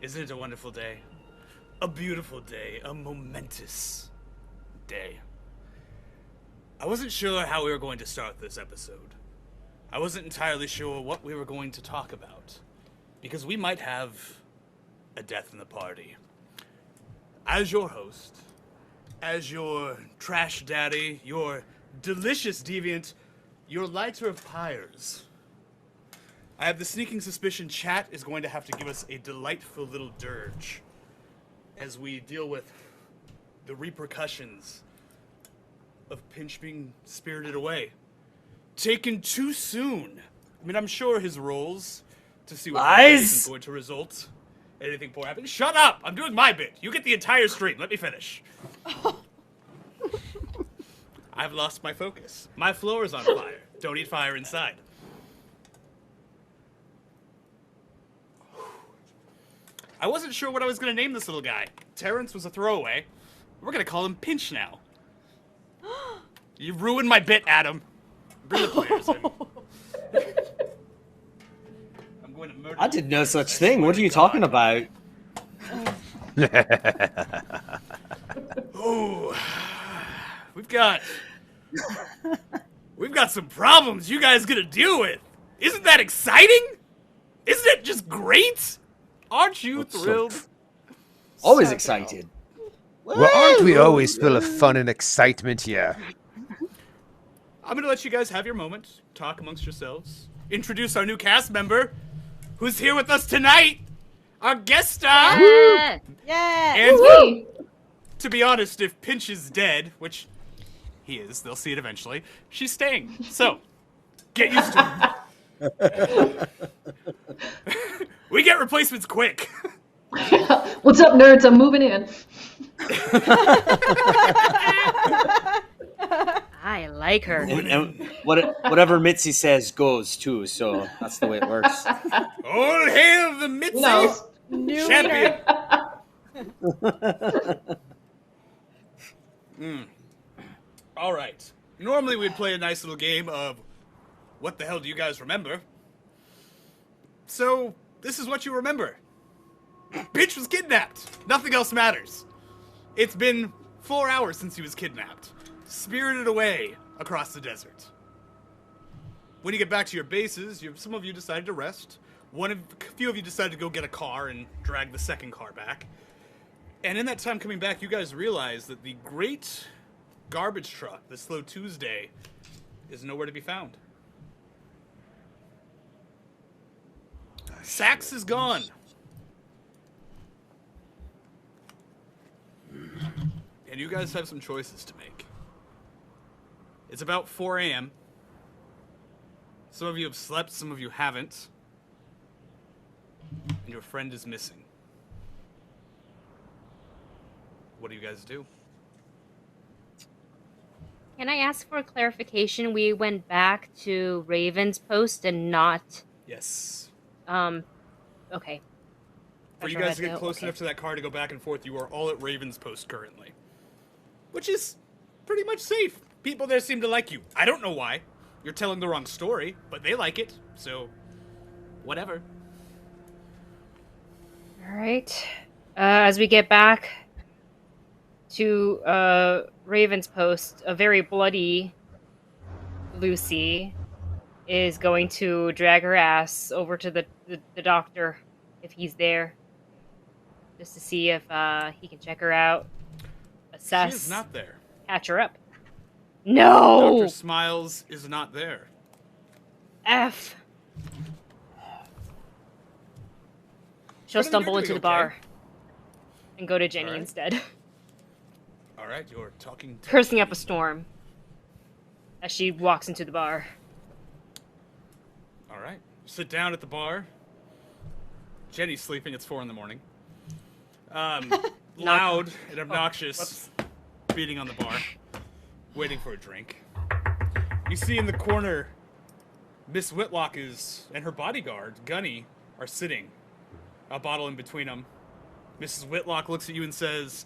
Isn't it a wonderful day? A beautiful day, a momentous day. I wasn't sure how we were going to start this episode. I wasn't entirely sure what we were going to talk about, because we might have a death in the party. As your host, as your trash daddy, your delicious deviant, your lighter of pyres, I have the sneaking suspicion chat is going to have to give us a delightful little dirge as we deal with the repercussions of Pinch being spirited away. Taken too soon. I mean, I'm sure his roles to see what is going to result. Anything poor happens. Shut up! I'm doing my bit. You get the entire stream. Let me finish. I've lost my focus. My floor is on fire. Don't eat fire inside. I wasn't sure what I was going to name this little guy. Terrence was a throwaway. We're going to call him Pinch now. You ruined my bit, Adam. Bring the players in. I'm going to murder. I did no such thing. What are you talking about? Oh, we've got some problems you guys got to deal with. Isn't that exciting? Isn't it just great? Aren't you thrilled? Always excited. Well, aren't we always full of fun and excitement here? I'm going to let you guys have your moment, talk amongst yourselves, introduce our new cast member, who's here with us tonight, our guest star. Yeah! And Woo-hoo! To be honest, if Pinch is dead, which he is, they'll see it eventually, she's staying. So, get used to it. We get replacements quick. What's up, nerds? I'm moving in. I like her. And whatever Mitzy says goes too, so that's the way it works. All hail the Mitzy No. champion. All right. Normally we'd play a nice little game of what the hell do you guys remember? So, this is what you remember. Bitch was kidnapped. Nothing else matters. It's been 4 hours since he was kidnapped. Spirited away across the desert. When you get back to your bases, some of you decided to rest. A few of you decided to go get a car and drag the second car back. And in that time coming back, you guys realize that the great garbage truck, the Slow Tuesday, is nowhere to be found. Sax is gone. And you guys have some choices to make. It's about 4 a.m. Some of you have slept, some of you haven't. And your friend is missing. What do you guys do? Can I ask for clarification? We went back to Raven's post and not... Yes. Okay. For you guys to get close enough to that car to go back and forth, you are all at Raven's post currently. Which is pretty much safe. People there seem to like you. I don't know why. You're telling the wrong story, but they like it, so whatever. Alright. As we get back to Raven's post, a very bloody Lucy is going to drag her ass over to the doctor, if he's there, just to see if he can check her out, assess. She is not there. Catch her up. No! Dr. Smiles is not there. F. She'll stumble into the bar and go to Jenny instead. Alright, you're talking to... Cursing up a storm as she walks into the bar. Alright. Sit down at the bar. Jenny's sleeping. It's 4 a.m. Loud and obnoxious beating on the bar. Waiting for a drink. You see in the corner, Miss Whitlock and her bodyguard, Gunny, are sitting. A bottle in between them. Mrs. Whitlock looks at you and says,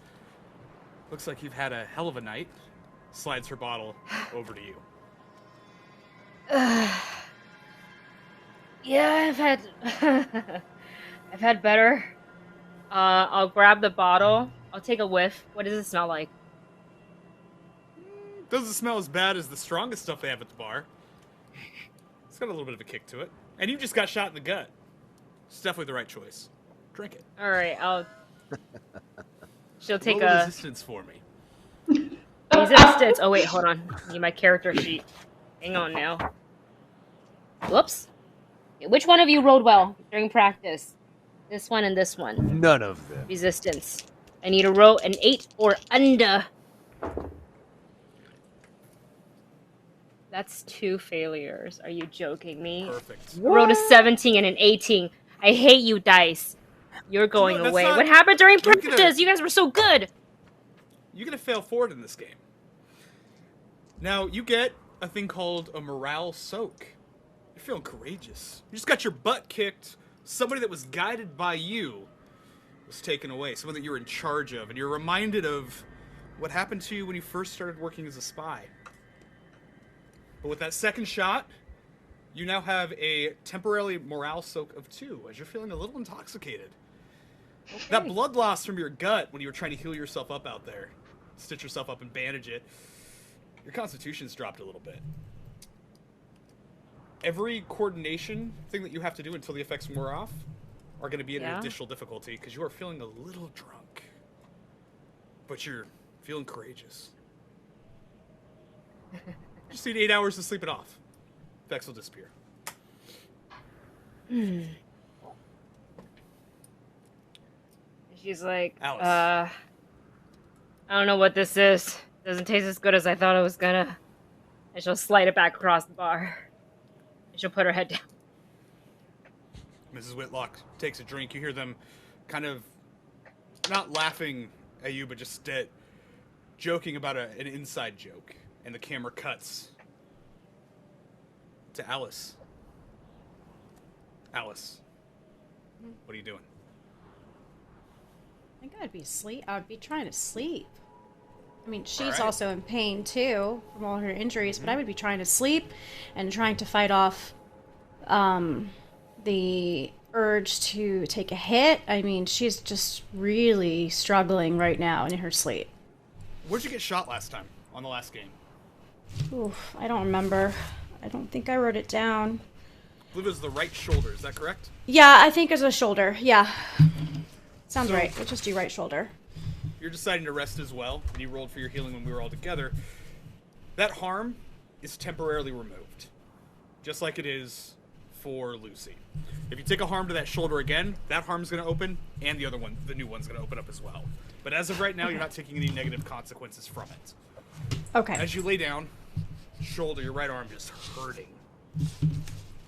"Looks like you've had a hell of a night." Slides her bottle over to you. Yeah, I've had better. I'll grab the bottle. I'll take a whiff. What does it smell like? Doesn't smell as bad as the strongest stuff they have at the bar. It's got a little bit of a kick to it. And you just got shot in the gut. It's definitely the right choice. Drink it. All right, She'll take Roll a resistance for me. resistance. Oh wait, hold on. I need my character sheet. Hang on now. Whoops. Which one of you rolled well during practice? This one and this one. None of them. Resistance. I need to roll an 8 or under. That's 2 failures. Are you joking me? Perfect. I rolled a 17 and an 18. I hate you, dice. You're going No, that's away. not- What happened during You're gonna- practice? You guys were so good. You're going to fail forward in this game. Now, you get a thing called a morale soak. You're feeling courageous. You just got your butt kicked. Somebody that was guided by you was taken away. Someone that you were in charge of. And you're reminded of what happened to you when you first started working as a spy. But with that second shot, you now have a temporary morale soak of 2 as you're feeling a little intoxicated. Okay. That blood loss from your gut when you were trying to heal yourself up out there, stitch yourself up and bandage it, your constitution's dropped a little bit. Every coordination thing that you have to do until the effects wear off are going to be at an additional difficulty because you are feeling a little drunk. But you're feeling courageous. Just need 8 hours to sleep it off. Effects will disappear. She's like, Alice. I don't know what this is. Doesn't taste as good as I thought it was gonna. And she'll slide it back across the bar. And she'll put her head down. Mrs. Whitlock takes a drink. You hear them kind of not laughing at you, but just joking about an inside joke. And the camera cuts to Alice. Alice, what are you doing? I think I'd be asleep. I'd be trying to sleep. I mean, she's right. also in pain too from all her injuries, but I would be trying to sleep and trying to fight off the urge to take a hit. I mean, she's just really struggling right now in her sleep. Where'd you get shot last time on the last game? Oof, I don't remember. I don't think I wrote it down. I believe it was the right shoulder. Is that correct? Yeah, I think it's a shoulder. Yeah. Sounds So- right. Let's just do right shoulder. You're deciding to rest as well, and you rolled for your healing when we were all together. That harm is temporarily removed, just like it is for Lucy. If you take a harm to that shoulder again, that harm's going to open, and the other one, the new one's going to open up as well. But as of right now, you're not taking any negative consequences from it. Okay. As you lay down, shoulder, your right arm just hurting.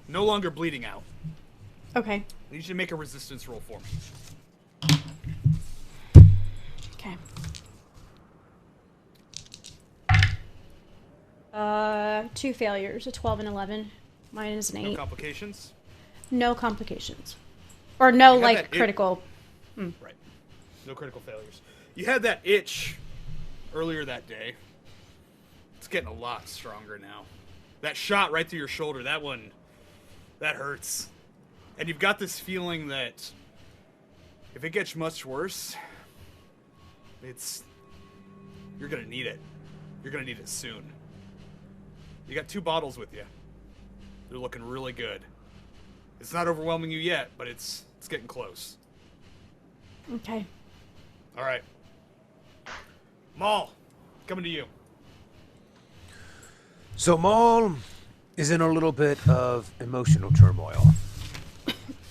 No longer bleeding out. Okay. I need you to make a resistance roll for me. Okay. 2 failures, a 12 and 11. Mine is an 8. No complications? No complications. Or no, You have like, that critical. Right. No critical failures. You had that itch earlier that day. It's getting a lot stronger now. That shot right through your shoulder, that one, that hurts. And you've got this feeling that if it gets much worse, you're gonna need it. You're gonna need it soon. You got 2 bottles with you. They're looking really good. It's not overwhelming you yet, but it's getting close. Okay. All right. Maul, coming to you. So Maul is in a little bit of emotional turmoil.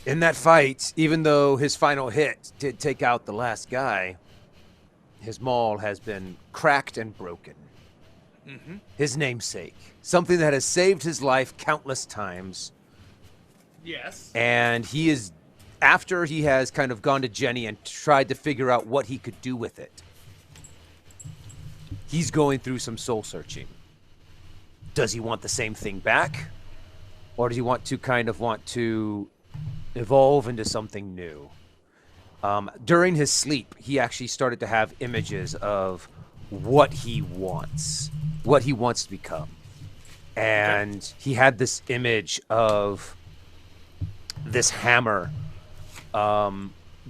In that fight, even though his final hit did take out the last guy, his maul has been cracked and broken. Mm-hmm. His namesake. Something that has saved his life countless times. Yes. And he is, after he has kind of gone to Jenny and tried to figure out what he could do with it, he's going through some soul searching. Does he want the same thing back? Or does he want to evolve into something new? During his sleep, he actually started to have images of what he wants to become. And he had this image of this hammer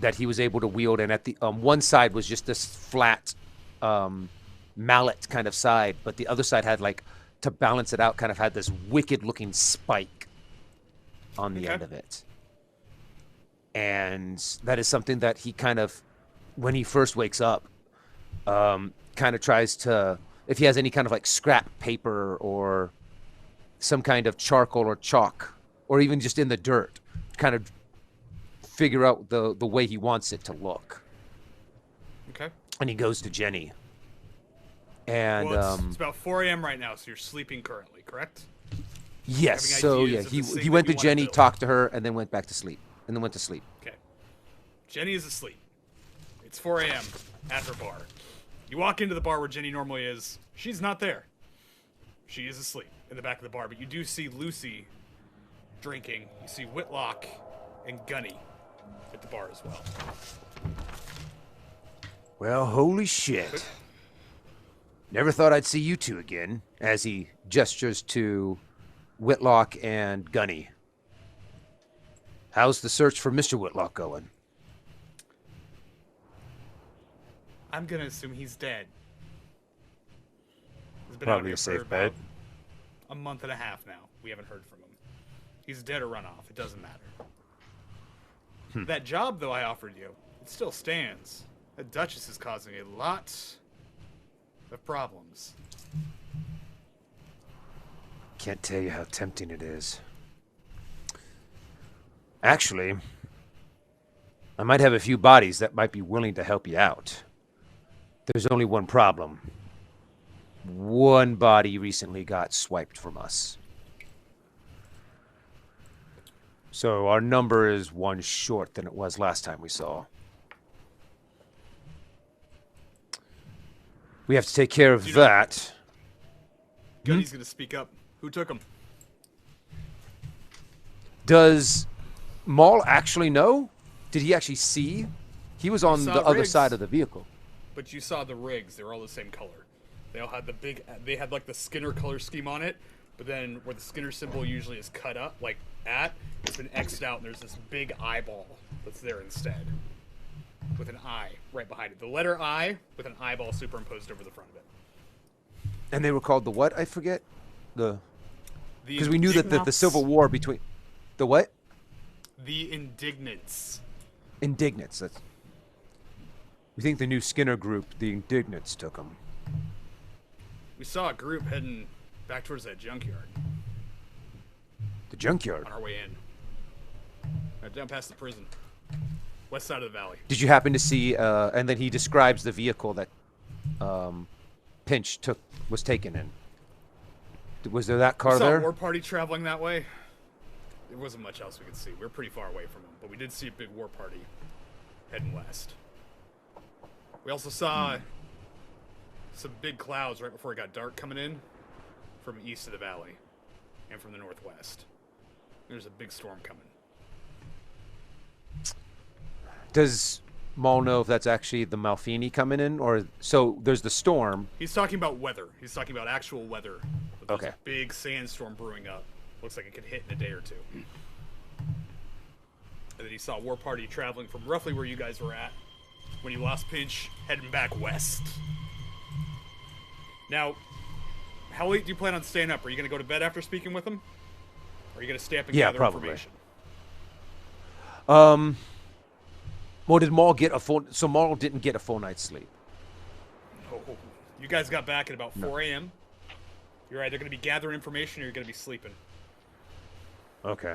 that he was able to wield, and at the one side was just this flat mallet kind of side, but the other side had, like, to balance it out, kind of had this wicked looking spike on the end of it. And that is something that he kind of, when he first wakes up, kind of tries to, if he has any kind of like scrap paper or some kind of charcoal or chalk, or even just in the dirt, kind of figure out the way he wants it to look. Okay. And he goes to Jenny. And well, it's about 4 a.m. right now, so you're sleeping currently, correct? Yes. So yeah, he went to Jenny, talked to her, and then went back to sleep. And then went to sleep. Okay. Jenny is asleep. It's 4 a.m. at her bar. You walk into the bar where Jenny normally is. She's not there. She is asleep in the back of the bar, but you do see Lucy drinking. You see Whitlock and Gunny at the bar as well. Well, holy shit. Never thought I'd see you two again, as he gestures to Whitlock and Gunny. How's the search for Mr. Whitlock going? I'm gonna assume he's dead. He's been Probably out here a safe for bet. about a month and a half now. We haven't heard from him. He's dead or run off. It doesn't matter. That job, though, I offered you, it still stands. That Duchess is causing a lot of problems. Can't tell you how tempting it is. Actually, I might have a few bodies that might be willing to help you out. There's only one problem. One body recently got swiped from us. So our number is one short than it was last time we saw. We have to take care of that. Gunny's gonna speak up. Who took him? Does Maul actually know? Did he actually see? He was on the other side of the vehicle. But you saw the rigs. They were all the same color. They all had the big... They had, like, the Skinner color scheme on it. But then where the Skinner symbol usually is cut up, like, it's been X'd out, and there's this big eyeball that's there instead. With an eye right behind it. The letter I with an eyeball superimposed over the front of it. And they were called the what? I forget. Because we knew that the Indignants. Civil War between... The what? The Indignants. Indignants. That's... We think the new Skinner group, the Indignants, took them. We saw a group heading back towards that junkyard The junkyard. on our way in. Right down past the prison. West side of the valley. Did you happen to see... and then he describes the vehicle that Pinch was taken in. Was there that car We saw there? a war party traveling that way. There wasn't much else we could see. We were pretty far away from them, but we did see a big war party heading west. We also saw some big clouds right before it got dark coming in from east of the valley and from the northwest. There's a big storm coming. Does Maul know if that's actually the Malfini coming in? Or so there's the storm. He's talking about weather. He's talking about actual weather. With this Okay. big sandstorm brewing up. Looks like it could hit in a day or two. And then he saw a war party traveling from roughly where you guys were at when he lost Pinch, heading back west. Now, how late do you plan on staying up? Are you going to go to bed after speaking with him? Or are you going to stay up and gather probably. information? Well, did Maul get a full... So Maul didn't get a full night's sleep. Oh, you guys got back at about 4 a.m. You're either going to be gathering information or you're going to be sleeping. Okay.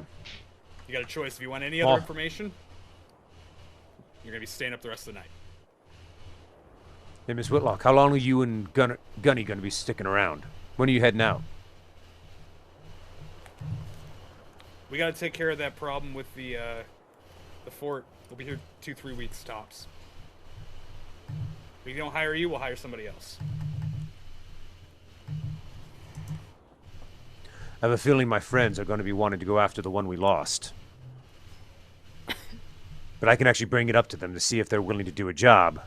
You got a choice. If you want any other information, you're going to be staying up the rest of the night. Hey, Miss Whitlock, how long are you and Gunny going to be sticking around? When are you heading out? We got to take care of that problem with the fort. We'll be here 2-3 weeks tops. If we don't hire you, we'll hire somebody else. I have a feeling my friends are going to be wanting to go after the one we lost. But I can actually bring it up to them to see if they're willing to do a job.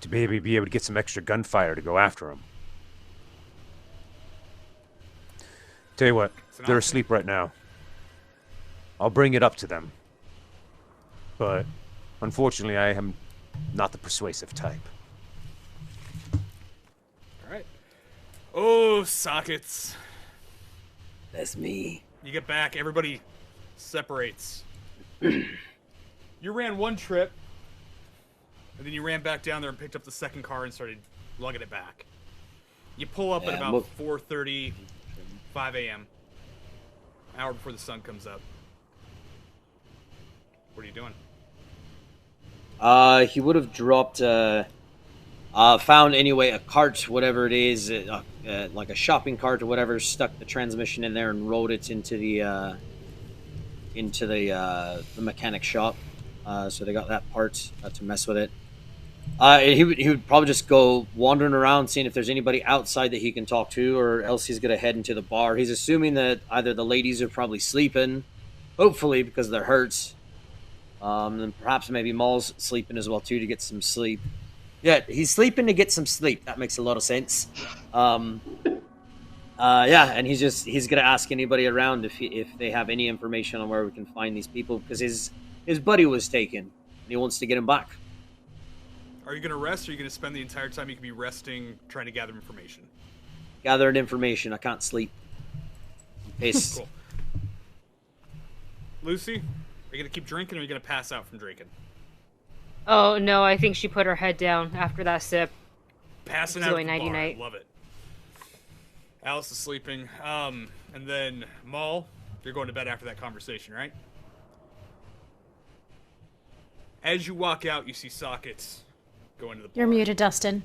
To maybe be able to get some extra gunfire to go after them. Tell you what, they're asleep right now. I'll bring it up to them. But Unfortunately, I am not the persuasive type. All right. Oh, sockets. That's me. You get back, everybody separates. You ran one trip, and then you ran back down there and picked up the second car and started lugging it back. You pull up at about 4:30, 5 a.m., an hour before the sun comes up. What are you doing? He would have dropped, found anyway a cart, whatever it is, like a shopping cart or whatever, stuck the transmission in there and rode it into the mechanic shop. So they got that part to mess with it. He would probably just go wandering around, seeing if there's anybody outside that he can talk to, or else he's gonna head into the bar. He's assuming that either the ladies are probably sleeping, hopefully because they're hurt. And perhaps maybe Maul's sleeping as well too, to get some sleep. Yeah, he's sleeping to get some sleep. That makes a lot of sense. Yeah, and he's gonna ask anybody around if they have any information on where we can find these people, because his buddy was taken and he wants to get him back. Are you going to rest, or are you going to spend the entire time you could be resting trying to gather information? Gathering information. I can't sleep. Cool. Lucy, are you going to keep drinking, or are you going to pass out from drinking? Oh, no, I think she put her head down after that sip. Passing out at the bar. Love it. Alice is sleeping. And then, Maul, you're going to bed after that conversation, right? As you walk out, you see Sockets go into the bar. You're muted, Dustin.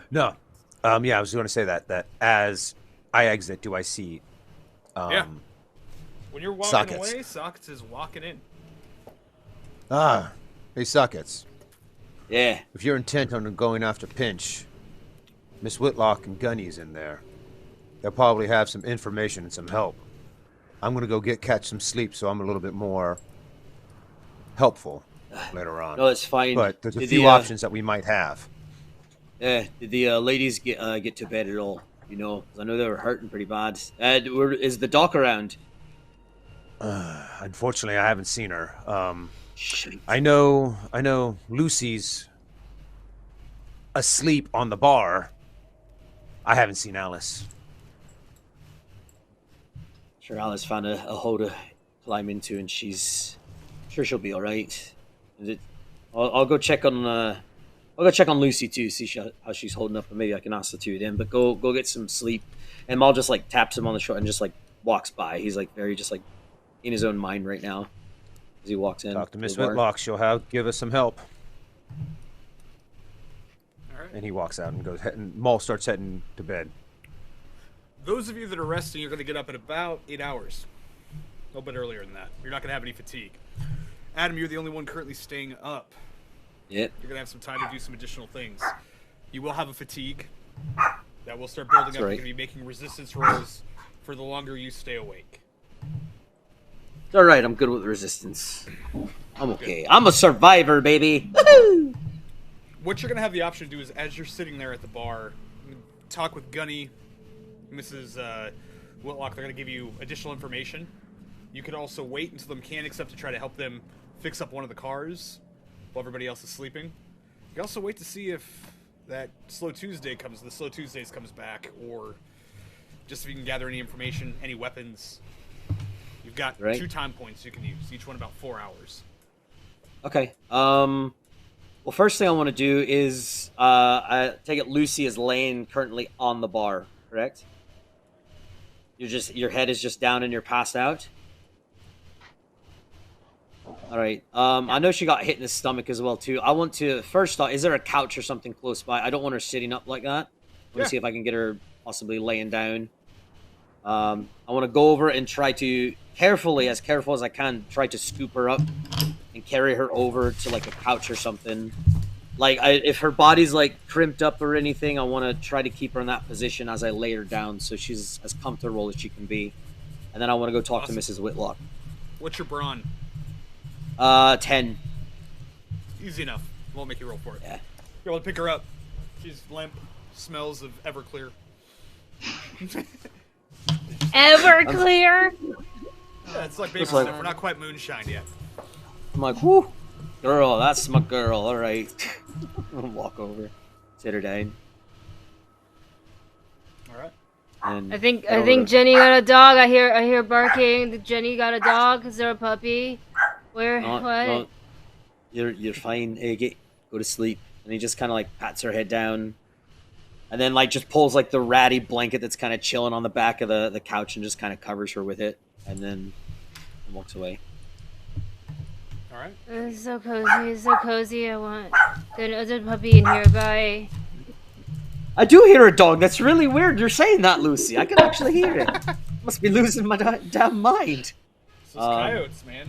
No. Yeah, I was going to say that as I exit, do I see yeah. When you're walking Sockets. away, Sockets is walking in. Ah, hey, Sockets. Yeah. If you're intent on going after Pinch, Miss Whitlock and Gunny's in there. They'll probably have some information and some help. I'm going to go catch some sleep, so I'm a little bit more helpful later on. No, it's fine. But there's a few options that we might have. Yeah, did the ladies get to bed at all? You know, 'cause I know they were hurting pretty bad. Is the doc around? Unfortunately, I haven't seen her. Shit. I know Lucy's asleep on the bar. I haven't seen Alice. Sure, Alice found a hole to climb into, and sure she'll be all right. I'll go check on Lucy too, see how she's holding up, and maybe I can ask the two of them. But go get some sleep. And Maul just like taps him on the shoulder and just like walks by. He's like very just like in his own mind right now as he walks in. Talk to Miss Whitlock. She'll give us some help. All right. And he walks out and goes. And Maul starts heading to bed. Those of you that are resting, you're going to get up in about 8 hours. A little bit earlier than that. You're not going to have any fatigue. Adam, you're the only one currently staying up. Yep. You're going to have some time to do some additional things. You will have a fatigue that will start building up. Right. You're going to be making resistance rolls for the longer you stay awake. It's all right. I'm good with resistance. I'm okay. I'm a survivor, baby. Woohoo! What you're going to have the option to do is, as you're sitting there at the bar, talk with Gunny, Mrs. Whitlock. They're going to give you additional information. You could also wait until the mechanics up to try to help them fix up one of the cars while everybody else is sleeping. You can also wait to see if that the Slow Tuesdays comes back, or just if you can gather any information, any weapons. You've got 2 time points you can use, each one about 4 hours. Okay. Well, first thing I want to do is I take it Lucy is laying currently on the bar, correct? Your head is just down and you're passed out. All right. I know she got hit in the stomach as well too. I want to first thought, is there a couch or something close by? I don't want her sitting up like that. I want to see if I can get her possibly laying down. I want to go over and try to careful as I can, try to scoop her up and carry her over to like a couch or something. Like if her body's like crimped up or anything, I want to try to keep her in that position as I lay her down, so she's as comfortable as she can be. And then I want to go talk to Mrs. Whitlock. What's your brawn? 10. Easy enough. Won't make you roll for it. Yeah. You're able to pick her up. She's limp. Smells of Everclear. Everclear? Yeah, it's like baby stuff. We're not quite moonshine yet. I'm like, whoo, girl, that's my girl. All right. Walk over, sit her down. All right. And I think head over to- Jenny got a dog. I hear barking. Jenny got a dog. Is there a puppy? Where? No, What? no, you're fine. Hey, go to sleep. And he just kind of like pats her head down, and then like just pulls like the ratty blanket that's kind of chilling on the back of the couch and just kind of covers her with it, and then walks away. All right. It's so cozy. It's so cozy. I want the puppy in here. Bye. I do hear a dog. That's really weird. You're saying that, Lucy. I can actually hear it. Must be losing my damn mind. Those coyotes, man.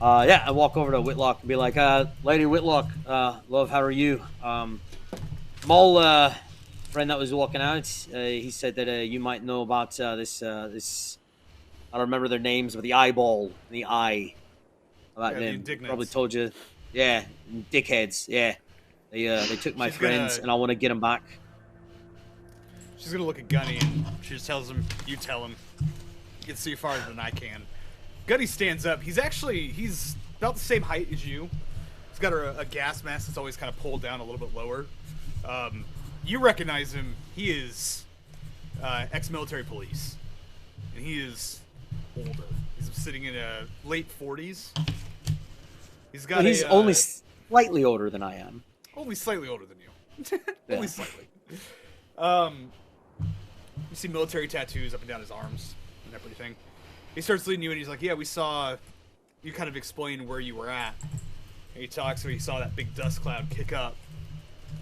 Yeah, I walk over to Whitlock and be like, Lady Whitlock, love, how are you? Mole, friend that was walking out, he said that you might know about this, I don't remember their names, but the eyeball, the eye. About them. Probably told you. Yeah, dickheads, yeah. They took my friends, and I want to get them back. She's gonna look at Gunny, and she just tells him, you tell him. You can see farther than I can. Gunny stands up. He's about the same height as you. He's got a gas mask that's always kind of pulled down a little bit lower. You recognize him. He is ex-military police. And he is older. He's sitting in late 40s. He's only slightly older than I am. Only slightly older than you. Yeah. Only slightly. You see military tattoos up and down his arms and everything. He starts leading you and he's like, yeah, we saw you kind of explain where you were at. And he talks about he saw that big dust cloud kick up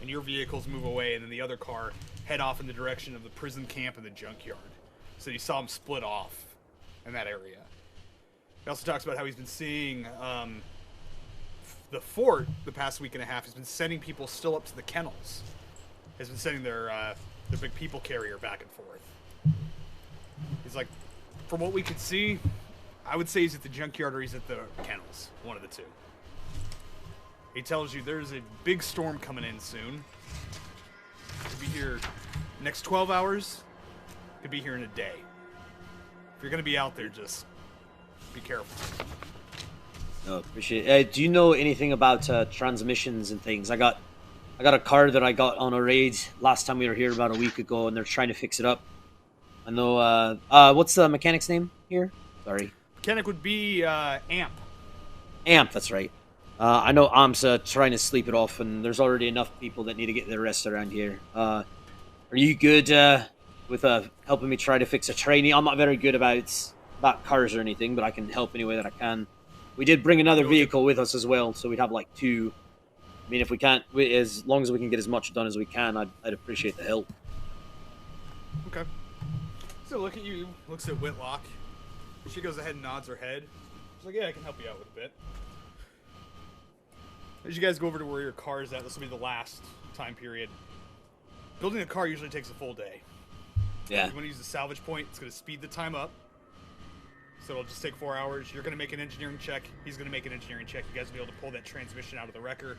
and your vehicles move away and then the other car head off in the direction of the prison camp and the junkyard. So you saw them split off in that area. He also talks about how he's been seeing the fort the past week and a half has been sending people still up to the kennels. Has been sending their big people carrier back and forth. He's like, from what we could see, I would say he's at the junkyard or he's at the kennels. One of the two. He tells you there's a big storm coming in soon. Could be here next 12 hours. Could be here in a day. If you're going to be out there, just be careful. No, appreciate it. Do you know anything about transmissions and things? I got a car that I got on a raid last time we were here about a week ago, and they're trying to fix it up. I know. What's the mechanic's name here? Sorry. Mechanic would be Amp. Amp, that's right. I know Amp's trying to sleep it off, and there's already enough people that need to get their rest around here. Are you good with helping me try to fix a trainee? I'm not very good about cars or anything, but I can help any way that I can. We did bring another vehicle with us as well, so we'd have like two. I mean, if we can't, as long as we can get as much done as we can, I'd appreciate the help. Okay. So look at you, looks at Whitlock. She goes ahead and nods her head. She's like, yeah, I can help you out with a bit. As you guys go over to where your car is at, this will be the last time period. Building a car usually takes a full day. Yeah. You want to use the salvage point, it's going to speed the time up. So it'll just take 4 hours. You're going to make an engineering check. He's going to make an engineering check. You guys will be able to pull that transmission out of the wrecker,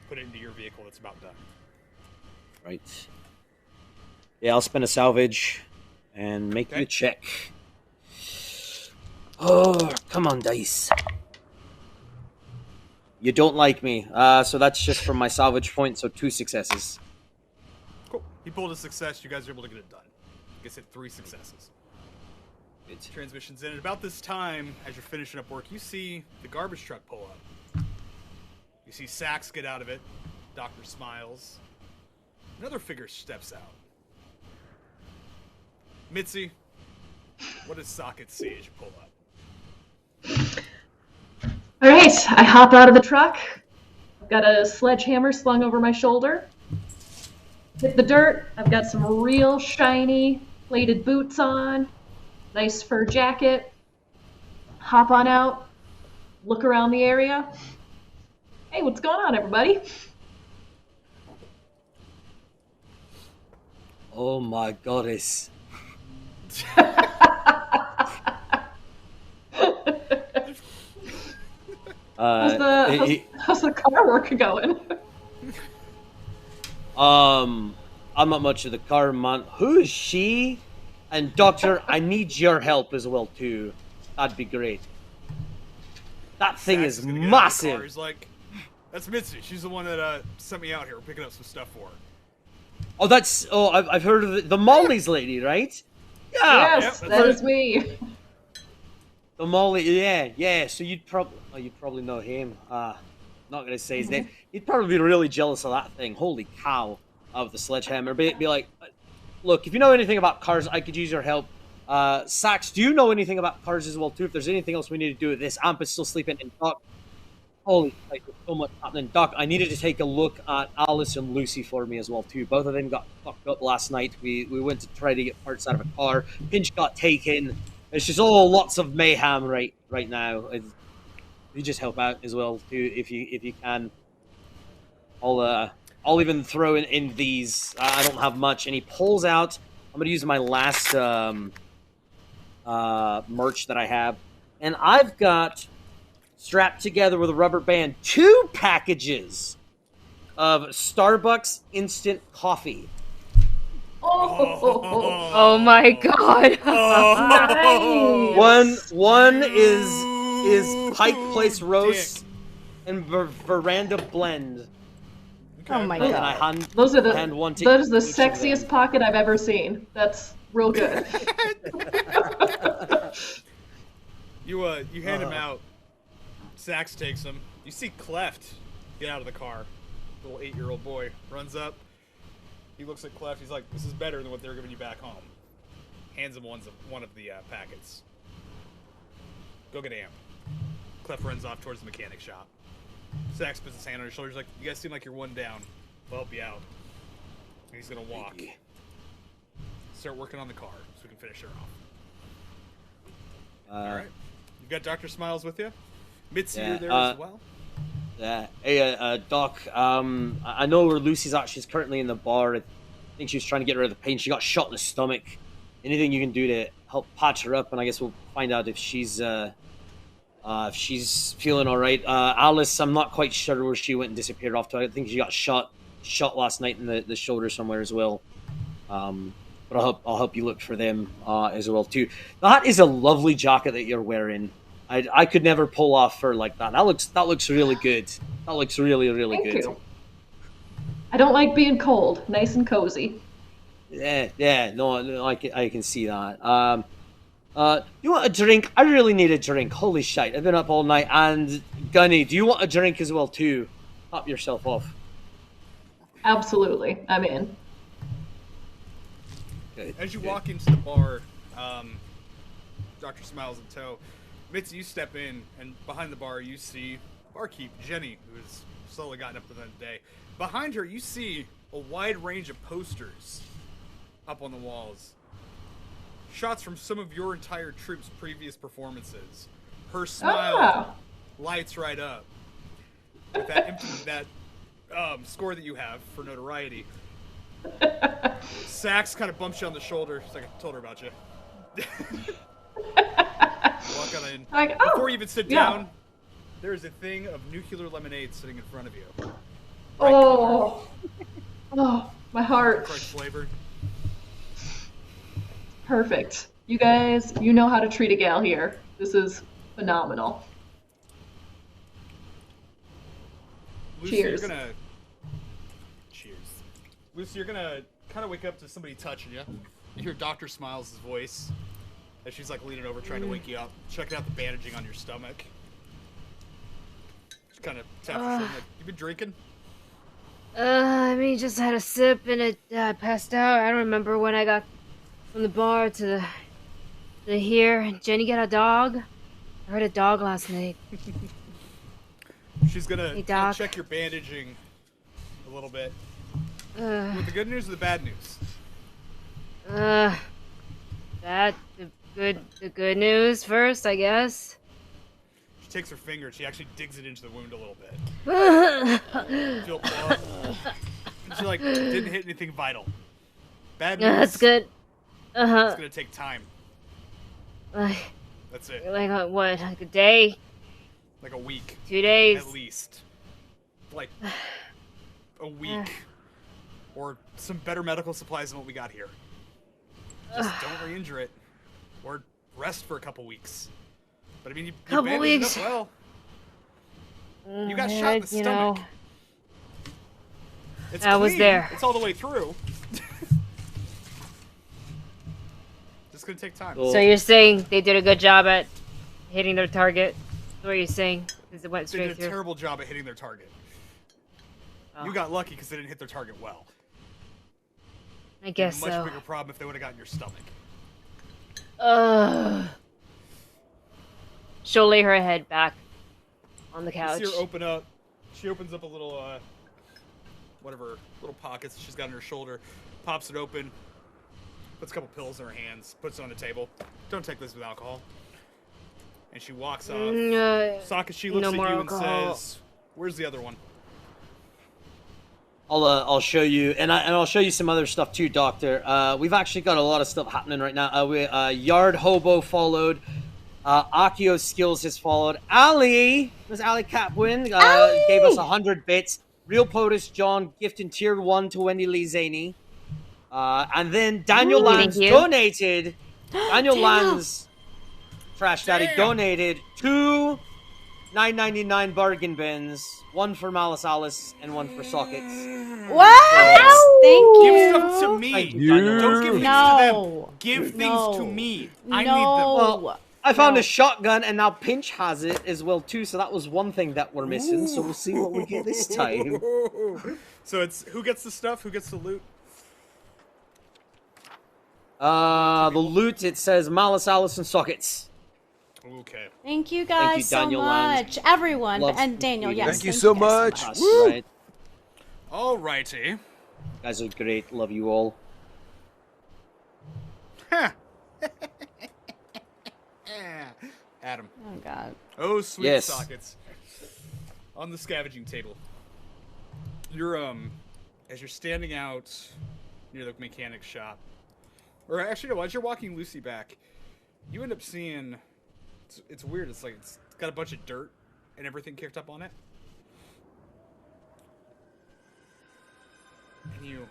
put it into your vehicle that's about done. Right. Yeah, I'll spend a salvage and make you a check. Oh, come on, dice. You don't like me. So that's just from my salvage point, so 2 successes. Cool. He pulled a success. You guys are able to get it done. I guess it 3 successes. Good. Transmission's in. At about this time, as you're finishing up work, you see the garbage truck pull up. You see Sax get out of it. Doctor smiles. Another figure steps out. Mitzy, what does Socket see as you pull up? All right, I hop out of the truck. I've got a sledgehammer slung over my shoulder. Hit the dirt. I've got some real shiny plated boots on. Nice fur jacket. Hop on out. Look around the area. Hey, what's going on, everybody? Oh my goddess. How's the car work going? I'm not much of the car man. Who is she? And Doctor, I need your help as well too. That'd be great. That thing Sax is gonna get out of the car. massive. He's like, that's Mitzy. She's the one that sent me out here. We're picking up some stuff for her. Oh, that's... Oh, I've heard of the Molly's lady, right? Yeah. Yes, Yep, that is me. The Molly, yeah. So you'd probably know him. Not gonna say his name. He'd probably be really jealous of that thing. Holy cow! Of the sledgehammer. Be like, look, if you know anything about cars, I could use your help. Sax, do you know anything about cars as well too? If there's anything else we need to do with this, Amp is still sleeping. And Doc, holy, like, there's so much happening. Doc, I needed to take a look at Alice and Lucy for me as well too. Both of them got fucked up last night. We went to try to get parts out of a car. Pinch got taken. It's just lots of mayhem right now. You just help out as well too if you can. I'll even throw in these. I don't have much, and he pulls out. I'm gonna use my last merch that I have, and I've got strapped together with a rubber band 2 packages of Starbucks instant coffee. Oh my god. Nice. One is Pike Place roast and Veranda blend. Oh my And god. I hand, Those are hand one to that is the each of them. sexiest pocket I've ever seen. That's real good. You hand him out. Sax takes him. You see Cleft get out of the car. Little 8-year-old boy runs up. He looks at Cleft. He's like, "This is better than what they're giving you back home." Hands him one of the packets. Go get Amp. Cleft runs off towards the mechanic shop. Sax puts his hand on his shoulder. He's like, "You guys seem like you're one down. I'll help you out." And he's gonna walk. Start working on the car so we can finish her off. All right. You've got Dr. Smiles with you. Mitzy, you're there as well. Yeah. Hey, Doc. I know where Lucy's at. She's currently in the bar. I think she was trying to get rid of the pain. She got shot in the stomach. Anything you can do to help patch her up, and I guess we'll find out if she's feeling all right. Alice, I'm not quite sure where she went and disappeared off to. I think she got shot last night in the shoulder somewhere as well. But I'll help you look for them as well too. That is a lovely jacket that you're wearing. I could never pull off fur like that. That looks really good. That looks really Thank good. you. I don't like being cold. Nice and cozy. Yeah. No, I can see that. You want a drink? I really need a drink. Holy shit! I've been up all night. And Gunny, do you want a drink as well too? Top yourself off. Absolutely. I'm in. Good, As you good. walk into the bar, Dr. Smiles in tow. Mitzy, you step in, and behind the bar you see barkeep Jenny, who has slowly gotten up to the end of the day. Behind her, you see a wide range of posters up on the walls. Shots from some of your entire troop's previous performances. Her smile lights right up with that score that you have for notoriety. Sax kind of bumps you on the shoulder. She's like, "I told her about you." Walk on in. Like, Before you even sit down, there is a thing of nuclear lemonade sitting in front of you. Oh, my heart. Correct flavor. Perfect. You guys, you know how to treat a gal here. This is phenomenal. Lucy, Cheers. Cheers. Lucy, you're gonna kind of wake up to somebody touching you. You hear Dr. Smiles' voice as she's like leaning over trying to wake you up, checking out the bandaging on your stomach. Just kind of taps your shoulder like, "You been drinking?" Just had a sip and it passed out. I don't remember when I got from the bar to here. Jenny got a dog. I heard a dog last night. She's gonna Hey, Doc. check your bandaging a little bit. Uh, With the good news or the bad news? the good news first, I guess. She takes her finger and she actually digs it into the wound a little bit. Feel blood. And she didn't hit anything vital. Bad news. That's good. It's gonna take time. Like That's it. what? Like a day? Like a week. 2 days? At least. Like a week. Or some better medical supplies than what we got here. Just don't re-injure it. Or rest for a couple weeks. But I mean, you Couple bandaged it weeks. up well. You got shot in the stomach. It's I was clean. there. It's all the way through. Just gonna take time. So you're saying they did a good job at hitting their target? That's what you're saying? Because it went They straight did a through. terrible job at hitting their target. Oh, You got lucky because they didn't hit their target well. I guess Much so. bigger problem if they would have gotten your stomach. She'll lay her head back on the You couch. see her open up. She opens up a little, whatever, little pockets she's got on her shoulder. Pops it open. Puts a couple pills in her hands. Puts it on the table. Don't take this with alcohol. And she walks off. Sakashi looks no at you more and alcohol. says, "Where's the other one?" I'll show you, and I'll show you some other stuff too, Doctor. We've actually got a lot of stuff happening right now. Yard Hobo followed. Akio Skills has followed. Ali, Miss Ali Capwin, gave us 100 bits. Real POTUS John gifting tier 1 to Wendy Lee Szany. And then Daniel Lands thank you. donated. Daniel Lands, Trash Daddy, donated 2 $9.99 bargain bins. One for Malice Alice and one for Sockets. What? Thank you. Give stuff to me. Thank you, Daniel. Don't give things to No. them. Give things No. to me. I need No. Well, I found No. a shotgun, and now Pinch has it as well too. So that was one thing that we're missing. So we'll see what we get this time. them. So it's who gets the stuff, who gets the loot. The loot, it says Malice Alice and Sockets. Okay. Thank you guys Daniel so Land. much. Everyone. Love And Daniel, reading. yes. Thank you so guys much. That's Woo! right. Alrighty. You guys are great. Love you all. Adam. Oh, God. Oh, sweet Yes. Sockets. On the scavenging table. You're, as you're standing out near the mechanic shop, or actually, no, as you're walking Lucy back, you end up seeing, it's weird, it's like, it's got a bunch of dirt and everything kicked up on it. And you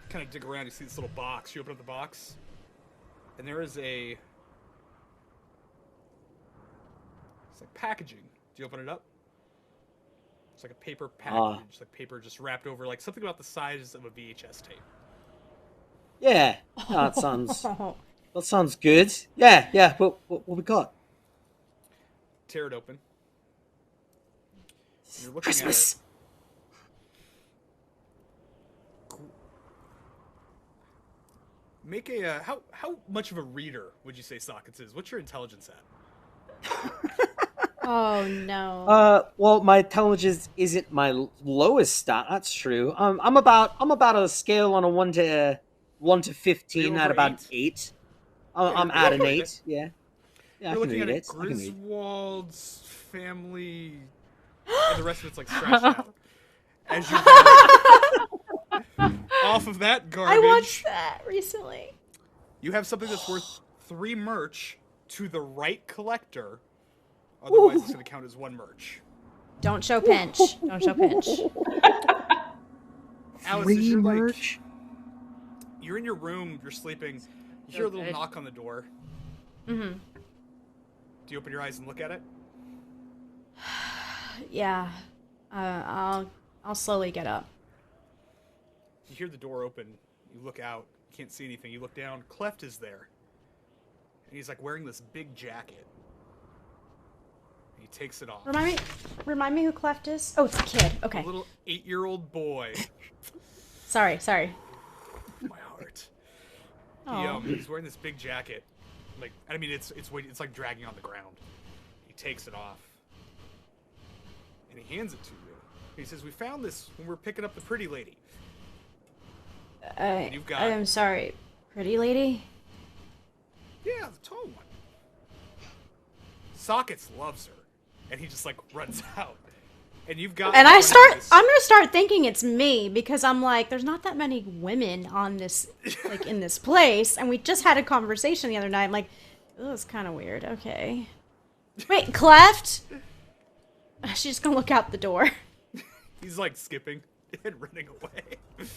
kind of dig around, you see this little box, you open up the box, and there is it's like packaging. Do you open it up? It's like a paper package, like paper just wrapped over, like something about the size of a VHS tape. Yeah, that sounds good. Yeah. What we got? Tear it open. You're looking Christmas. at it. Make a how much of a reader would you say Sockets is? What's your intelligence at? Oh, no. Well, my intelligence isn't my lowest stat. That's true. I'm about a scale on a 1 to 15 at over about 8? 8. Yeah, I'm you're at an looking at 8. it. Yeah. Yeah, I You're can looking read at it. I can read. Griswold's family, and the rest of it's like scratched out. As you off of that I garbage, watched that recently. you have something that's worth 3 merch to the right collector. Otherwise, it's going to count as 1 merch. Don't show Pinch. Don't show Pinch. Alice, as you're like, you're in your room, you're sleeping. You hear a little Okay. knock on the door. Mm-hmm. Do you open your eyes and look at it? Yeah. I'll slowly get up. You hear the door open. You look out. You can't see anything. You look down. Cleft is there. And he's like wearing this big jacket. He takes it off. Remind me who Cleft is? Oh, it's a kid. A Okay. little 8-year-old boy. Sorry. My heart. Oh. He's wearing this big jacket. Like, I mean, it's like dragging on the ground. He takes it off. And he hands it to you. He says, "We found this when we were picking up the pretty lady." You've got- I'm sorry. Pretty lady? Yeah, the tall one. Sockets loves her. And he just, like, runs out. And you've got... And in front of this- I'm gonna start thinking it's me because I'm like, there's not that many women on this, like, in this place, and we just had a conversation the other night. I'm like, oh, it's kind of weird. Okay. Wait, Cleft? She's gonna look out the door. He's, like, skipping and running away.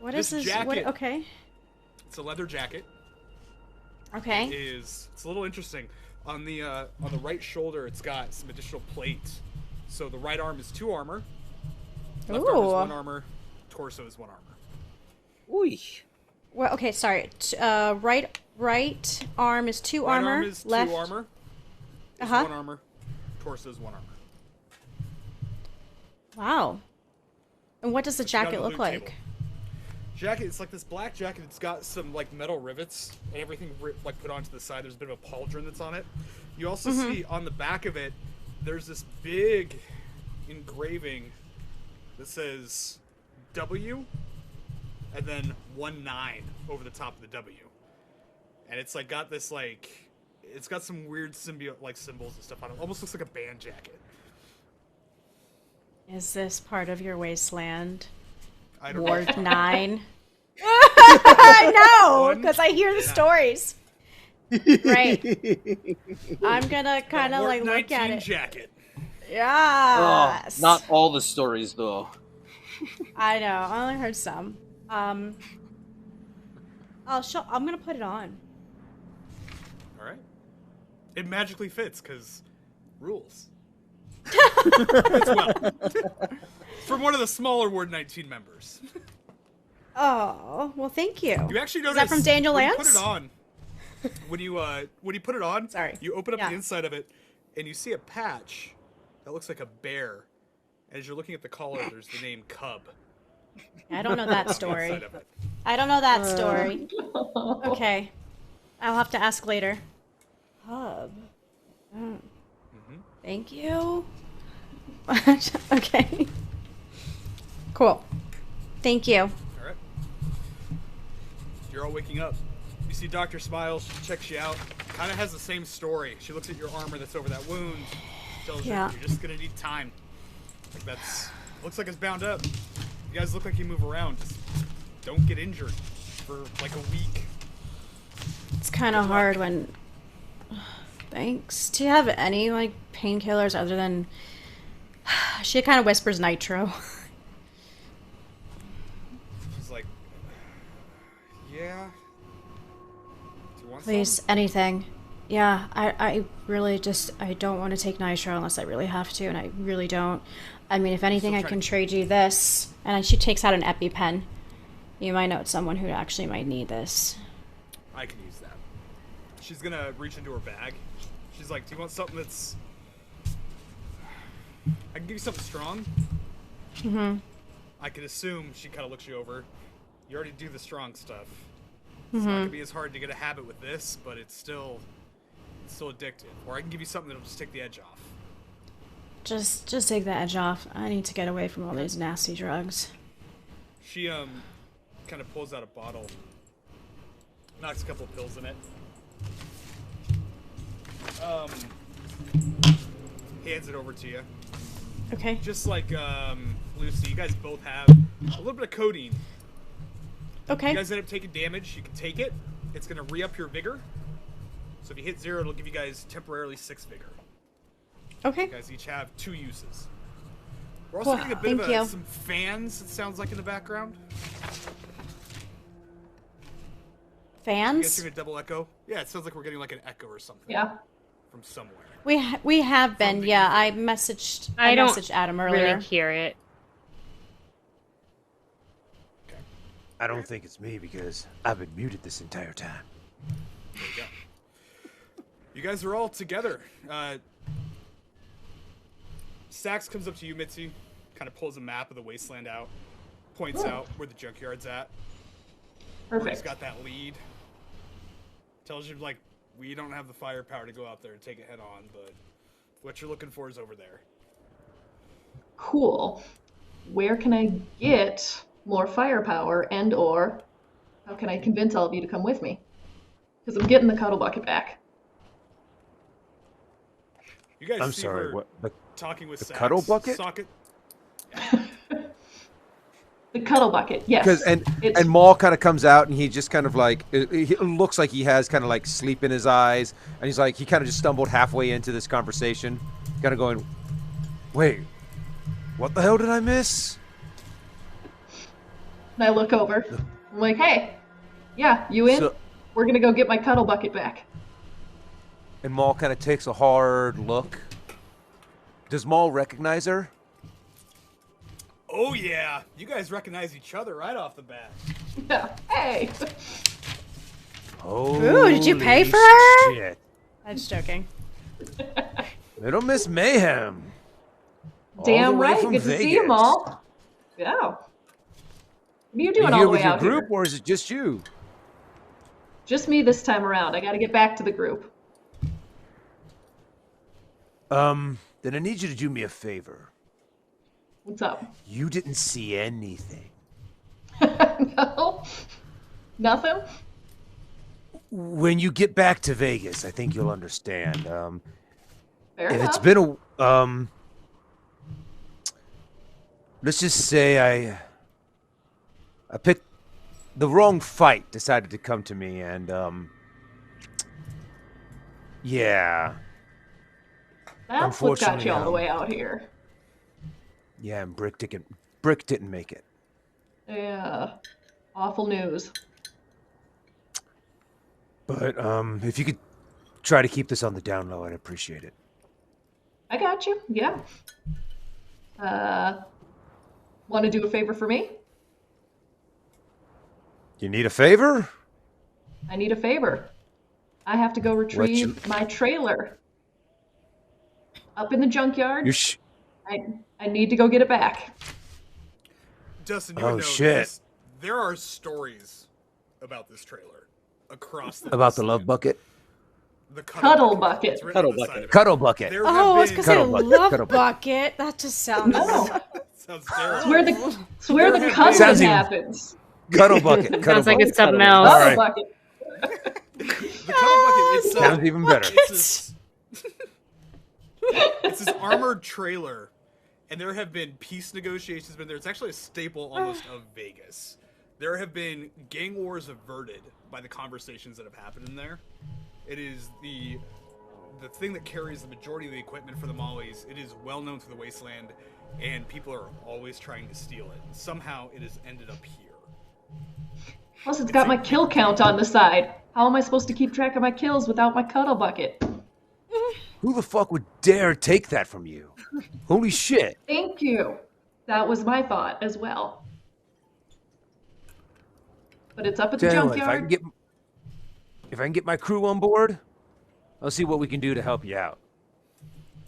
What This is this? What? jacket- Okay. It's a leather jacket. Okay. It's a little interesting. On the right shoulder, it's got some additional plate So the right arm is 2 armor. Left arm is 1 armor. Torso is 1 armor. Ooh. Well, okay, sorry. Right arm is 2 Right armor. arm is 2 left armor. Is 1 armor. Torso is 1 armor. Wow. And what does the Got jacket a look loot like? table. Jacket, it's like this black jacket. It's got some like metal rivets and everything like put onto the side. There's a bit of a pauldron that's on it. You also see on the back of it, there's this big engraving that says W and then 19 over the top of the W. And it's like got this like, it's got some weird symbiote like symbols and stuff on it. Almost looks like a band jacket. Is this part of your wasteland? I don't Ward know. 9? I know, One? because I hear the stories. Right. I'm gonna kind of Ward like look 19 at it. jacket. Yes. Not all the stories, though. I know. I only heard some. I'm gonna put it on. All right. It magically fits because rules. Fits well. From one of the smaller Ward 19 members. Oh, well, thank you. You actually Is notice that from Daniel when you Lance? put it on. When you put it on, Sorry. you open up Yeah. the inside of it, and you see a patch that looks like a bear. And as you're looking at the collar, there's the name Cub. I don't know that on the story. inside of it. I don't know that story. Okay. I'll have to ask later. Hub. Oh. Thank you. Okay. Cool. Thank you. All right. You're all waking up. You see Dr. Smiles. She checks you out. Kind of has the same story. She looks at your armor that's over that wound. Tells Yeah. you you're just gonna need time. Like looks like it's bound up. You guys look like you move around. Just don't get injured for like a week. It's kind of hard when... Thanks. Do you have any, like, painkillers other than... She kind of whispers nitro. She's like, yeah. Do you want Please, some? anything. Yeah, I really just... I don't want to take nitro unless I really have to, and I really don't. I mean, if anything, Still I trying can to- trade you this. And she takes out an EpiPen. You might know someone who actually might need this. I can use that. She's gonna reach into her bag. She's like, do you want something that's... I can give you something strong. Mm-hmm. I could assume she kind of looks you over. You already do the strong stuff. It's not gonna be as hard to get a habit with this, but it's still addictive. Or I can give you something that'll just take the edge off. Just take the edge off. I need to get away from all these nasty drugs. She kind of pulls out a bottle, knocks a couple of pills in it. Hands it over to you. Okay. Just like Lucy, you guys both have a little bit of codeine. Okay. You guys end up taking damage, you can take it. It's going to re-up your vigor. So if you hit 0, it'll give you guys temporarily 6 vigor. Okay. You guys each have 2 uses. We're also Cool, getting a bit thank you. of some fans, it sounds like, in the background. You guys Fans? hearing a double echo? Yeah, it sounds like we're getting like an echo or something Yeah. from somewhere. We have been. Something. Yeah, I messaged don't Adam earlier. really hear it. I don't think it's me because I've been muted this entire time. There you go. You guys are all together. Sax comes up to you, Mitzy, kind of pulls a map of the wasteland out, points out where the junkyard's at. Where he's Perfect. got that lead. Tells you, like, we don't have the firepower to go out there and take it head on, but what you're looking for is over there. Cool. Where can I get more firepower and/or how can I convince all of you to come with me? Because I'm getting the cuddle bucket back. You guys I'm see sorry, her what? talking with the Sax. cuddle bucket? Socket. The cuddle bucket, yes. Because It's- and Maul kind of comes out and he just kind of like it looks like he has kind of like sleep in his eyes, and he's like he kind of just stumbled halfway into this conversation, kind of going, wait, what the hell did I miss? And I look over. I'm like, hey, yeah, you in? So- We're gonna go get my cuddle bucket back. And Maul kind of takes a hard look. Does Maul recognize her? Oh yeah, you guys recognize each other right off the bat. Yeah. Hey. Oh, Ooh, did you pay for her? Shit. I'm just joking. Little Miss Mayhem. All Damn the way right. from Good to see you, Vegas. Maul. Yeah. What are you Are doing you all here the with way your out group, here? or is it just you? Just me this time around. I got to get back to the group. Then I need you to do me a favor. What's up? You didn't see anything. No. Nothing. When you get back to Vegas, I think you'll understand. Fair If enough. it's been a let's just say I picked the wrong fight, decided to come to me, and yeah, That's what got you all the unfortunately, way out here. yeah, and Brick didn't make it. Yeah. Awful news. But if you could try to keep this on the down low, I'd appreciate it. I got you. Yeah. Want to do a favor for me? You need a favor? I need a favor. I have to go retrieve my trailer. Up in the junkyard. You I need to go get it back. Dustin, you Oh, would know shit. this. There are stories about this trailer across the about the love bucket? The Cuddle bucket. It's written on Cuddle the side bucket. of it. Cuddle bucket. There Oh, I was have gonna say Cuddle bucket, love cuddle bucket. That just sounds. Oh, Sounds terrible. it's where There the have cuddling Sounds even- happens. Cuddle bucket. Cuddle Sounds like bucket. it's something Cuddle else. All Cuddle right. bucket. The cuddle bucket. It's Sounds even better. it's this armored trailer, and there have been peace negotiations. But there's actually a staple almost of Vegas. There have been gang wars averted by the conversations that have happened in there. It is the thing that carries the majority of the equipment for the Mollies. It is well known to the wasteland, and people are always trying to steal it. And somehow it has ended up here. Plus, it's got my kill count on the side. How am I supposed to keep track of my kills without my cuddle bucket? Who the fuck would dare take that from you? Holy shit. Thank you. That was my thought as well. But it's up at the Tell you what, junkyard. if I can get my crew on board, I'll see what we can do to help you out.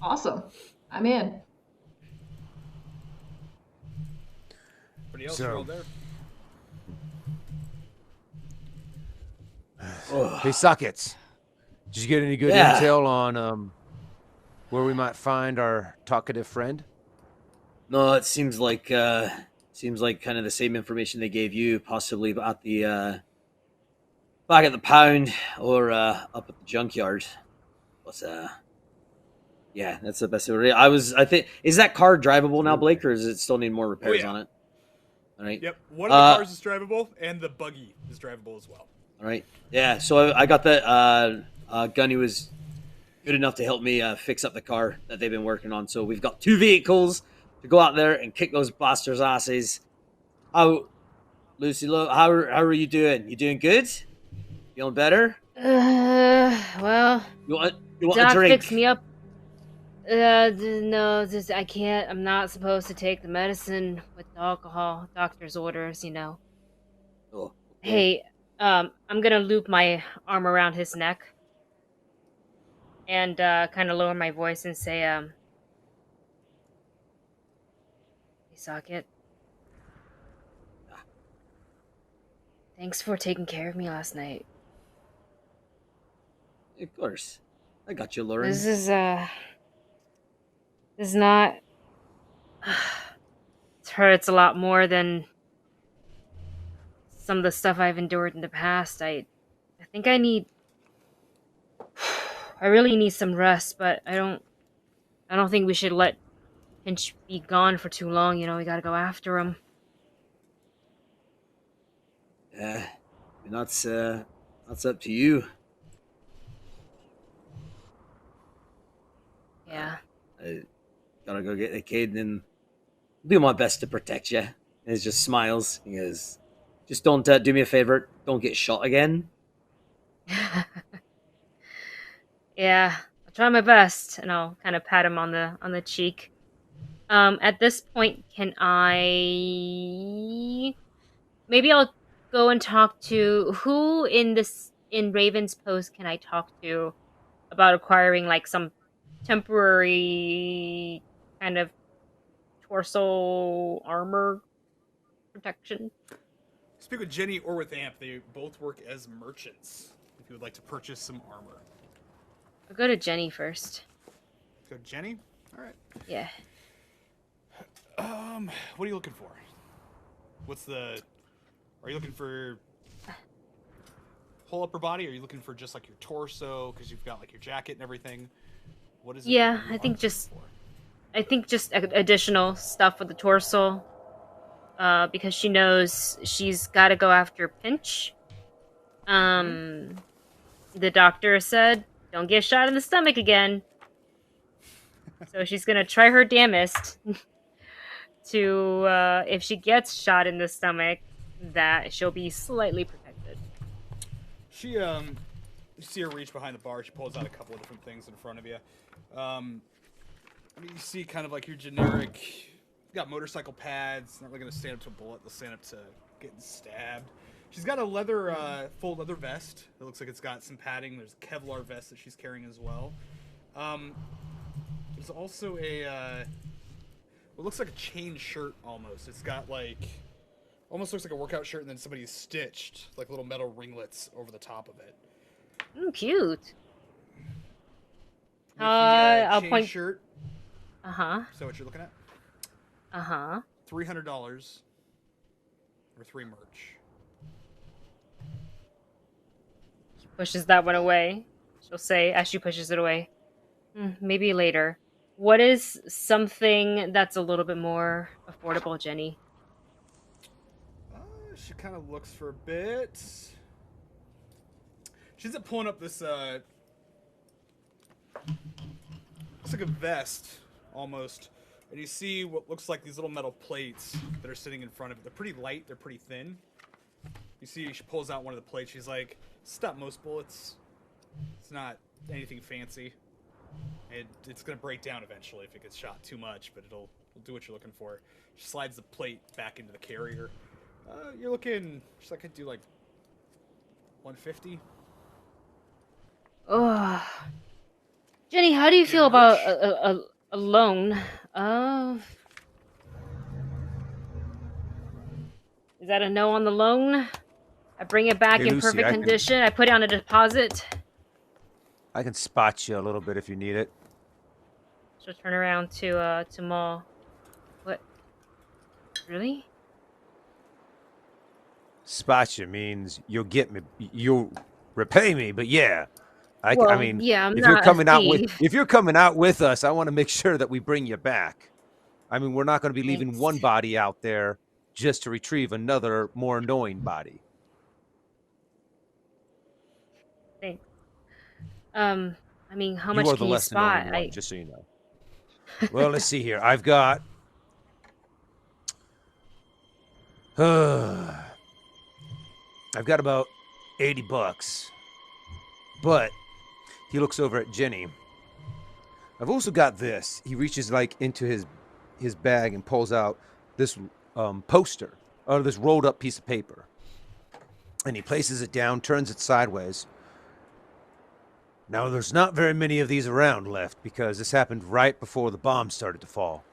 Awesome. I'm in. Everybody else, So- you're all there. Hey, sockets. Did you get any good Yeah. intel on where we might find our talkative friend? No, it seems like kind of the same information they gave you, possibly at the back at the pound or up at the junkyard. But yeah, that's the best. I think is that car drivable now, Blake, or does it still need more repairs yeah. on it? All right. Yep, one of the cars is drivable, and the buggy is drivable as well. All right. Yeah. So I got that. Gunny was good enough to help me fix up the car that they've been working on. So we've got 2 vehicles to go out there and kick those bastards' asses. How, Lucy, how are you doing? You doing good? Feeling better? Well, You want a Doc drink? fixed me up. No, I can't. I'm not supposed to take the medicine with the alcohol. Doctor's orders, you know. Oh, okay. Hey, I'm gonna loop my arm around his neck and kind of lower my voice and say, "Hey, Socket. Thanks for taking care of me last night. Of course. I got you, Lauren. This is not. It hurts a lot more than some of the stuff I've endured in the past. I think I need. I really need some rest, but I don't think we should let Finch be gone for too long. You know, we gotta go after him. Yeah, that's up to you. Yeah. I gotta go get the kid and do my best to protect you. And he just smiles. He goes, just don't do me a favor. Don't get shot again. Yeah, I'll try my best, and I'll kind of pat him on the cheek. At this point, can I? Maybe I'll go and talk to who in Raven's Post can I talk to about acquiring like some temporary kind of torso armor protection. Speak with Jenny or with Amp. They both work as merchants. If you would like to purchase some armor. I'll go to Jenny first. Go Jenny. All right. Yeah. What are you looking for? Are you looking for whole upper body? Or are you looking for just like your torso? Because you've got like your jacket and everything. What is it? Yeah, I think just additional stuff with the torso. Because she knows she's got to go after Pinch. The doctor said, "Don't get shot in the stomach again." So she's gonna try her damnedest to, if she gets shot in the stomach, that she'll be slightly protected. She, you see her reach behind the bar. She pulls out a couple of different things in front of you. You see kind of like your generic, you got motorcycle pads. Not really going to stand up to a bullet. They'll stand up to getting stabbed. She's got a full leather vest. It looks like it's got some padding. There's a Kevlar vest that she's carrying as well. There's also what looks like a chain shirt almost. It's got almost looks like a workout shirt, and then somebody's stitched like little metal ringlets over the top of it. Cute. I'll I'll point. Shirt. Is that what you're looking at? $300 or 3 merch. She pushes that one away. She'll say as she pushes it away, maybe later. What is something that's a little bit more affordable, Jenny? She kind of looks for a bit. She ends up pulling up this, looks like a vest, almost. And you see what looks like these little metal plates that are sitting in front of it. They're pretty light, they're pretty thin. You see she pulls out one of the plates. She's like, "Stop most bullets. It's not anything fancy. It's going to break down eventually if it gets shot too much, but it'll do what you're looking for." She slides the plate back into the carrier. You're looking, she's like, I'd do like 150. Oh, Jenny, how do you feel about a loan? Is that a no on the loan? I bring it back in Lucy, perfect condition. I put it on a deposit. I can spot you a little bit if you need it. She'll turn around to Maul. What? Really? Spot you means you'll get me, you'll repay me, but yeah. I mean, yeah, if you're coming out with us, I want to make sure that we bring you back. I mean, we're not going to be leaving one body out there just to retrieve another more annoying body. Thanks. I mean, how much can you spot? Just so you know. Well, let's see here. I've got about $80, but he looks over at Jenny. I've also got this. He reaches into his bag and pulls out this poster, or this rolled up piece of paper, and he places it down, turns it sideways. Now, there's not very many of these around left because this happened right before the bomb started to fall.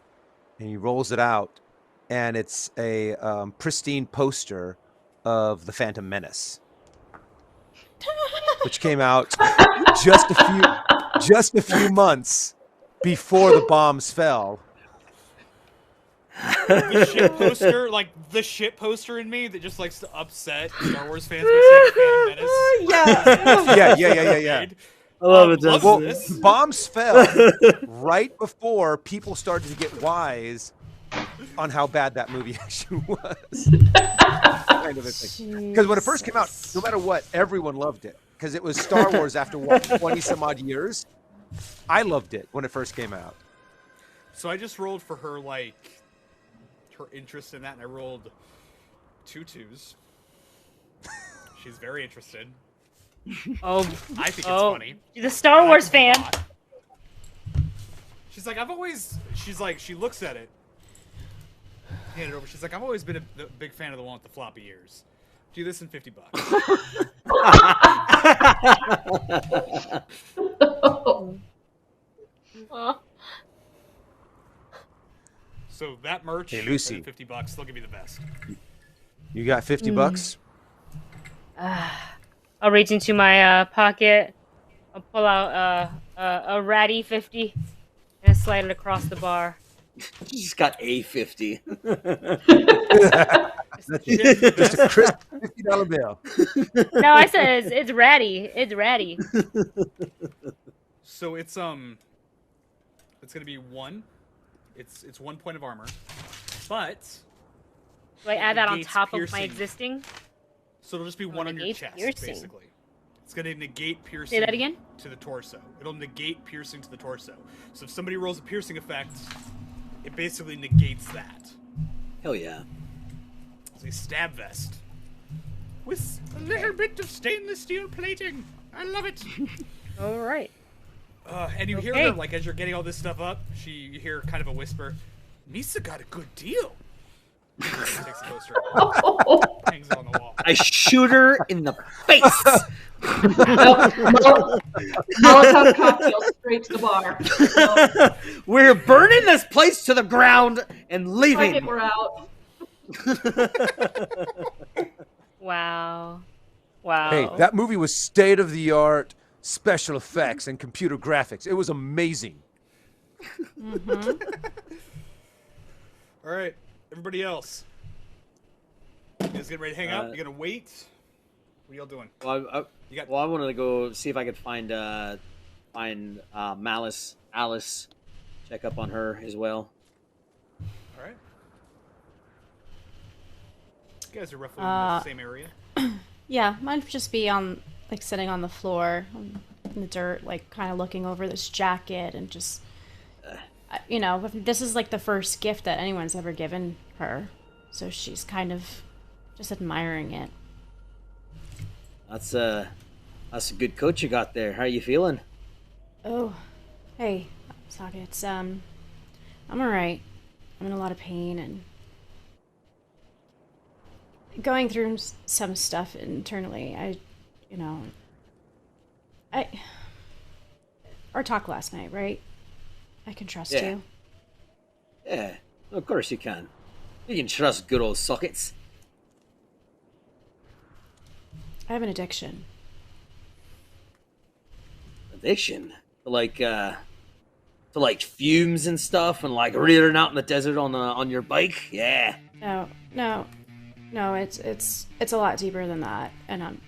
And he rolls it out, and it's a pristine poster of the Phantom Menace, which came out just a few months before the bombs fell. The shit poster, the shit poster in me that just likes to upset Star Wars fans by saying Phantom Menace. Yeah. I love it. Well, bombs fell right before people started to get wise on how bad that movie actually was. Kind of a thing. Because when it first came out, no matter what, everyone loved it. Because it was Star Wars after, 20 some odd years? I loved it when it first came out. So I just rolled for her, her interest in that, and I rolled 2 2s. She's very interested. Oh, I think it's funny. She's a Star Wars fan. She's like, she looks at it. Hand it over. She's like, I've always been a big fan of the one with the floppy ears. Do this in $50. So that merch, Hey, Lucy. $50, they'll give you the best. You got $50? I'll reach into my pocket. I'll pull out a ratty 50 and slide it across the bar. She's got a 50. Just a crisp $50 bill. No, I said it's ratty. It's ratty. So it's gonna be 1. It's 1 point of armor, but Do I add that on negates top of my piercing. existing? So it'll just be 1 on your negate chest, piercing. basically. It's gonna negate piercing. Say that again? To the torso. It'll negate piercing to the torso. So if somebody rolls a piercing effect, it basically negates that. Hell yeah. It's a stab vest with a little bit of stainless steel plating. I love it. All right. And you hear Okay. her, like, as you're getting all this stuff up, you hear kind of a whisper, Misa got a good deal. Takes the poster, hangs it on the wall. I shoot her in the face. Molotov cocktail straight to the bar. We're burning this place to the ground and Fuck leaving. it, we're out. Wow. Wow. Hey, that movie was state-of-the-art special effects and computer graphics. It was amazing. All right, everybody else. You guys getting ready to hang out? You gonna wait? What are y'all doing? Well, I You got wanted to go see if I could find Alice, check up on her as well. all right. You guys are roughly in the same area. Yeah, might just be on, like, sitting on the floor in the dirt, like, kind of looking over this jacket and just, you know, this is, like, the first gift that anyone's ever given her. So she's kind of just admiring it. That's a good coat you got there. How are you feeling? Oh, hey, Sockets. I'm alright. I'm in a lot of pain and going through some stuff internally. Our talk last night, right? I can trust Yeah. you. Yeah, of course you can. You can trust good old Sockets. I have an addiction. Addiction? To fumes and stuff, and like rearing out in the desert on your bike? Yeah. No, it's a lot deeper than that. And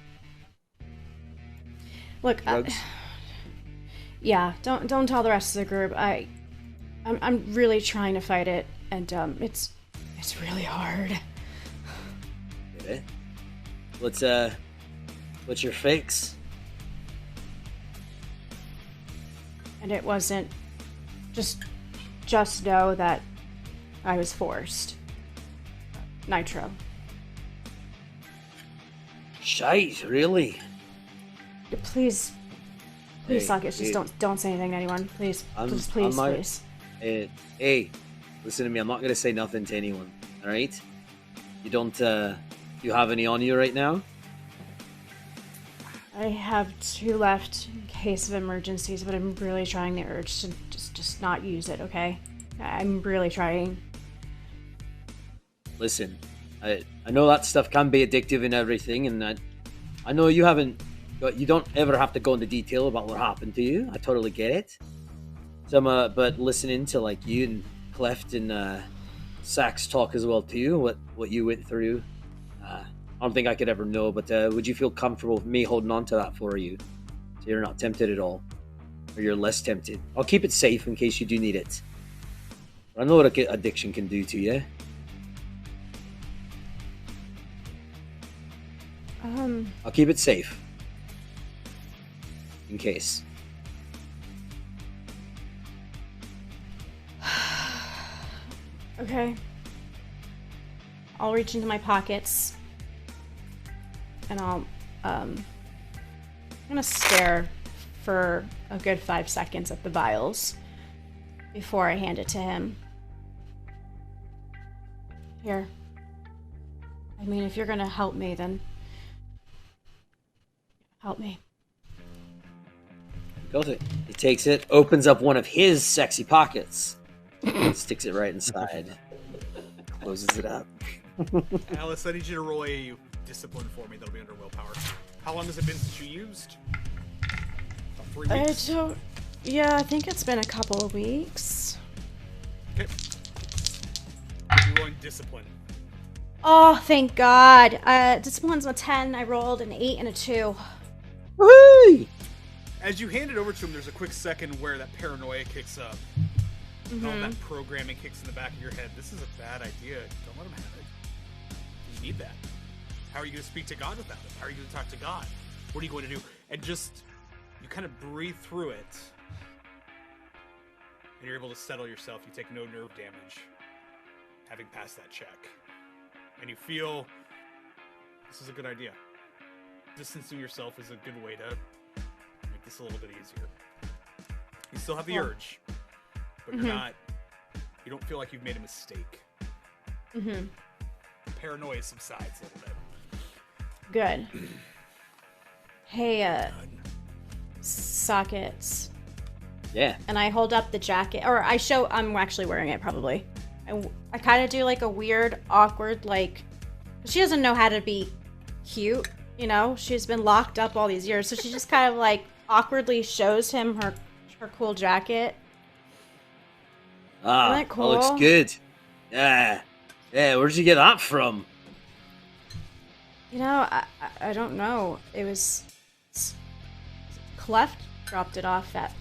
look, Drugs? yeah, don't tell the rest of the group. I'm really trying to fight it, and it's really hard. Yeah. What's your fix? And it wasn't just know that I was forced. Nitro. Shite, really? Please, Hey, Sockets, just hey. don't say anything to anyone. Please, please. Hey, listen to me. I'm not gonna say nothing to anyone. All right? You don't. You have any on you right now? I have 2 left in case of emergencies, but I'm really trying the urge to just not use it. Okay, I'm really trying. Listen, I know that stuff can be addictive and everything, and I know you don't ever have to go into detail about what happened to you. I totally get it. So, but listening to like you and Cleft and Sax talk as well too, what you went through, I don't think I could ever know. But would you feel comfortable with me holding on to that for you, so you're not tempted at all, or you're less tempted? I'll keep it safe in case you do need it. But I know what addiction can do to you. I'll keep it safe. In case. Okay. I'll reach into my pockets and I'm gonna stare for a good 5 seconds at the vials. before I hand it to him. Here. I mean, if you're gonna help me, then help me. Goes it. He takes it, opens up one of his sexy pockets, sticks it right inside, closes it up. Alice, I need you to roll a discipline for me. That'll be under willpower. How long has it been since you used? About 3 weeks? Yeah, I think it's been a couple of weeks. Okay. You're rolling discipline. Oh, thank God. Discipline's a 10. I rolled an 8 and a 2. Woohoo! As you hand it over to him, there's a quick second where that paranoia kicks up. And all that programming kicks in the back of your head. This is a bad idea. Don't let him have it. You need that. How are you going to speak to God without it? How are you going to talk to God? What are you going to do? And just, you kind of breathe through it. And you're able to settle yourself. You take no nerve damage, having passed that check. And you feel, this is a good idea. Distancing yourself is a good way to make this a little bit easier. You still have the urge, but you're not, you don't feel like you've made a mistake. The paranoia subsides a little bit. Good. Hey, sockets. Yeah. And I hold up the jacket, or I'm actually wearing it probably. I kind of do like a weird, awkward, like, she doesn't know how to be cute, you know? She's been locked up all these years, so she just kind of like awkwardly shows him her cool jacket. Ah, Isn't that cool? That looks good. Yeah. Yeah, where'd you get that from? You know, I don't know. It was Cleft dropped it off at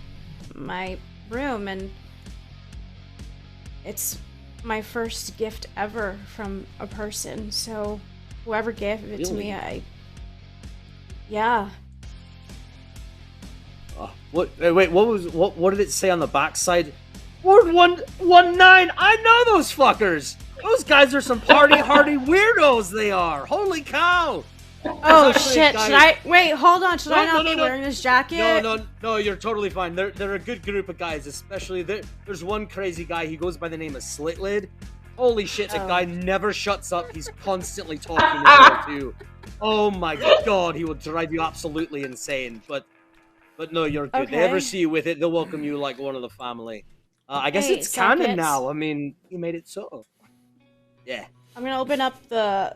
my room, and it's my first gift ever from a person. So whoever gave it to me, yeah. What? Wait, what did it say on the backside? Ward 119. I know those fuckers. Those guys are some party hardy weirdos. They are. Holy cow. Oh shit! Should I wait? Hold on. Should I not be wearing this jacket? No. You're totally fine. They're a good group of guys. Especially there's one crazy guy. He goes by the name of Slitlid. Holy shit! The guy never shuts up. He's constantly talking as well too. Oh my god, he will drive you absolutely insane. But no, you're good. Okay. They ever see you with it, they'll welcome you like one of the family. I guess Hey, it's canon sockets. now. I mean, he made it so. Yeah. I'm gonna open up the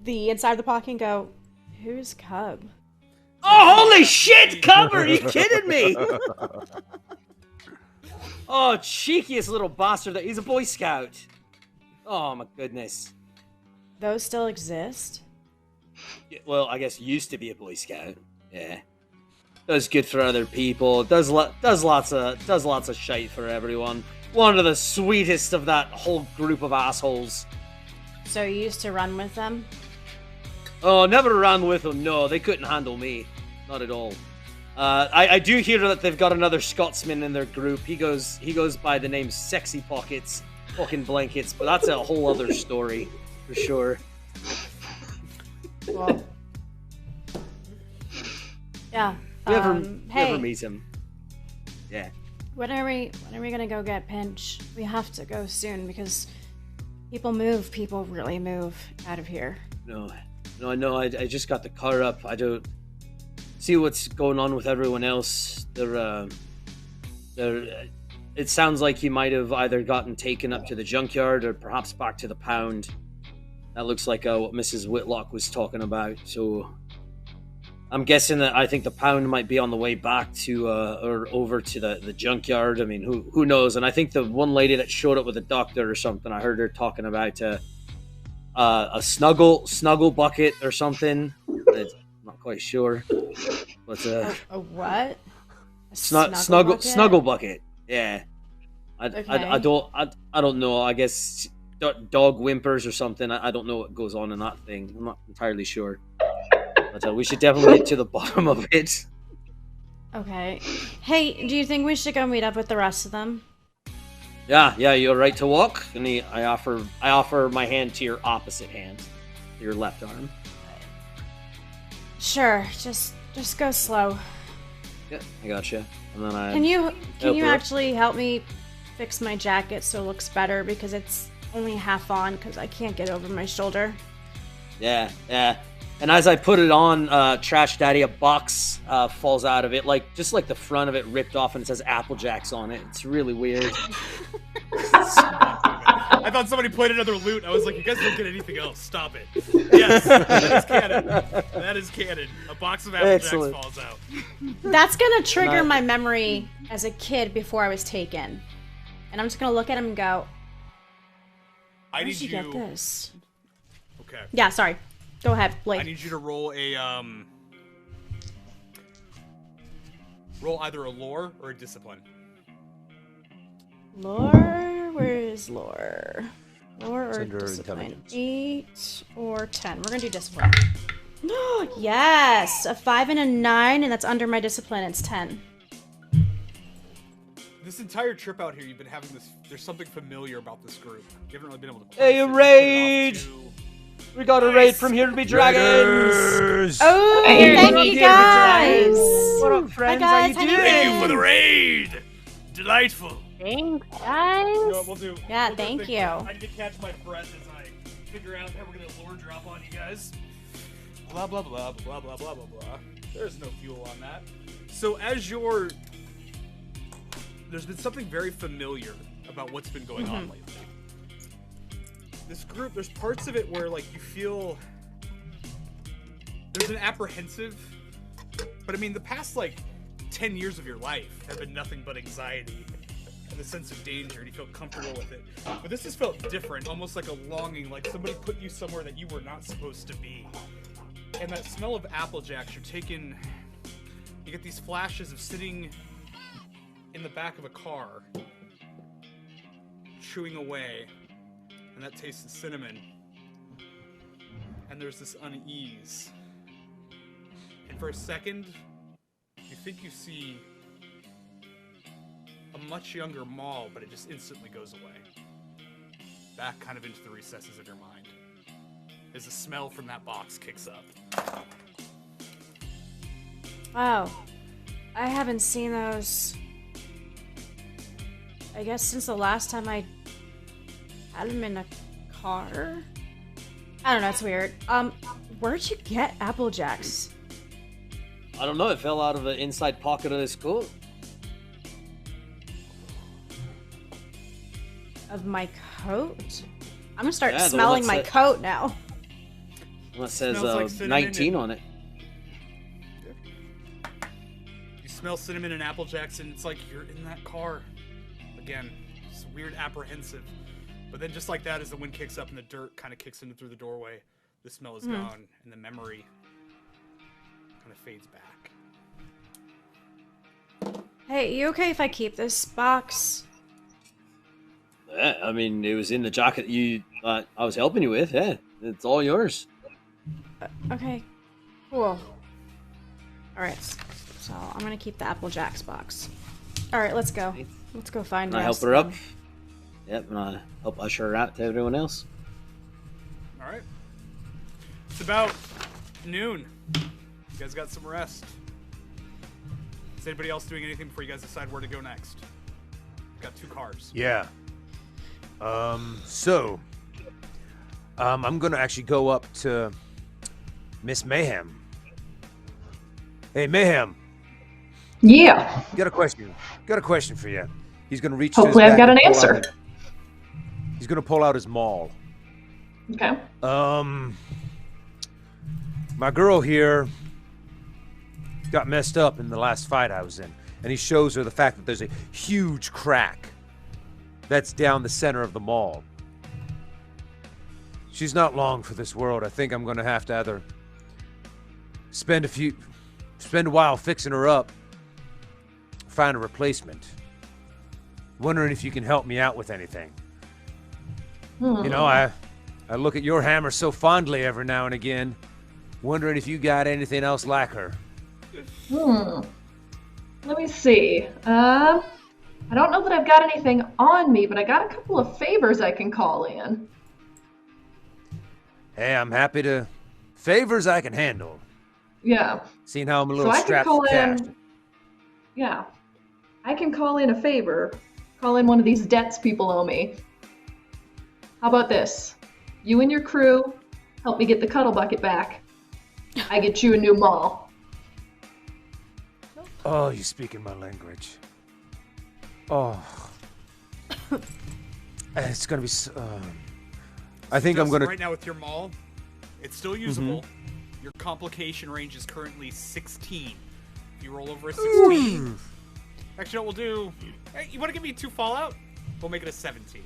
inside of the pocket and go, "Who's Cub?" Oh, holy shit, Cover! Are you kidding me? Oh, cheekiest little bastard. He's a Boy Scout. Oh, my goodness. Those still exist? Yeah, well, I guess used to be a Boy Scout. Yeah. Does good for other people. Does lots of shite for everyone. One of the sweetest of that whole group of assholes. So you used to run with them? Oh, never ran with them. No, they couldn't handle me. Not at all. I do hear that they've got another Scotsman in their group. He goes by the name Sexy Pockets, fucking blankets, but that's a whole other story for sure. Well, yeah. You ever hey, meet him? Yeah. when are we gonna go get Pinch? We have to go soon because people really move out of here. No, I know. I just got the car up. I don't see what's going on with everyone else. It sounds like you might have either gotten taken up to the junkyard or perhaps back to the pound. That looks like what Mrs. Whitlock was talking about. So I'm guessing that I think the pound might be on the way back to or over to the junkyard. I mean, who knows? And I think the one lady that showed up with a doctor or something, I heard her talking about a snuggle bucket or something. I'm not quite sure. But A what? A snuggle bucket. Yeah. Okay. I don't know. I guess dog whimpers or something. I don't know what goes on in that thing. I'm not entirely sure. But we should definitely get to the bottom of it. Okay. Hey, do you think we should go meet up with the rest of them? Yeah. You're right to walk. And I offer my hand to your opposite hand, your left arm. Sure. Just go slow. Yeah, I gotcha. And then Can you actually help me fix my jacket so it looks better because it's only half on because I can't get over my shoulder. Yeah. And as I put it on, Trash Daddy, a box falls out of it, just like the front of it ripped off, and it says Apple Jacks on it. It's really weird. I thought somebody played another loot. I was like, you guys don't get anything else. Stop it. Yes, that is canon. That is canon. A box of Apple Jacks falls out. That's gonna trigger my memory as a kid before I was taken, and I'm just gonna look at him and go, "Where did you get this?" Okay. Yeah, sorry. Go ahead, Blake. I need you to roll a roll either a lore or a discipline. Lore? Where is lore? Lore or under discipline? intelligence. 8 or 10. We're gonna do discipline. Yes! A 5 and a 9, and that's under my discipline. It's 10. This entire trip out here, you've been having this. There's something familiar about this group. You haven't really been able to. Hey, a raid! We got a raid from Here to Be Dragons! Oh, Hey, thank you guys! What up, friends? Hi, guys. How you doing? Thank you for the raid! Delightful. Thanks, You know guys. what we'll do? Yeah, We'll do a thank thing. you. I need to catch my breath as I figure out how we're gonna lore drop on you guys. Blah blah blah blah blah blah blah blah. There's no fuel on that. So as you're, there's been something very familiar about what's been going on lately. This group, there's parts of it where like you feel there's an apprehensive, but I mean the past like 10 years of your life have been nothing but anxiety and the sense of danger, and you feel comfortable with it. But this has felt different, almost like a longing, like somebody put you somewhere that you were not supposed to be. And that smell of Apple Jacks, you get these flashes of sitting in the back of a car, chewing away, and that taste of cinnamon. And there's this unease. And for a second, you think you see a much younger Maul, but it just instantly goes away. Back kind of into the recesses of your mind. As the smell from that box kicks up. Wow. I haven't seen those, I guess, since the last time I had them in a car? I don't know, it's weird. Where'd you get Apple Jacks? I don't know, it fell out of the inside pocket of this coat. Of my coat? I'm gonna start Yeah, the smelling one my that coat now. It says Smells like cinnamon 19 on it. You smell cinnamon and Apple Jacks, and it's like you're in that car. Again, it's weird, apprehensive. But then just like that, as the wind kicks up and the dirt kind of kicks in through the doorway, the smell is gone, and the memory kind of fades back. Hey, you okay if I keep this box? Yeah, I mean, it was in the jacket I was helping you with. Yeah, it's all yours. Okay, cool. Alright, so I'm gonna keep the Apple Jacks box. Alright, let's go. Let's go find And I help Rest her up. then. Yep, and I help usher her out to everyone else. All right. It's about noon. You guys got some rest. Is anybody else doing anything before you guys decide where to go next? Got 2 cars. Yeah. I'm gonna actually go up to Miss Mayhem. Hey, Mayhem. Yeah. Got a question for you. He's gonna reach. Hopefully to his I've back got an and pull out answer. he's gonna pull out his maul. Okay. My girl here got messed up in the last fight I was in, and he shows her the fact that there's a huge crack that's down the center of the mall. She's not long for this world. I think I'm gonna have to either spend a while fixing her up, find a replacement. Wondering if you can help me out with anything. You know, I look at your hammer so fondly every now and again, wondering if you got anything else like her. Let me see. I don't know that I've got anything on me, but I got a couple of favors I can call in. Hey, I'm happy to... Favors I can handle. Yeah. Seeing how I'm a little So I can strapped call for cash. in. Yeah. I can call in a favor call in one of these debts people owe me. How about this? You and your crew help me get the cuddle bucket back. I get you a new mall. Oh, you're speaking my language. Oh. It's gonna be I think I'm gonna... Right now with your maul, it's still usable. Your complication range is currently 16. If you roll over a 16... Actually, what we'll do... Hey, you want to give me 2 Fallout? We'll make it a 17.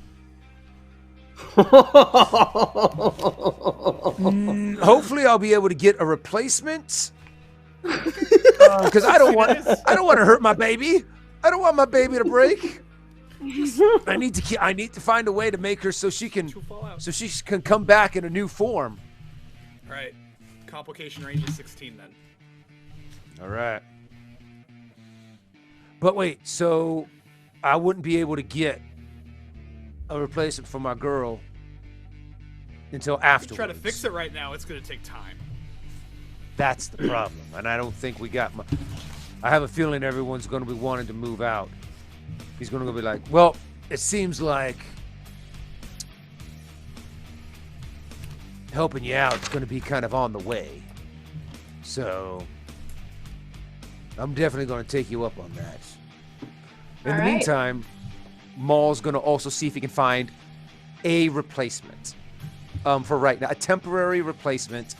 Hopefully I'll be able to get a replacement. Because I don't want to hurt my baby. I don't want my baby to break. I need to find a way to make her so she can come back in a new form. All right. Complication range is 16 then. All right. But wait, so I wouldn't be able to get a replacement for my girl until afterwards. Try to fix it right now. It's going to take time. That's the problem, and I don't think we got my... I have a feeling everyone's going to be wanting to move out. He's going to be like, well, it seems like helping you out is going to be kind of on the way. So I'm definitely going to take you up on that. In the meantime, Maul's going to also see if he can find a replacement for right now, a temporary replacement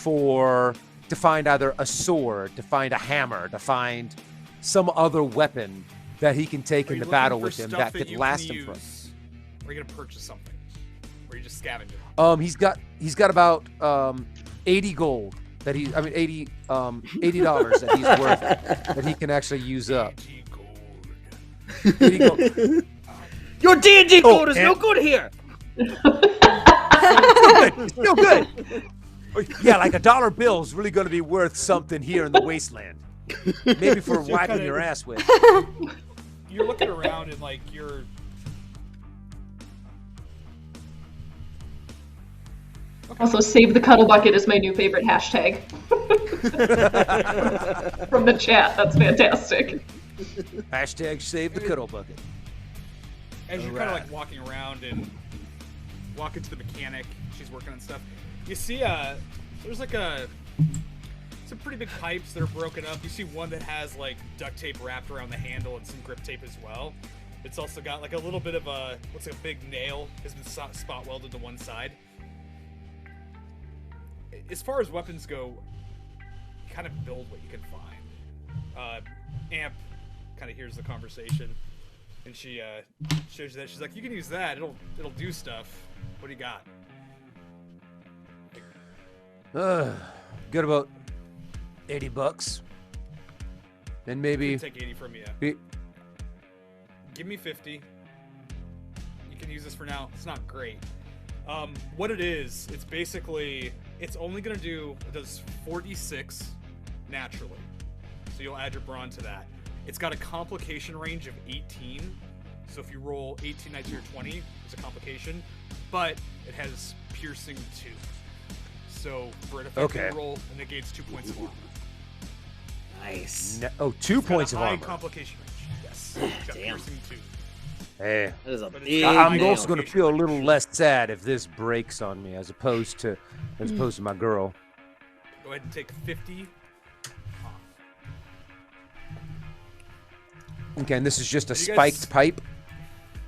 to find either a sword, to find a hammer, to find some other weapon that he can take into battle with him that could last him for. Or are you gonna purchase something? Or are you just scavenging? He's got about 80 gold that $80 that he's worth that he can actually use up. 80 gold. Your D&D gold is no good here. It's still good. Yeah, like $1 bill is really going to be worth something here in the wasteland. Maybe for whacking your ass with. You're looking around and like you're... Okay. Also, save the cuddle bucket is my new favorite hashtag. From the chat, that's fantastic. Hashtag save the cuddle bucket. As you're kind of like walking around and walking to the mechanic, she's working on stuff. You see, there's like some pretty big pipes that are broken up. You see one that has like duct tape wrapped around the handle and some grip tape as well. It's also got like a little bit of a, looks like a big nail has been spot welded to one side. As far as weapons go, you kind of build what you can find. Amp kind of hears the conversation, and she shows you that. She's like, "You can use that. It'll do stuff. What do you got?" Got about $80, and maybe take 80 from you. Give me 50. You can use this for now. It's not great. What it is, it's basically, it's only gonna do, it does 4d6 naturally. So you'll add your brawn to that. It's got a complication range of 18. So if you roll 18 next to your 20, it's a complication. But it has piercing 2. So for an effective roll, it negates 2 points of armor. Nice. 2 points of high armor. Complication range. Yes. It's got piercing 2. Hey, that is a big I'm deal. also going to feel a little less sad if this breaks on me, as opposed to my girl. Go ahead and take 50 off. Okay, and this is just a spiked pipe.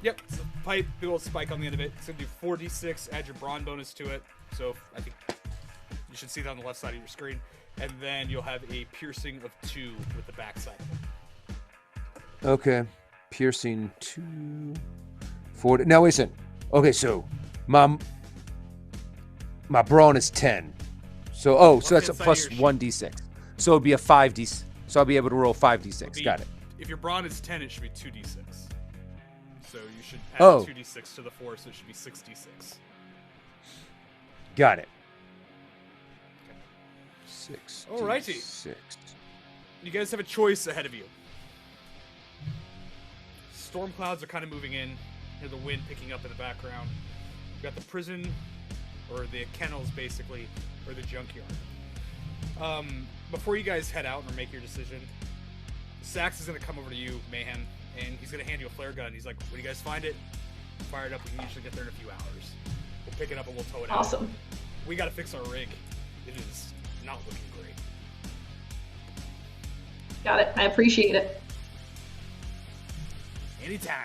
Yep, it's a pipe, big old spike on the end of it. It's gonna do 4d6. Add your brawn bonus to it. So I think you should see that on the left side of your screen, and then you'll have a piercing of 2 with the back side of it. Okay. Piercing 2, 40. Now listen. Okay, so my brawn is 10. So so that's a plus 1d6. So it'd be a 5d. So I'll be able to roll 5d6. Got it. If your brawn is 10, it should be 2d6. So you should add 2d6 to the 4, so it should be 6d6. Got it. 6. Alrighty. 6. You guys have a choice ahead of you. Storm clouds are kind of moving in. You hear the wind picking up in the background. You've got the prison, or the kennels basically, or the junkyard. Before you guys head out or make your decision, Sax is going to come over to you, Mayhem, and he's gonna hand you a flare gun. He's like, when you guys find it, fire it up. We can usually get there in a few hours. We'll pick it up and we'll tow it out. Awesome. We gotta fix our rig. It is not looking great. Got it. I appreciate it. Anytime.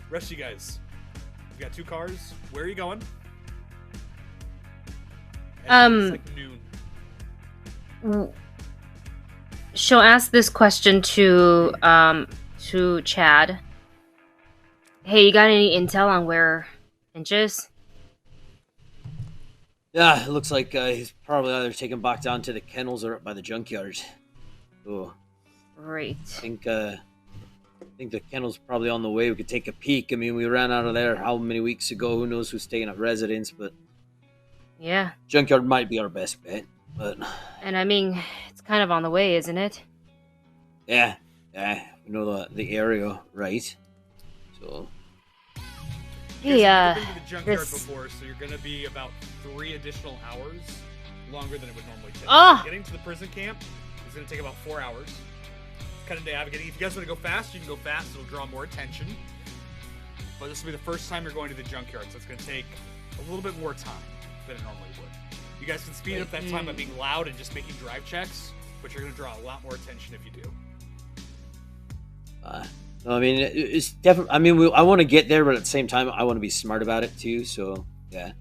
Rest of you guys. We've got 2 cars. Where are you going? It's like noon. She'll ask this question to Chad. Hey, you got any intel on where Finch is? Yeah, it looks like he's probably either taken back down to the kennels or up by the junkyard. Oh, Great. I think the kennel's probably on the way. We could take a peek. I mean, we ran out of there how many weeks ago? Who knows who's staying at residence, but Yeah. junkyard might be our best bet. But And I mean, it's kind of on the way, isn't it? yeah, we know the area, right? So You Hey, guys have been to the junkyard this- before, so you're gonna be about 3 additional hours longer than it would normally take. Ah! Getting to the prison camp is gonna take about 4 hours. Kind of navigating. If you guys want to go fast, you can go fast. It'll draw more attention. But this will be the first time you're going to the junkyard, so it's gonna take a little bit more time than it normally would. You guys can speed up that time by being loud and just making drive checks, but you're gonna draw a lot more attention if you do. no, I mean it's definitely. I mean, I want to get there, but at the same time, I want to be smart about it too. So yeah.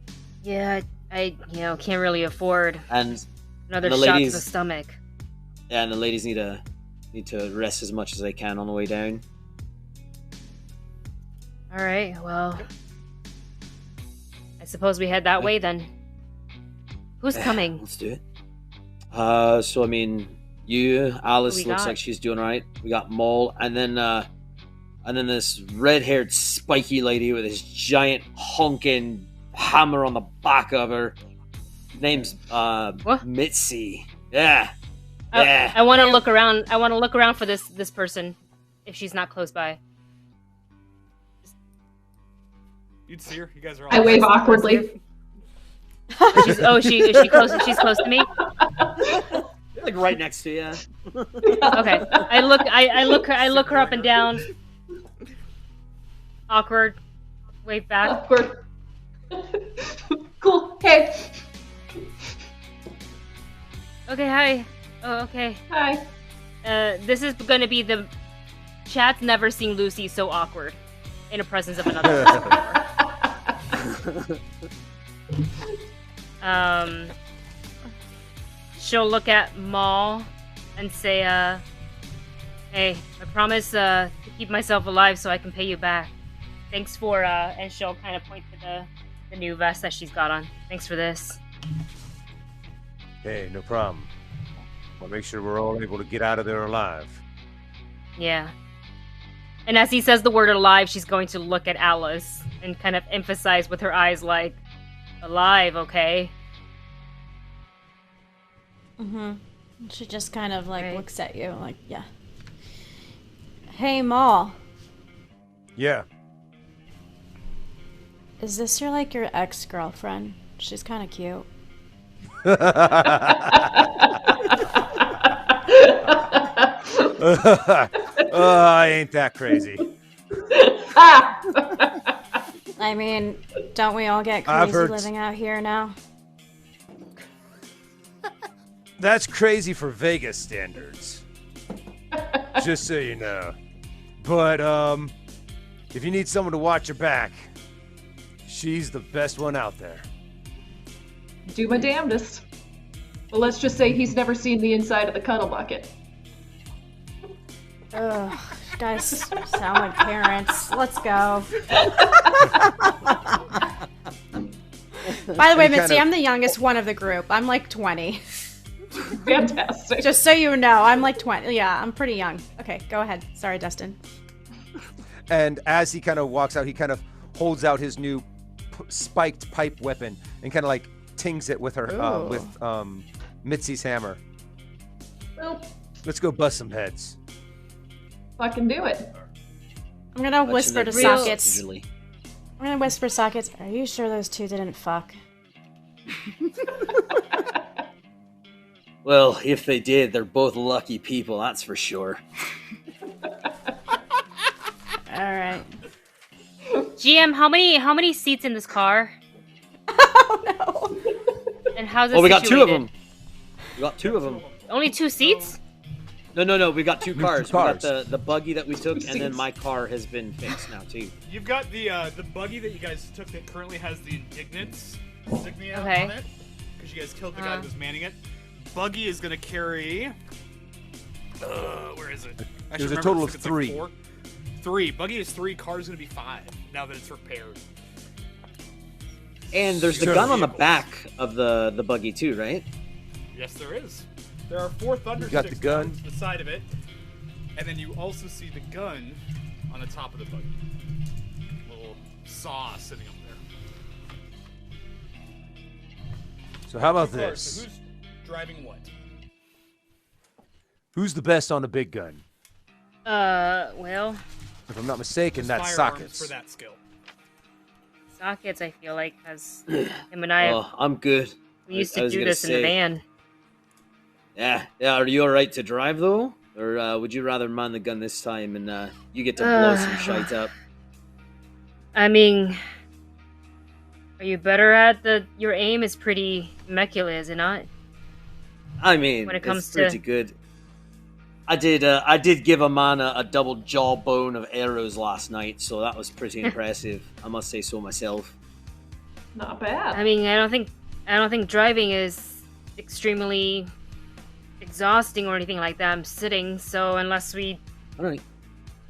Yeah, I can't really afford And another the shot to ladies- the stomach. yeah, and the ladies need to rest as much as they can on the way down. All right, well, I suppose we head that way then. Who's coming? Let's do it. So I mean, Alice we looks got? like she's doing all right. We got Maul, and then this red-haired, spiky lady with this giant honking hammer on the back of her. Name's What? Mitzy. Yeah. Yeah. I want to look around. I want to look around for this person, if she's not close by. You'd see her. You guys are all. I wave awkwardly. Is she close? She's close to me. Like right next to you. Okay. I look her up and down. Awkward. Wave back. Awkward. Cool. Hey. Okay. Hi. Oh, okay. Hi. This is gonna be the. Chat's never seen Lucy so awkward in the presence of another person before. She'll look at Maul and say, hey, I promise to keep myself alive so I can pay you back. Thanks for, and she'll kind of point to the new vest that she's got on. Thanks for this. Hey, no problem. I'll make sure we're all able to get out of there alive. Yeah. And as he says the word alive, she's going to look at Alice and kind of emphasize with her eyes like, alive, okay? Mm-hmm. She just kind of like Right. looks at you like, yeah. Hey, Maul. Yeah. Is this your ex-girlfriend? She's kind of cute. I ain't that crazy. I mean, don't we all get I've crazy heard- living out here now? That's crazy for Vegas standards. Just so you know. But, if you need someone to watch your back, she's the best one out there. Do my damnedest. Well, let's just say he's never seen the inside of the cuddle bucket. Ugh, you guys sound like parents. Let's go. By the way, Any kind Mitzi, of- I'm the youngest one of the group. I'm like 20. Fantastic. Just so you know, I'm like 20. Yeah, I'm pretty young. Okay, go ahead. Sorry, Dustin. And as he kind of walks out, he kind of holds out his new spiked pipe weapon and kind of like tings it with her, Ooh. with Mitzi's hammer. Well, Let's go bust some heads. fucking do it. I'm gonna whisper to Real- Sockets. Usually. I'm gonna whisper Sockets. Are you sure those two didn't fuck? Well, if they did, they're both lucky people, that's for sure. right. GM, how many seats in this car? Oh no. And how's it Oh, we got two of situated? them. We got two of them. Only 2 seats? No. We got two cars. We got cars. the buggy that we took, and then my car has been fixed now too. You've got the buggy that you guys took that currently has the Indignance insignia Okay. on it, because you guys killed the guy that was manning it. Buggy is gonna carry. Where is it? I There's should a remember total this, of it's like 3. 4. 3. Buggy is 3. Car's gonna be 5 now that it's repaired. And there's the Sure. gun on the back of the buggy too, right? Yes, there is. There are 4 thunder got the sticks gun. down to the side of it, and then you also see the gun on the top of the buggy. Little saw sitting up there. So how about Two cars, this? So who's driving what? Who's the best on a big gun? Well, If I'm not mistaken, There's that's firearms Sockets. for that skill. Sockets, I feel like, has him and I. Oh, I'm good. We used I to was do gonna this in the say- van. Yeah. Are you all right to drive though, or would you rather man the gun this time and you get to blow some shite up? I mean, are you better at your aim is pretty immaculate, is it not? I mean, When it comes it's pretty to- good. I did give a man a double jawbone of arrows last night, so that was pretty impressive. I must say so myself. Not bad. I mean, I don't think driving is extremely exhausting or anything like that. I'm sitting, so unless we All right.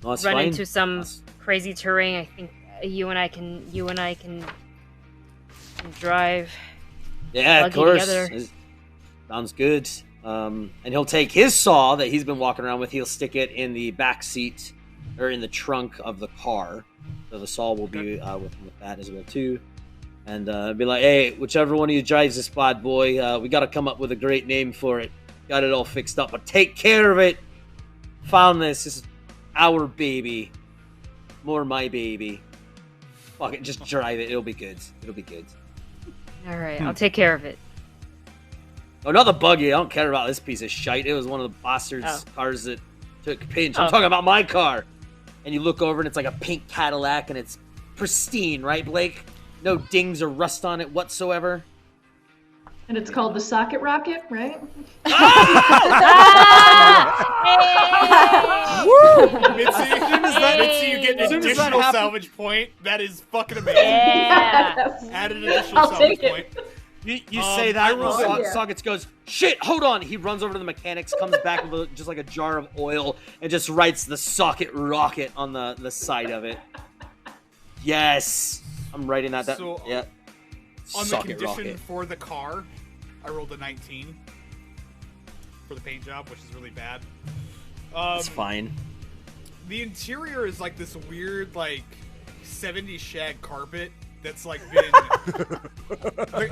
No, that's run fine. into some That's- crazy terrain, I think you and I can drive. Yeah, of buggy course. together. Sounds good. And he'll take his saw that he's been walking around with. He'll stick it in the back seat or in the trunk of the car. So the saw will be with that as well too. And be like, hey, whichever one of you drives this bad boy, we got to come up with a great name for it. Got it all fixed up, but take care of it. Found this. This is our baby. More my baby. Fuck it, just drive it. It'll be good. It'll be good. All right, I'll take care of it. Oh, not the buggy. I don't care about this piece of shite. It was one of the bastards' Oh. cars that took pinch. I'm Oh. talking about my car. And you look over and it's like a pink Cadillac and it's pristine, right, Blake? No dings or rust on it whatsoever. And it's called the Socket Rocket, right? Mitzy, you get As an soon as that additional happens- salvage point. That is fucking amazing. Yeah. Add an additional I'll salvage take it. point. You say that, I and rolled Sock- it. Sockets goes, shit, hold on. He runs over to the mechanics, comes back with just like a jar of oil, and just writes the Socket Rocket on the side of it. Yes. I'm writing that down. So, Yeah. On the Socket condition Rocket. for the car, I rolled a 19 for the paint job, which is really bad. That's fine. The interior is like this weird, like 70s shag carpet that's like been.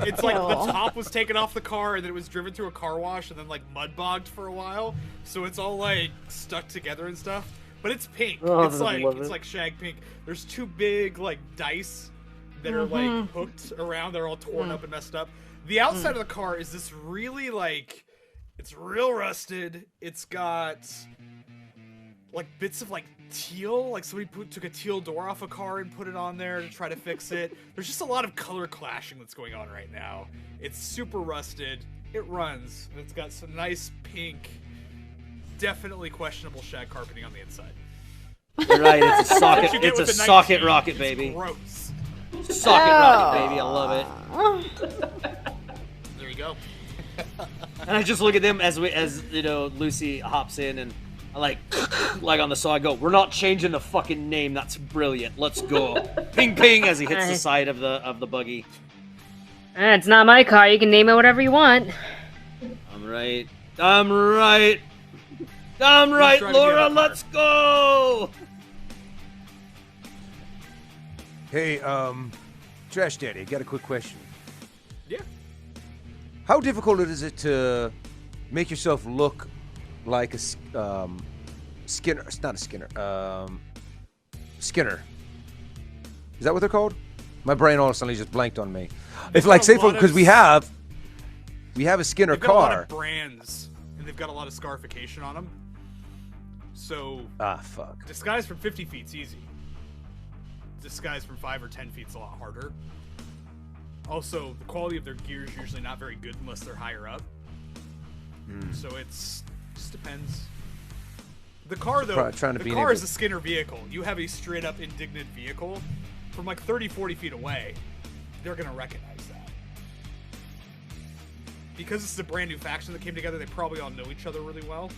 It's like the top was taken off the car and then it was driven through a car wash and then like mud bogged for a while, so it's all like stuck together and stuff. But it's pink. Oh, it's I love it's it. like shag pink. There's 2 big like dice that are like hooked around. They're all torn up and messed up. The outside of the car is this really like, it's real rusted. It's got like bits of like teal, like somebody took a teal door off a car and put it on there to try to fix it. There's just a lot of color clashing that's going on right now. It's super rusted. It runs, and it's got some nice pink, definitely questionable shag carpeting on the inside. You're right, it's a socket. What you get It's a with the socket 19, rocket, it's baby. Gross. Socket rocket, baby. I love it. There you go. And I just look at them as you know, Lucy hops in and I like on the saw. I go, we're not changing the fucking name. That's brilliant. Let's go. Ping ping as he hits the side of the buggy. It's not my car. You can name it whatever you want. I'm right. I'm right. I'm right, trying to get Laura. a car. Let's go. Hey, Trash Daddy, I got a quick question. Yeah. How difficult is it to make yourself look like a Skinner? It's not a Skinner. Skinner. Is that what they're called? My brain all of a sudden just blanked on me. If like got a say for lot of because we have a Skinner They've got a lot car. of brands, and they've got a lot of scarification on them. So Ah, fuck. disguise from 50 feet's easy. disguise from 5 or 10 feet is a lot harder. Also, the quality of their gear is usually not very good unless they're higher up. So it's just depends. The car, though, the car is a Skinner vehicle. You have a straight-up indignant vehicle from like 30, 40 feet away. They're going to recognize that. Because it's a brand new faction that came together, they probably all know each other really well.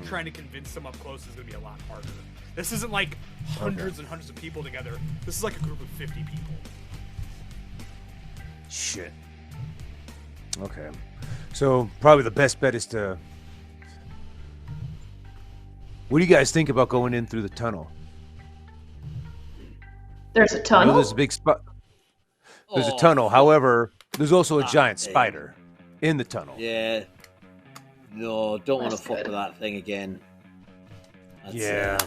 Trying to convince them up close is going to be a lot harder. This isn't like hundreds and hundreds of people together. This is like a group of 50 people. Shit. Okay. So, probably the best bet is to... What do you guys think about going in through the tunnel? There's a I know tunnel? there's a big spot. There's a tunnel. However, there's also a giant spider in the tunnel. Yeah. No, don't want to That's fuck good. with that thing again. That's, Yeah.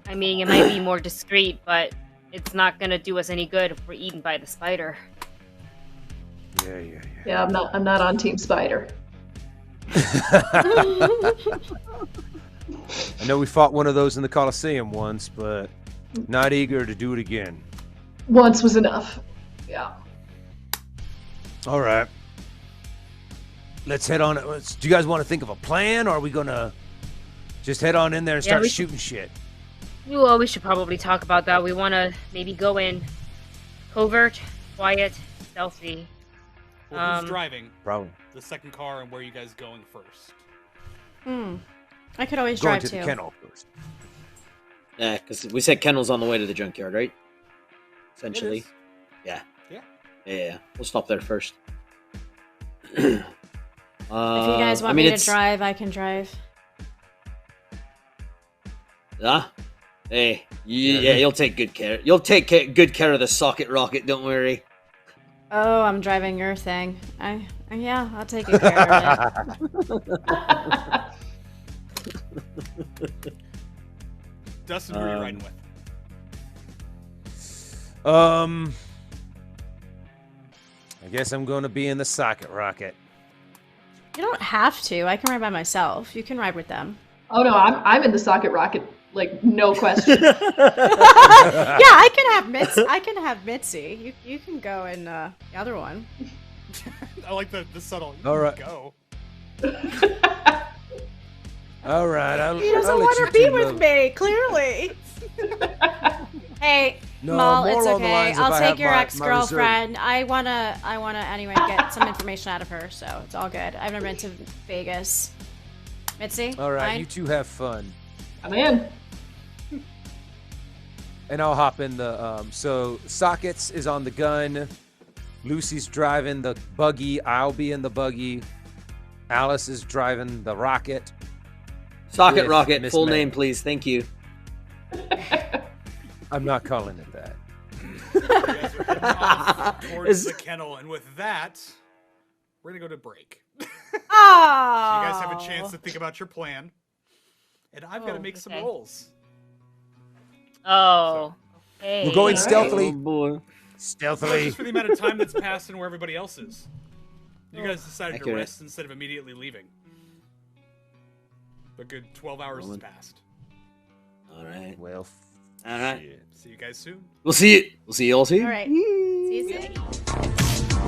I mean, it might be more discreet, but it's not gonna do us any good if we're eaten by the spider. Yeah. Yeah, I'm not on Team Spider. I know we fought one of those in the Coliseum once, but not eager to do it again. Once was enough. Yeah. All right. Let's head on. Do you guys want to think of a plan, or are we gonna just head on in there and Yeah, start we shooting shit? Well, we should probably talk about that. We want to maybe go in covert, quiet, stealthy. Well, who's driving? Probably. The second car, and where are you guys going first? I could always Going drive to too. the kennel first. Yeah, because we said Kennel's on the way to the junkyard, right? Essentially. It is. Yeah. Yeah. Yeah. We'll stop there first. If you guys want me to drive, I can drive. Ah, hey, yeah, you'll take good care. You'll take good care of the socket rocket. Don't worry. Oh, I'm driving your thing. Yeah, I'll take good care of it. Dustin, who are you riding with? I guess I'm going to be in the socket rocket. You don't have to. I can ride by myself. You can ride with them. Oh no, I'm in the socket rocket, like no question. Yeah, I can have Mitzi. I can have Mitzi. You can go in the other one. I like the subtle. All right. Go. All right. He doesn't want to be with me. Clearly. Hey, No, Mal, more it's along the okay. lines of I'll I take have your my ex-girlfriend. I wanna anyway get some information out of her, so it's all good. I've never been to Vegas. Mitzi, All right. fine? You two have fun. I'm in. And I'll hop in the. So Sockets is on the gun. Lucy's driving the buggy. I'll be in the buggy. Alice is driving the rocket. Socket With rocket. Miss Full May. name, please. Thank you. I'm not calling it that. You guys are heading off towards the kennel, and with that, we're gonna go to break. So Oh. you guys have a chance to think about your plan, and I've got to make some okay. rolls. Oh, okay. We're going All right. stealthily. Oh boy. Stealthily. Just for the amount of time that's passed and where everybody else is. You guys decided to Accurate. rest instead of immediately leaving. A good 12 hours has passed. All right. Well, All right. shit. See you guys soon. We'll see you. We'll see you all soon. All right. See you soon.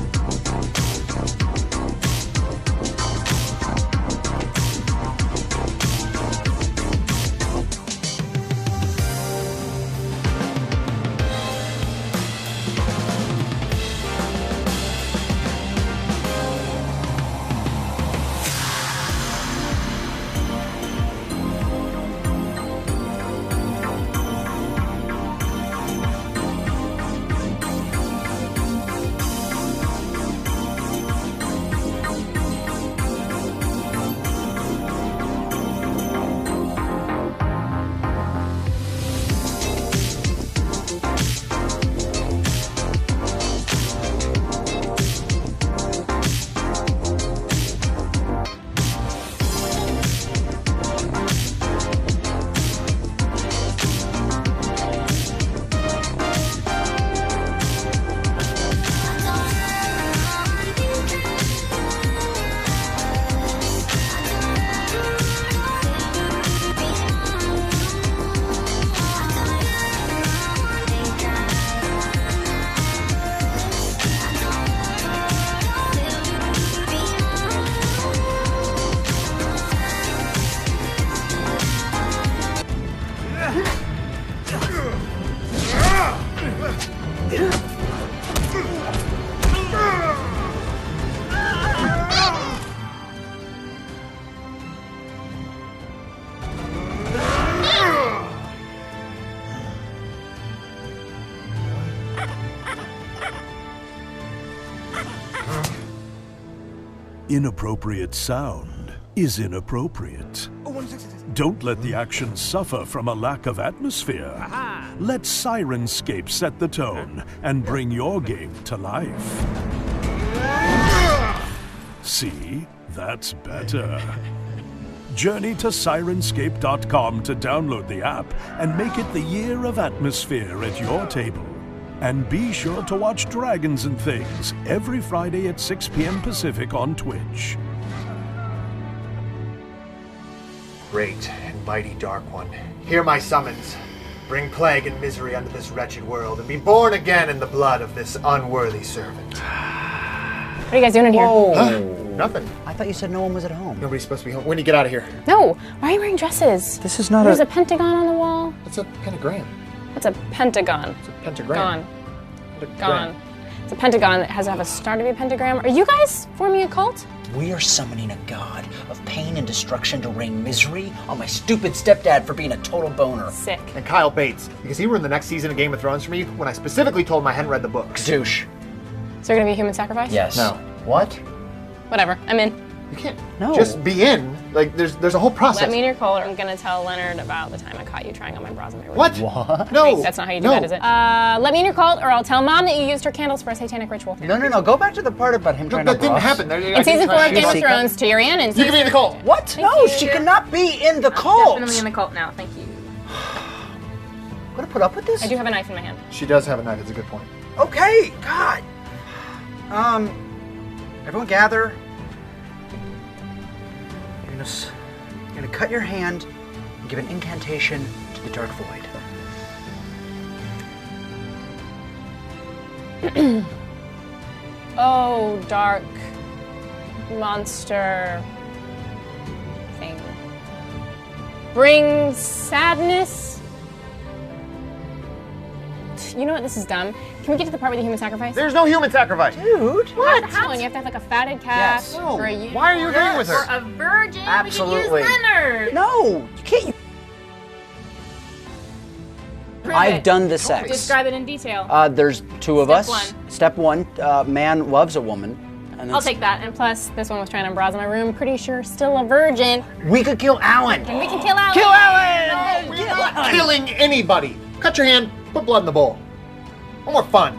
Inappropriate sound is inappropriate. Don't let the action suffer from a lack of atmosphere. Let Sirenscape set the tone and bring your game to life. See? That's better. Journey to Sirenscape.com to download the app and make it the year of atmosphere at your table. And be sure to watch Dragons and Things every Friday at 6 p.m. Pacific on Twitch. Great and mighty Dark One, hear my summons. Bring plague and misery unto this wretched world, and be born again in the blood of this unworthy servant. What are you guys doing in here? Huh? Nothing. I thought you said no one was at home. Nobody's supposed to be home. Wendy, get out of here. No. Why are you wearing dresses? This is not There's a pentagon on the wall. It's a pentagram. It's a pentagon. It's a pentagram. Gone. It's a pentagon that has to have a star to be a pentagram. Are you guys forming a cult? We are summoning a god of pain and destruction to rain misery on my stupid stepdad for being a total boner. Sick. And Kyle Bates, because he ruined the next season of Game of Thrones for me when I specifically told him I hadn't read the books. Douche. So you're gonna be a human sacrifice? Yes. No. What? Whatever. I'm in. You can't No. just be in. Like, there's a whole process. Let me in your cult. I'm gonna tell Leonard about the time I caught you trying on my bras in my room. What? No. Wait, that's not how you do that, is it? Let me in your cult, or I'll tell Mom that you used her candles for a satanic ritual. No. Go back to the part about him trying to That didn't happen. In season 4 of Game of Thrones, Tyrion and You can be in the cult. What? No, she cannot be in the cult. Definitely in the cult now. Thank you. I'm gonna put up with this? I do have a knife in my hand. She does have a knife. It's a good point. Okay, God. Everyone gather. You're gonna cut your hand and give an incantation to the dark void. Oh, dark monster thing. Bring sadness. You know what? This is dumb. Can we get to the part with the human sacrifice? There's no human sacrifice. Dude. What? How? You have to have like a fatted calf. Yes. Or a unicorn. Why are you agreeing with her? Or a virgin. Absolutely. We can use Leonard. No, you can't. Prove I've it. done the sex. Describe it in detail. There's two of Step us. one. Step one, man loves a woman. And I'll take that. And plus, this one was trying on bras in my room. Pretty sure still a virgin. We could kill Alan. And we can kill Alan. Kill Alan! No, we're not killing anybody. Cut your hand. Put blood in the bowl. No more fun.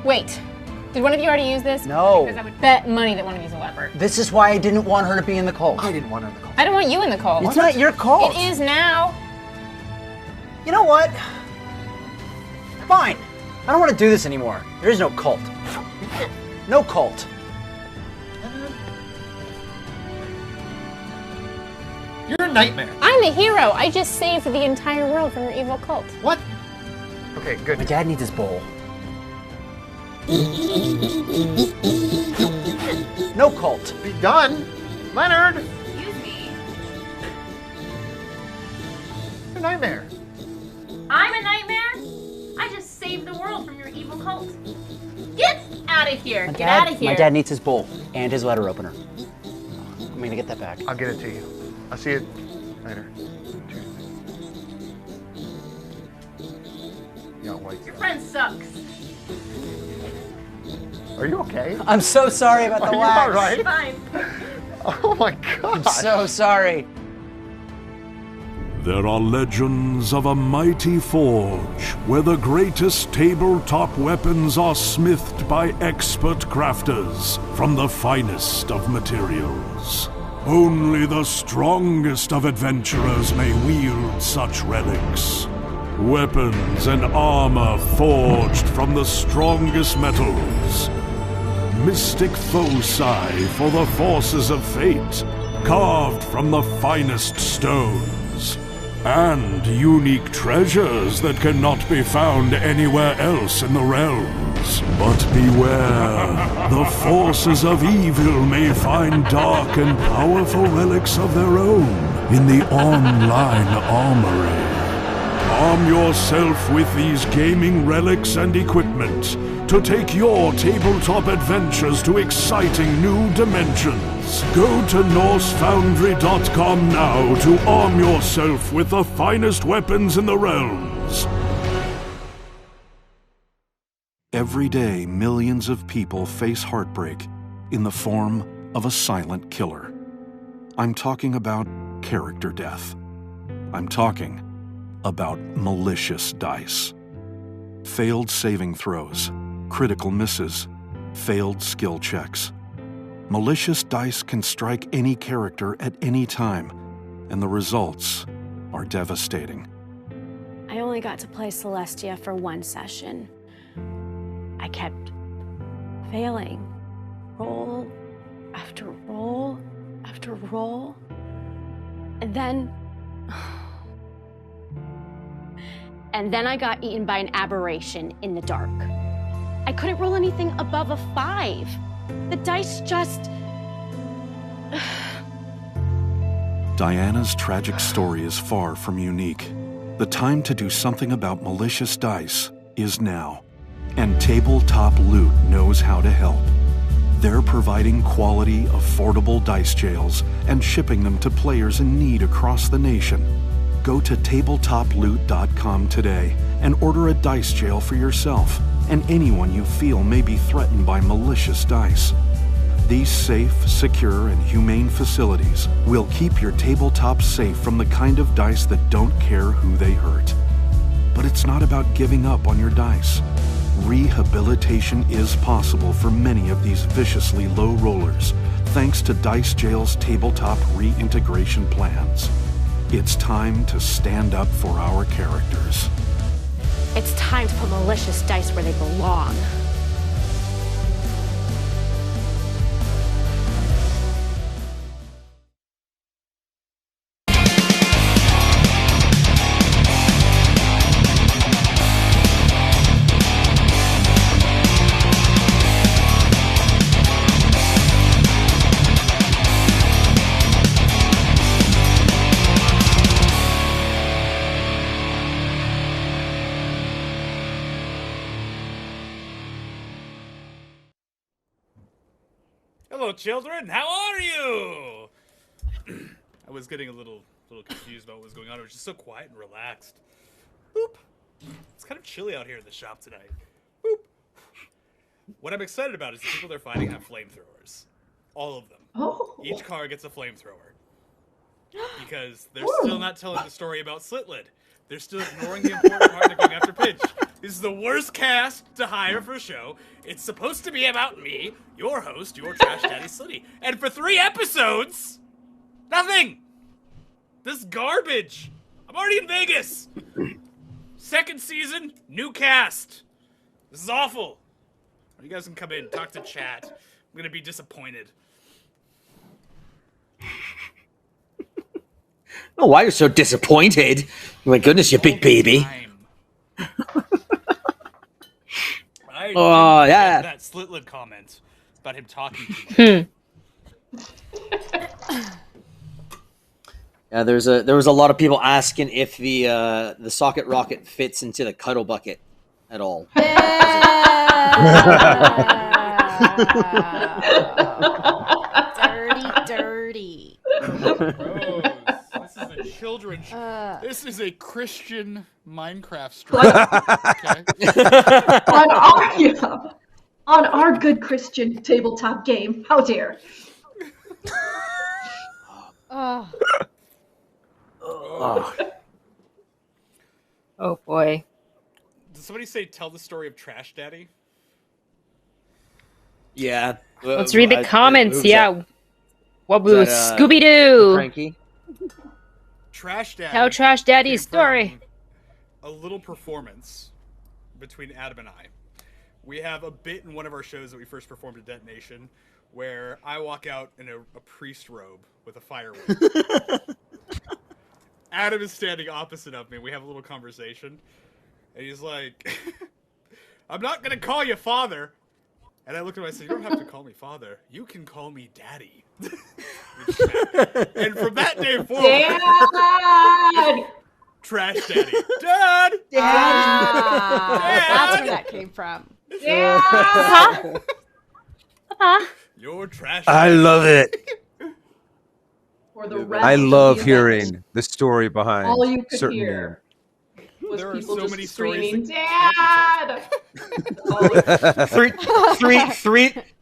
Wait. Did one of you already use this? No. Because I would bet money that one of you is a leper. This is why I didn't want her to be in the cult. I didn't want her in the cult. I don't want you in the cult. It's not your cult. It is now. You know what? Fine. I don't want to do this anymore. There is no cult. No cult. You're a nightmare. I'm a hero. I just saved the entire world from your evil cult. What? Okay, good. My dad needs his bowl. No cult. Be done. Leonard. Excuse me. You're a nightmare. I'm a nightmare? I just saved the world from your evil cult. Get out of here. Get out of here. My dad needs his bowl and his letter opener. I'm gonna get that back. I'll get it to you. I'll see you later. Your friend sucks. Are you okay? I'm so sorry about the Are you wax. all right? Fine. Oh my god. I'm so sorry. There are legends of a mighty forge where the greatest tabletop weapons are smithed by expert crafters from the finest of materials. Only the strongest of adventurers may wield such relics. Weapons and armor forged from the strongest metals. Mystic foci for the forces of fate, carved from the finest stones. And unique treasures that cannot be found anywhere else in the realms. But beware, the forces of evil may find dark and powerful relics of their own in the online armory. Arm yourself with these gaming relics and equipment to take your tabletop adventures to exciting new dimensions. Go to NorseFoundry.com now to arm yourself with the finest weapons in the realms. Every day, millions of people face heartbreak in the form of a silent killer. I'm talking about character death. I'm talking about malicious dice. Failed saving throws, critical misses, failed skill checks. Malicious dice can strike any character at any time, and the results are devastating. I only got to play Celestia for one session. I kept failing. Roll after roll after roll. And then I got eaten by an aberration in the dark. I couldn't roll anything above a 5. The dice just... Diana's tragic story is far from unique. The time to do something about malicious dice is now. And Tabletop Loot knows how to help. They're providing quality, affordable dice jails and shipping them to players in need across the nation. Go to tabletoploot.com today and order a dice jail for yourself and anyone you feel may be threatened by malicious dice. These safe, secure, and humane facilities will keep your tabletop safe from the kind of dice that don't care who they hurt. But it's not about giving up on your dice. Rehabilitation is possible for many of these viciously low rollers, thanks to Dice Jail's tabletop reintegration plans. It's time to stand up for our characters. It's time to put malicious dice where they belong. Hello, children. How are you? I was getting a little confused about what was going on. It was just so quiet and relaxed. Boop. It's kind of chilly out here in the shop tonight. Boop. What I'm excited about is the people they're fighting have flamethrowers. All of them. Oh. Each car gets a flamethrower. Because they're still not telling the story about Slitlid. They're still ignoring the important part of going after Pinch. This is the worst cast to hire for a show. It's supposed to be about me, your host, your Trash Daddy Slitty. And for 3 episodes, nothing! This garbage! I'm already in Vegas! 2nd season, new cast. This is awful. You guys can come in, talk to chat. I'm gonna be disappointed. Oh, why you're so disappointed? My goodness, you big baby. Oh, yeah. That Slitlid comment about him talking too much. Yeah, there was a lot of people asking if the socket rocket fits into the cuddle bucket at all. Dirty. Gross. This is a children's. This is a Christian Minecraft stream. Okay. On our good Christian tabletop game. How dare? Oh boy. Did somebody say tell the story of Trash Daddy? Yeah. Let's read the comments. Yeah. What was was that, Scooby Doo? Cranky? Trash Daddy. Tell Trash Daddy's story. A little performance between Adam and I. We have a bit in one of our shows that we first performed at Detonation where I walk out in a priest robe with a firework. Adam is standing opposite of me. We have a little conversation. And he's like, I'm not going to call you father. And I looked at him and I said, you don't have to call me father. You can call me daddy. And from that day forward, Dad! Trash Daddy. Dad! That's where that came from. Yeah. Papa. You're Trash I Daddy. love it. For the rest I of love the hearing event, the story behind all you could certain hear Was There are people so just many stories screaming, that Dad!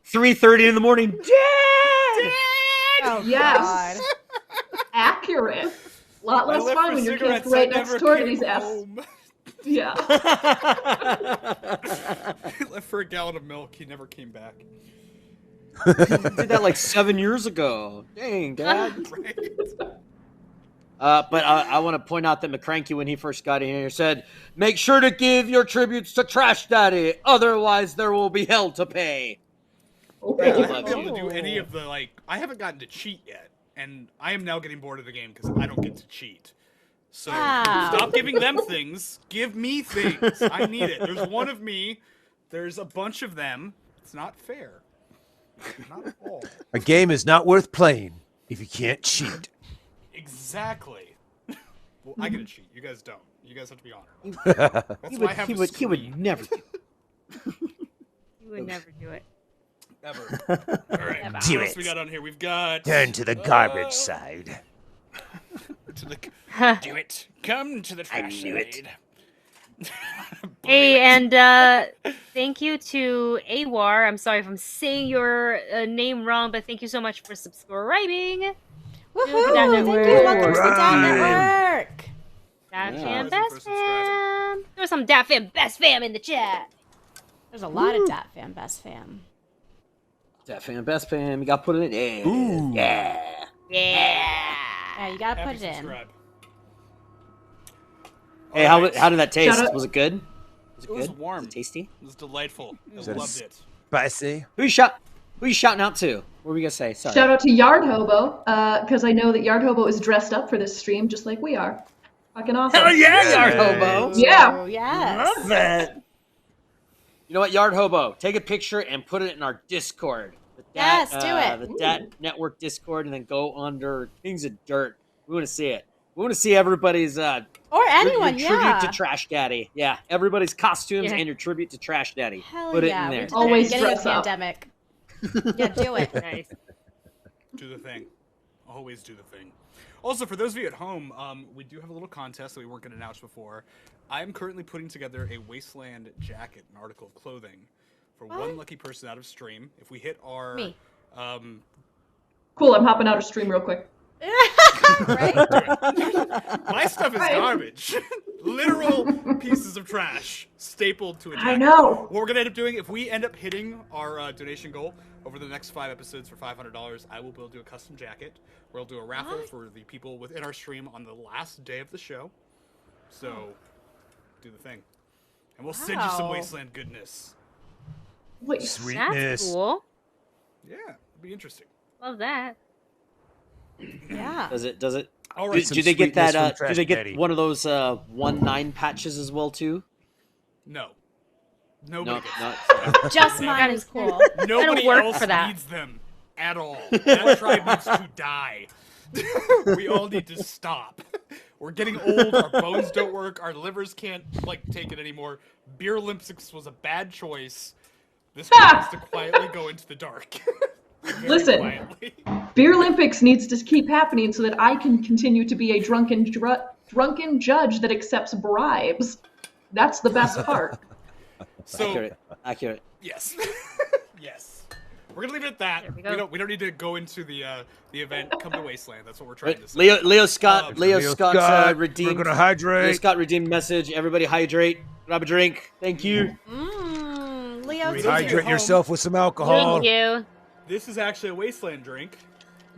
3:30 in the morning. Dad! Oh, Yes. God. Accurate. A lot I less left fun for when you're cigarettes, camped right I next never door to came these ass. home. Yeah. He left for a gallon of milk. He never came back. Did that like 7 years ago. Dang, Dad. Right? But I want to point out that McCranky, when he first got in here, said, "Make sure to give your tributes to Trash Daddy, otherwise there will be hell to pay." I you, haven't love been you. able to do any of the, like, I haven't gotten to cheat yet. And I am now getting bored of the game because I don't get to cheat. So Wow. stop giving them things. Give me things. I need it. There's one of me. There's a bunch of them. It's not fair. Not at all. A game is not worth playing if you can't cheat. Exactly. Well, I get to cheat. You guys don't. You guys have to be honored. That's He why I have would, he a would, he screen. would never do it. You would never do it. Ever. All right. Never. What else we got on here? We've got... Turn to the garbage side. To the... Do it. Come to the trash side. Hey, and thank you to Awar. I'm sorry if I'm saying your name wrong, but thank you so much for subscribing. Woohoo! Dad Thank you. Network. Welcome to the Dad Network. Dat Yeah. Fam, Thank you Best for subscribing. Fam. There's some Dat Fam, Best Fam in the chat. There's a lot of Dat Fam, Best Fam. That fan, best fan, you got to put it in. Ooh. Yeah. Yeah. Yeah, you gotta Happy put it in. subscribe. Hey, All right. how did that taste? Shout out- Was it good? Was it, It was good? warm. Was it tasty? It was delightful. I that a loved it. Spicy. Who you shouting out to? What were we gonna say? Sorry. Shout out to Yard Hobo, because I know that Yard Hobo is dressed up for this stream just like we are. Fucking awesome. Hell yeah, Yay. Yard Hobo! Yeah. Oh, yes. Love that. You know what, Yard Hobo? Take a picture and put it in our Discord. The Yes, do it. The Dat Network Discord, and then go under Kings of Dirt. We want to see it. We want to see everybody's Or anyone, your tribute yeah. to Trash Daddy. Yeah, everybody's costumes Yeah. and your tribute to Trash Daddy. Hell Put yeah. it in We there. did that Always at the beginning of the dress up. pandemic. Yeah, do it. Nice. Do the thing. Always do the thing. Also, for those of you at home, we do have a little contest that we weren't going to announce before. I'm currently putting together a Wasteland jacket, an article of clothing, for one lucky person out of stream. If we hit our... Me. Cool, I'm hopping out of stream real quick. Right? My stuff is garbage. Literal pieces of trash stapled to a jacket. I know. What we're going to end up doing, if we end up hitting our donation goal over the next 5 episodes for $500, I will do a custom jacket. We'll do a raffle for the people within our stream on the last day of the show. So, do the thing. And we'll send you some Wow. Wasteland goodness. Wait, That's Sweetness. cool. Yeah, it'll be interesting. Love that. Yeah. Does it? All Do, right. do they get sweetness that? from Do they Trash get Daddy. one of those 1-9 patches as well too? No. Nobody No, gets not. Just mine is cool. it. Nobody work else for that. needs them at all. That tribe needs to die. We all need to stop. We're getting old. Our bones don't work. Our livers can't take it anymore. Beer Olympics was a bad choice. This one needs to quietly go into the dark. Very Listen. quietly. Beer Olympics needs to keep happening so that I can continue to be a drunken judge that accepts bribes. That's the best part. So Accurate. yes, yes. We're gonna leave it at that. There we go. We don't need to go into the event. Come to Wasteland. That's what we're trying Right. to say. Leo Scott. Leo Scott redeemed. We're gonna hydrate. Leo Scott redeemed message. Everybody hydrate. Grab a drink. Thank you. Leo, Rehydrate Hydrate yourself with some alcohol. Thank you. This is actually a Wasteland drink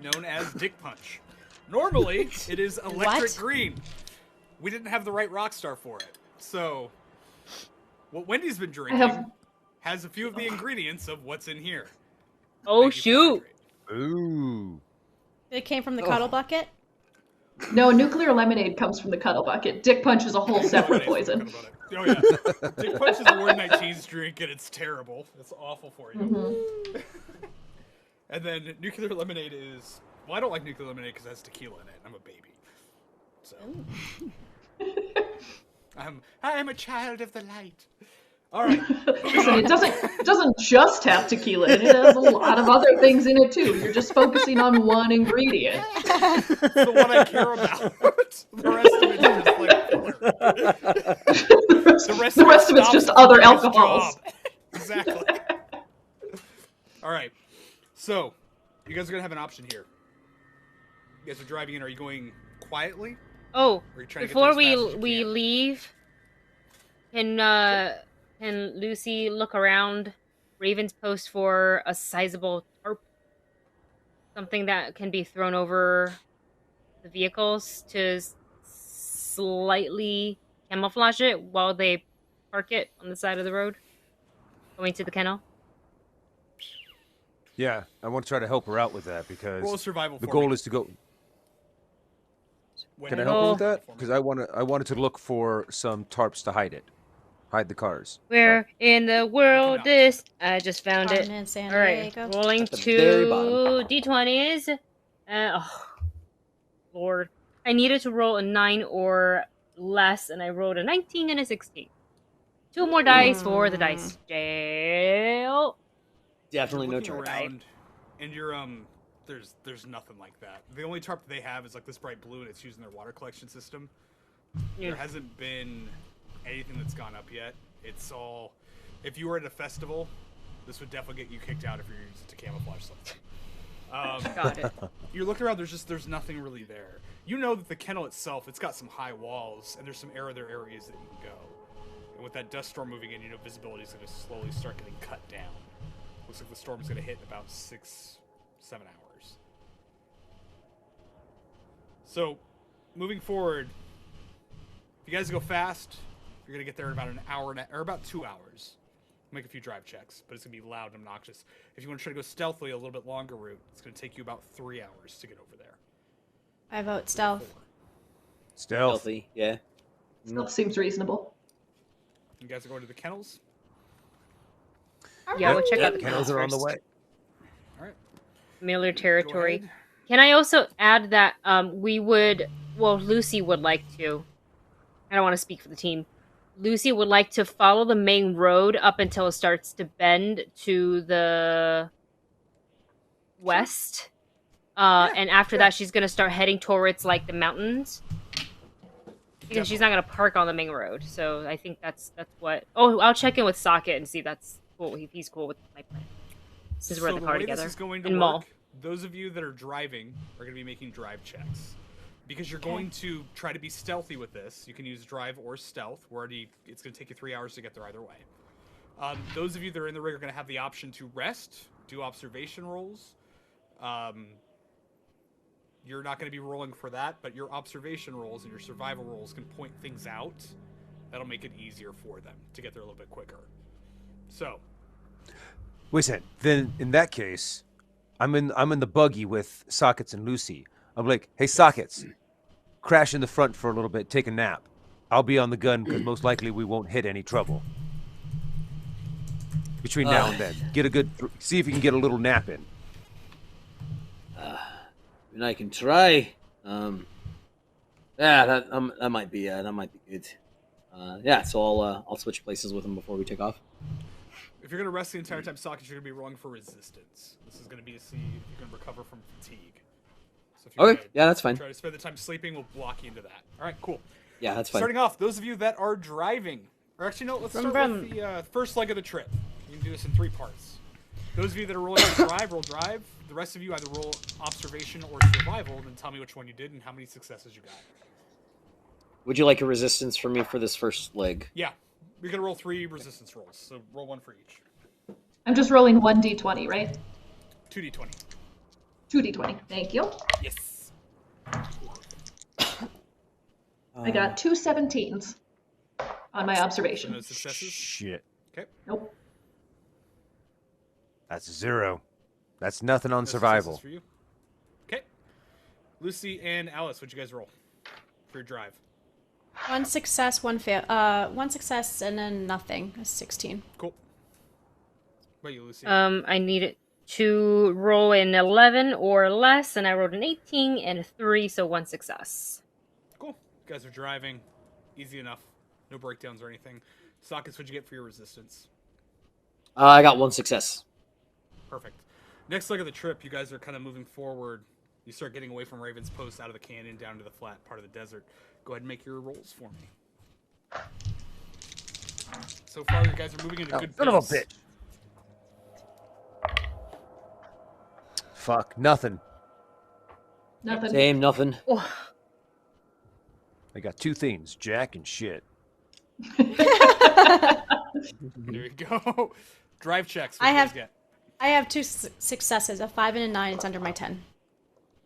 known as Dick Punch. Normally, it is electric What? green. We didn't have the right Rockstar for it. So, what Wendy's been drinking has a few of the ingredients of what's in here. Oh, Thank you for shoot. hydrating. Ooh. it came from the cuddle bucket. No, nuclear lemonade comes from the cuddle bucket. Dick Punch is a whole separate poison. About it. Oh yeah, Dick Punch is a War Night cheese drink, and it's terrible. It's awful for you. And then nuclear lemonade is I don't like nuclear lemonade because it has tequila in it. I'm a baby, so I'm a child of the light. All right, Listen, it doesn't just have tequila in it. It has a lot of other things in it too. You're just focusing on one ingredient. the one I care about. The rest of it is just water. The rest of it's just other alcohols. Exactly. All right. So, you guys are going to have an option here. You guys are driving in. Are you going quietly? Oh, Or are you trying to get before there as fast as you we can? leave, can Lucy look around Raven's Post for a sizable tarp? Something that can be thrown over the vehicles to slightly camouflage it while they park it on the side of the road, going to the kennel. Yeah, I want to try to help her out with that Roll a because survival the for goal me. is to go. When Can I you help her roll with that? for me. Because I wanted to look for some tarps to hide the cars. Where in the world cannot. is? I just found it. Apartment in San All right, Diego. rolling At the very bottom. 2 d20s. Oh, Lord. I needed to roll a 9 or less, and I rolled a 19 and a 16. 2 more dice for the dice jail. Definitely no You're looking charge. around, and you're there's nothing like that. The only tarp they have is like this bright blue, and it's using their water collection system. Yeah. There hasn't been anything that's gone up yet. It's all. If you were at a festival, this would definitely get you kicked out if you're using it to camouflage something. Got it. You're looking around. There's nothing really there. You know that the kennel itself, it's got some high walls, and there's some other areas that you can go. And with that dust storm moving in, you know visibility is going to slowly start getting cut down. Looks like the storm's going to hit in about 6-7 hours. So, moving forward, if you guys go fast, you're going to get there in about an hour or about 2 hours. Make a few drive checks, but it's going to be loud and obnoxious. If you want to try to go stealthily a little bit longer route, it's going to take you about 3 hours to get over there. I vote stealth. Stealth. Healthy, yeah. Stealth seems reasonable. You guys are going to the kennels? Yeah, we'll check out the Kennels are on the first. way. All right. Miller Go territory. ahead. Can I also add that Lucy would like to, I don't want to speak for the team, Lucy would like to follow the main road up until it starts to bend to the west. And after that, she's going to start heading towards, like, the mountains. Because she's not going to park on the main road. So I think that's what... Oh, I'll check in with Socket and see if that's cool. If he's cool with my plan. Since we're in the car way together. This is going to in work, Mall. those of you that are driving are going to be making drive checks. Because you're going to try to be stealthy with this. You can use drive or stealth. It's going to take you 3 hours to get there either way. Those of you that are in the rig are going to have the option to rest, do observation rolls. You're not going to be rolling for that, but your observation rolls and your survival rolls can point things out. That'll make it easier for them to get there a little bit quicker. So, Wait a second. Then in that case, I'm in the buggy with Sockets and Lucy. I'm like, hey Sockets, crash in the front for a little bit, take a nap. I'll be on the gun because most likely we won't hit any trouble. Between now and then, see if you can get a little nap in. And I can try. That might be good. So I'll switch places with him before we take off. if you're going to rest the entire time, Sockets, you're going to be rolling for resistance. This is going to be to see if you can recover from fatigue. So if you're Okay, yeah, that's fine. Try to spend the time sleeping, we'll block you into that. All right, cool. Yeah, that's fine. Starting off, those of you that are driving, or actually, no, let's start with the first leg of the trip. You can do this in 3 parts. Those of you that are rolling to drive, roll drive. The rest of you either roll observation or survival, and then tell me which one you did and how many successes you got. Would you like a resistance from me for this first leg? Yeah, we're going to roll 3 resistance rolls, so roll 1 for each. I'm just rolling 1d20, right? 2d20. 2d20, thank you. Yes. I got 2 17s on my observation. No successes? Shit. Okay. Nope. That's 0. That's nothing on No survival. successes for you. Okay. Lucy and Alice, what'd you guys roll for your drive? 1 success, 1 fail. 1 success and then nothing. That's 16. Cool. What about you, Lucy? I needed to roll an 11 or less, and I rolled an 18 and a 3, so 1 success. Cool. You guys are driving. Easy enough. No breakdowns or anything. Sockets, what'd you get for your resistance? I got 1 success. Perfect. Next leg of the trip, you guys are kind of moving forward You start getting away from Raven's Post, out of the canyon, down to the flat part of the desert. Go ahead and make your rolls for me. So far, you guys are moving at a good pace. Son of a bitch. Fuck, nothing. Nothing. Same, nothing. I got 2 themes, Jack and shit. There you go. Drive checks. What do you guys get? I have 2 successes, a 5 and a 9. It's under my 10.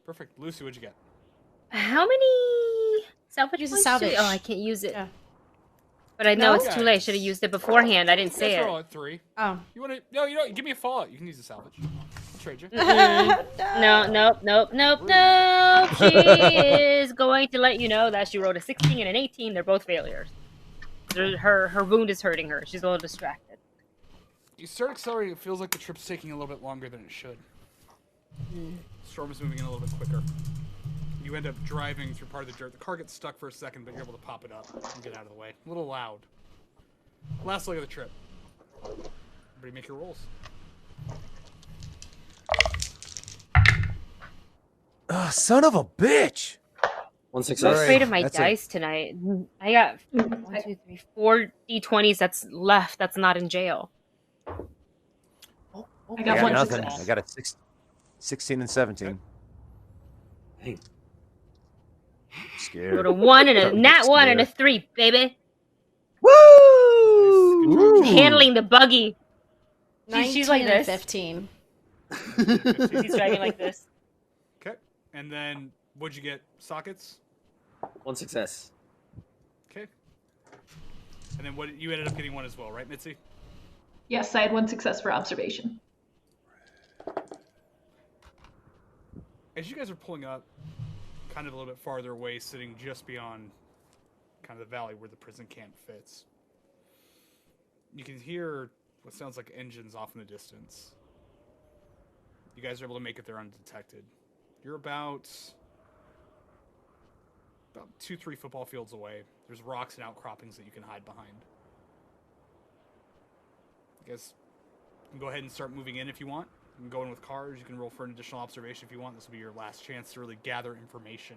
Perfect. Lucy, what'd you get? How many salvage Use a points? salvage. Oh, I can't use it. Yeah. But I know No? it's too late. I should have used it beforehand. I didn't say Let's it. roll at 3. Oh. You want to? No, you don't. Give me a fallout. You can use the salvage. I'll trade you. No, nope. She is going to let you know that she rolled a 16 and an 18. They're both failures. Her wound is hurting her. She's a little distracted. You start accelerating. It feels like the trip's taking a little bit longer than it should. Storm is moving in a little bit quicker. You end up driving through part of the dirt. The car gets stuck for a second, but you're able to pop it up and get out of the way. A little loud. Last leg of the trip. Everybody make your rolls. Son of a bitch! 1 I'm success. afraid of my That's dice tonight. I got 1, 2, 3, 4 d20s that's left that's not in jail. I I got got 1 nothing. success. I got a 16 and 17. Dang. Scared. Rolled a 1 and a Starting to nat get 1 and a scared. 3, baby. Woo! Handling the buggy. She's like 19 and this. 15. She's driving like this. Okay. And then, what'd you get? Sockets? 1 success. Okay. And then what? You ended up getting 1 as well, right, Mitzy? Yes, I had 1 success for observation. As you guys are pulling up, kind of a little bit farther away, sitting just beyond kind of the valley where the prison camp fits, you can hear what sounds like engines off in the distance. You guys are able to make it there undetected. You're about 2-3 football fields away. There's rocks and outcroppings that you can hide behind. You guys can go ahead and start moving in if you want. You can go in with cars. You can roll for an additional observation if you want. This will be your last chance to really gather information.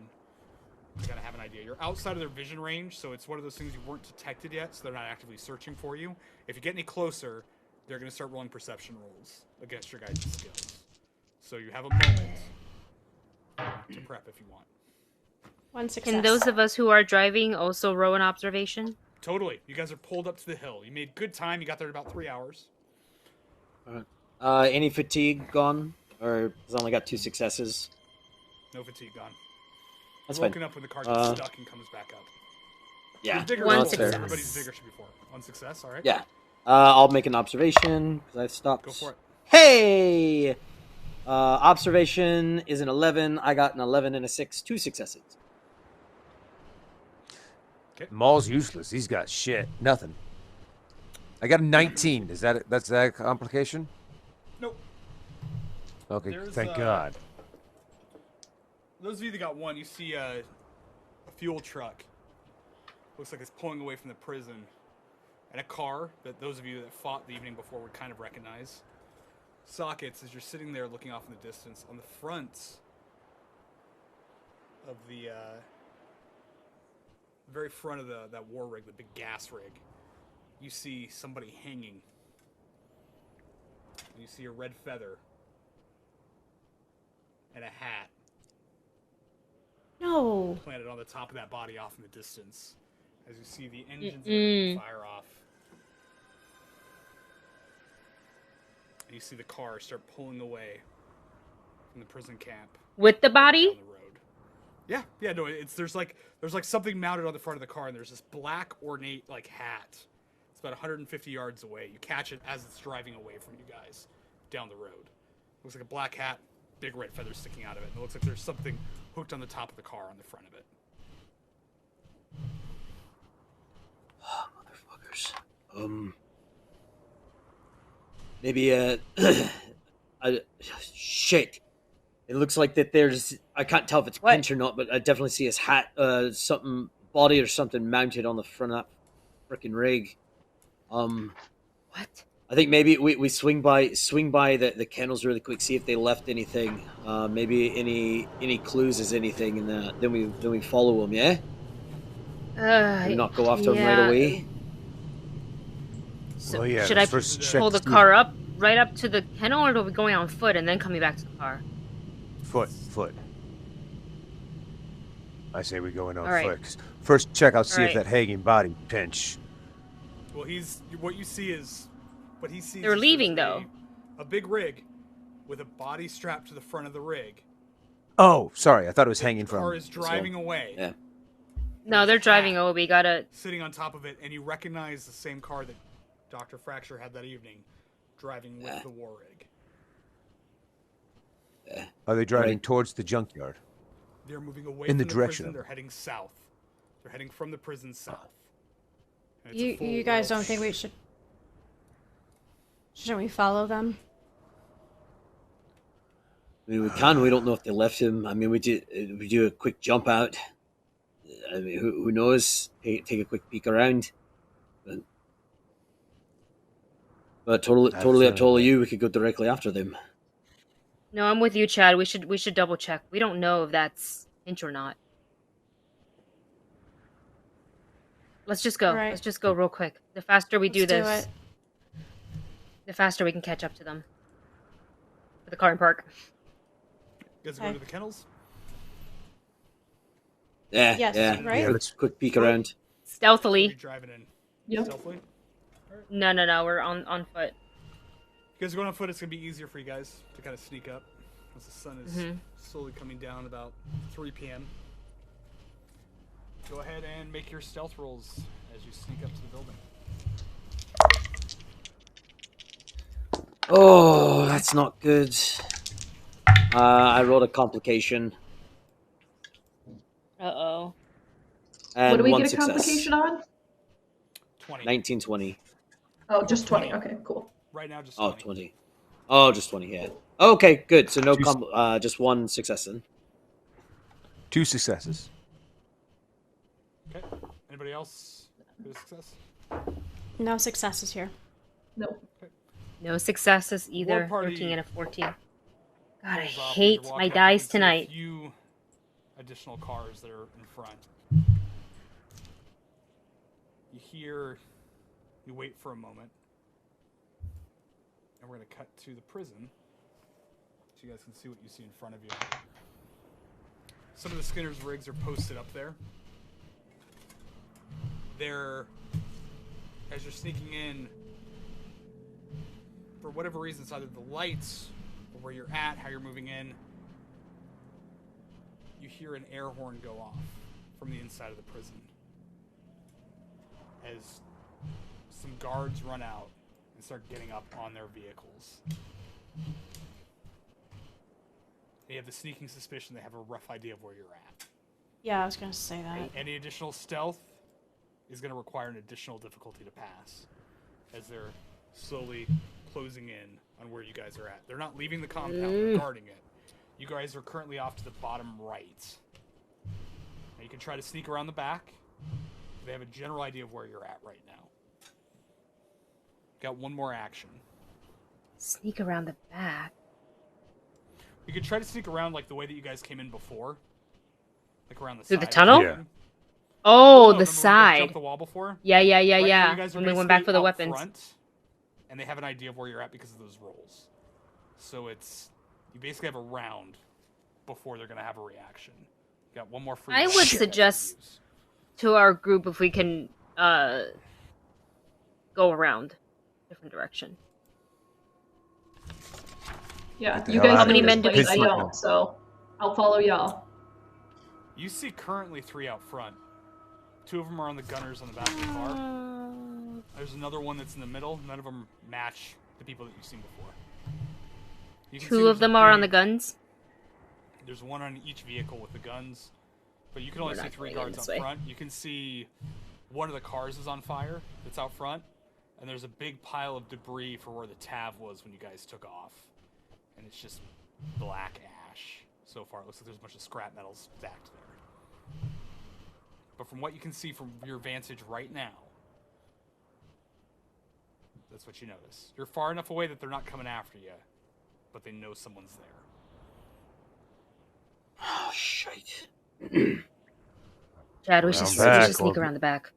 You gotta have an idea. You're outside of their vision range, so it's one of those things you weren't detected yet, so they're not actively searching for you. If you get any closer, they're gonna start rolling perception rolls against your guys' skills. So you have a moment to prep if you want. 1 success. Can those of us who are driving also row an observation? Totally. You guys are pulled up to the hill. You made good time. You got there in about 3 hours. Any fatigue gone? Or has only got 2 successes? No fatigue gone. That's You're fine. woken up when the car gets stuck and comes back up. Yeah. With vigor 1 rolls, success. Everybody's vigor should be 4. 1 success, all right? Yeah. I'll make an observation because I've stopped. Go for it. Hey! Observation is an 11. I got an 11 and a 6. 2 successes. Maul's useless. He's got shit. Nothing. I got a 19. That's that a complication? Nope. Okay, There's, thank God. Those of you that got 1, you see a fuel truck. Looks like it's pulling away from the prison. And a car that those of you that fought the evening before would kind of recognize. Sockets, as you're sitting there looking off in the distance, on the front of the very front of that war rig, the big gas rig, you see somebody hanging. And you see a red feather and a hat No. planted on the top of that body off in the distance. As you see the engines and everything fire off. And you see the car start pulling away from the prison camp. With the down body? the road. Yeah, no, there's like something mounted on the front of the car, and there's this black ornate like hat. It's about 150 yards away. You catch it as it's driving away from you guys down the road. Looks like a black hat, big red feathers sticking out of it. And it looks like there's something hooked on the top of the car on the front of it. Motherfuckers. Maybe shit. It looks like that there's, I can't tell if it's pinch or not, but I definitely see his hat, something, body or something mounted on the front of that freaking rig. What? I think maybe we swing by the kennels really quick, see if they left anything, maybe any clues as anything, and then we follow them. Yeah. Maybe not go after them right away. So Well, yeah, should I first pull check the car up right up to the kennel, or are we going on foot and then coming back to the car? Foot. I say we go in on All right. foot. 'Cause first check out, see All if right. that hanging body pinch. Well, what you see is what he sees. They're is leaving, there's though. A big rig with a body strapped to the front of the rig. Oh, sorry. I thought it was hanging The from. car is driving away. Yeah. No, they're driving. Oh, we gotta. Sitting on top of it, and you recognize the same car that Dr. Fracture had that evening, driving with the war rig. Are they driving Right. towards the junkyard? They're moving away In from the the direction prison. of They're heading south. They're heading from the prison south. And it's a full You guys wheel- don't think we should? Shouldn't we follow them? I mean, we can. We don't know if they left him. I mean, we do a quick jump out. I mean, who knows? Take a quick peek around. But totally up to all of you. We could go directly after them. No, I'm with you, Chad. We should double check. We don't know if that's Finch or not. Let's just go. Right. Let's just go real quick. The faster we do Let's do this, it. the faster we can catch up to them. For the car and park. You guys go to the kennels? Yeah. Yes, yeah. right? Yeah, let's quick peek around. Are you Stealthily. driving in? Yep. Stealthily? No, we're on foot. You guys are going on foot. It's going to be easier for you guys to kind of sneak up as the sun is slowly coming down about 3 p.m. Go ahead and make your stealth rolls as you sneak up to the building. Oh, that's not good. I rolled a complication. Uh-oh. And What do we one get a success. complication on? 20. 1920. Oh, just 20. Okay, cool. Right now, just Oh, 20. 20. Oh, just 20, yeah. Okay, good. So no just one success then. 2 successes. Okay. Anybody else get a success? No successes here. No. No successes either. War party 13 and a 14. God, I Pulls off as hate you're walking my up. You dice can see tonight. A few additional cars that are in front. You wait for a moment, and we're going to cut to the prison so you guys can see what you see in front of you. Some of the Skinner's rigs are posted up there. As you're sneaking in, for whatever reason, it's either the lights or where you're at, how you're moving in, you hear an air horn go off from the inside of the prison as some guards run out and start getting up on their vehicles. They have the sneaking suspicion they have a rough idea of where you're at. Yeah, I was gonna say that. Any additional stealth is going to require an additional difficulty to pass as they're slowly closing in on where you guys are at. They're not leaving the compound, they're guarding it. You guys are currently off to the bottom right. Now you can try to sneak around the back. They have a general idea of where you're at right now. Got one more action. Sneak around the back. You could try to sneak around like the way that you guys came in before. Like around the Through side. the tunnel? Yeah. Oh, Remember when the you guys side. jumped the wall before? Yeah. Right now, you guys are When we went back basically for the out weapons. front, and they have an idea of where you're at because of those rolls. So you basically have a round before they're going to have a reaction. You got one more free. I round would you guys can suggest use. to our group if we can go around different direction. Yeah, the you hell guys out of know here. this, but His I foot. don't, so I'll follow y'all. You see currently 3 out front. 2 of them are on the gunners on the back of the car. There's another one that's in the middle. None of them match the people that you've seen before. You can see 2 there's of a them are on the big- guns. There's one on each vehicle with the guns, but you can only We're see not 3 going in guards this up way. front. You can see one of the cars is on fire that's out front, and there's a big pile of debris for where the TAV was when you guys took off. And it's just black ash so far. It looks like there's a bunch of scrap metals stacked there. But from what you can see from your vantage right now, That's what you notice. You're far enough away that they're not coming after you, but they know someone's there. Oh, shite. Chad, we should sneak around the back.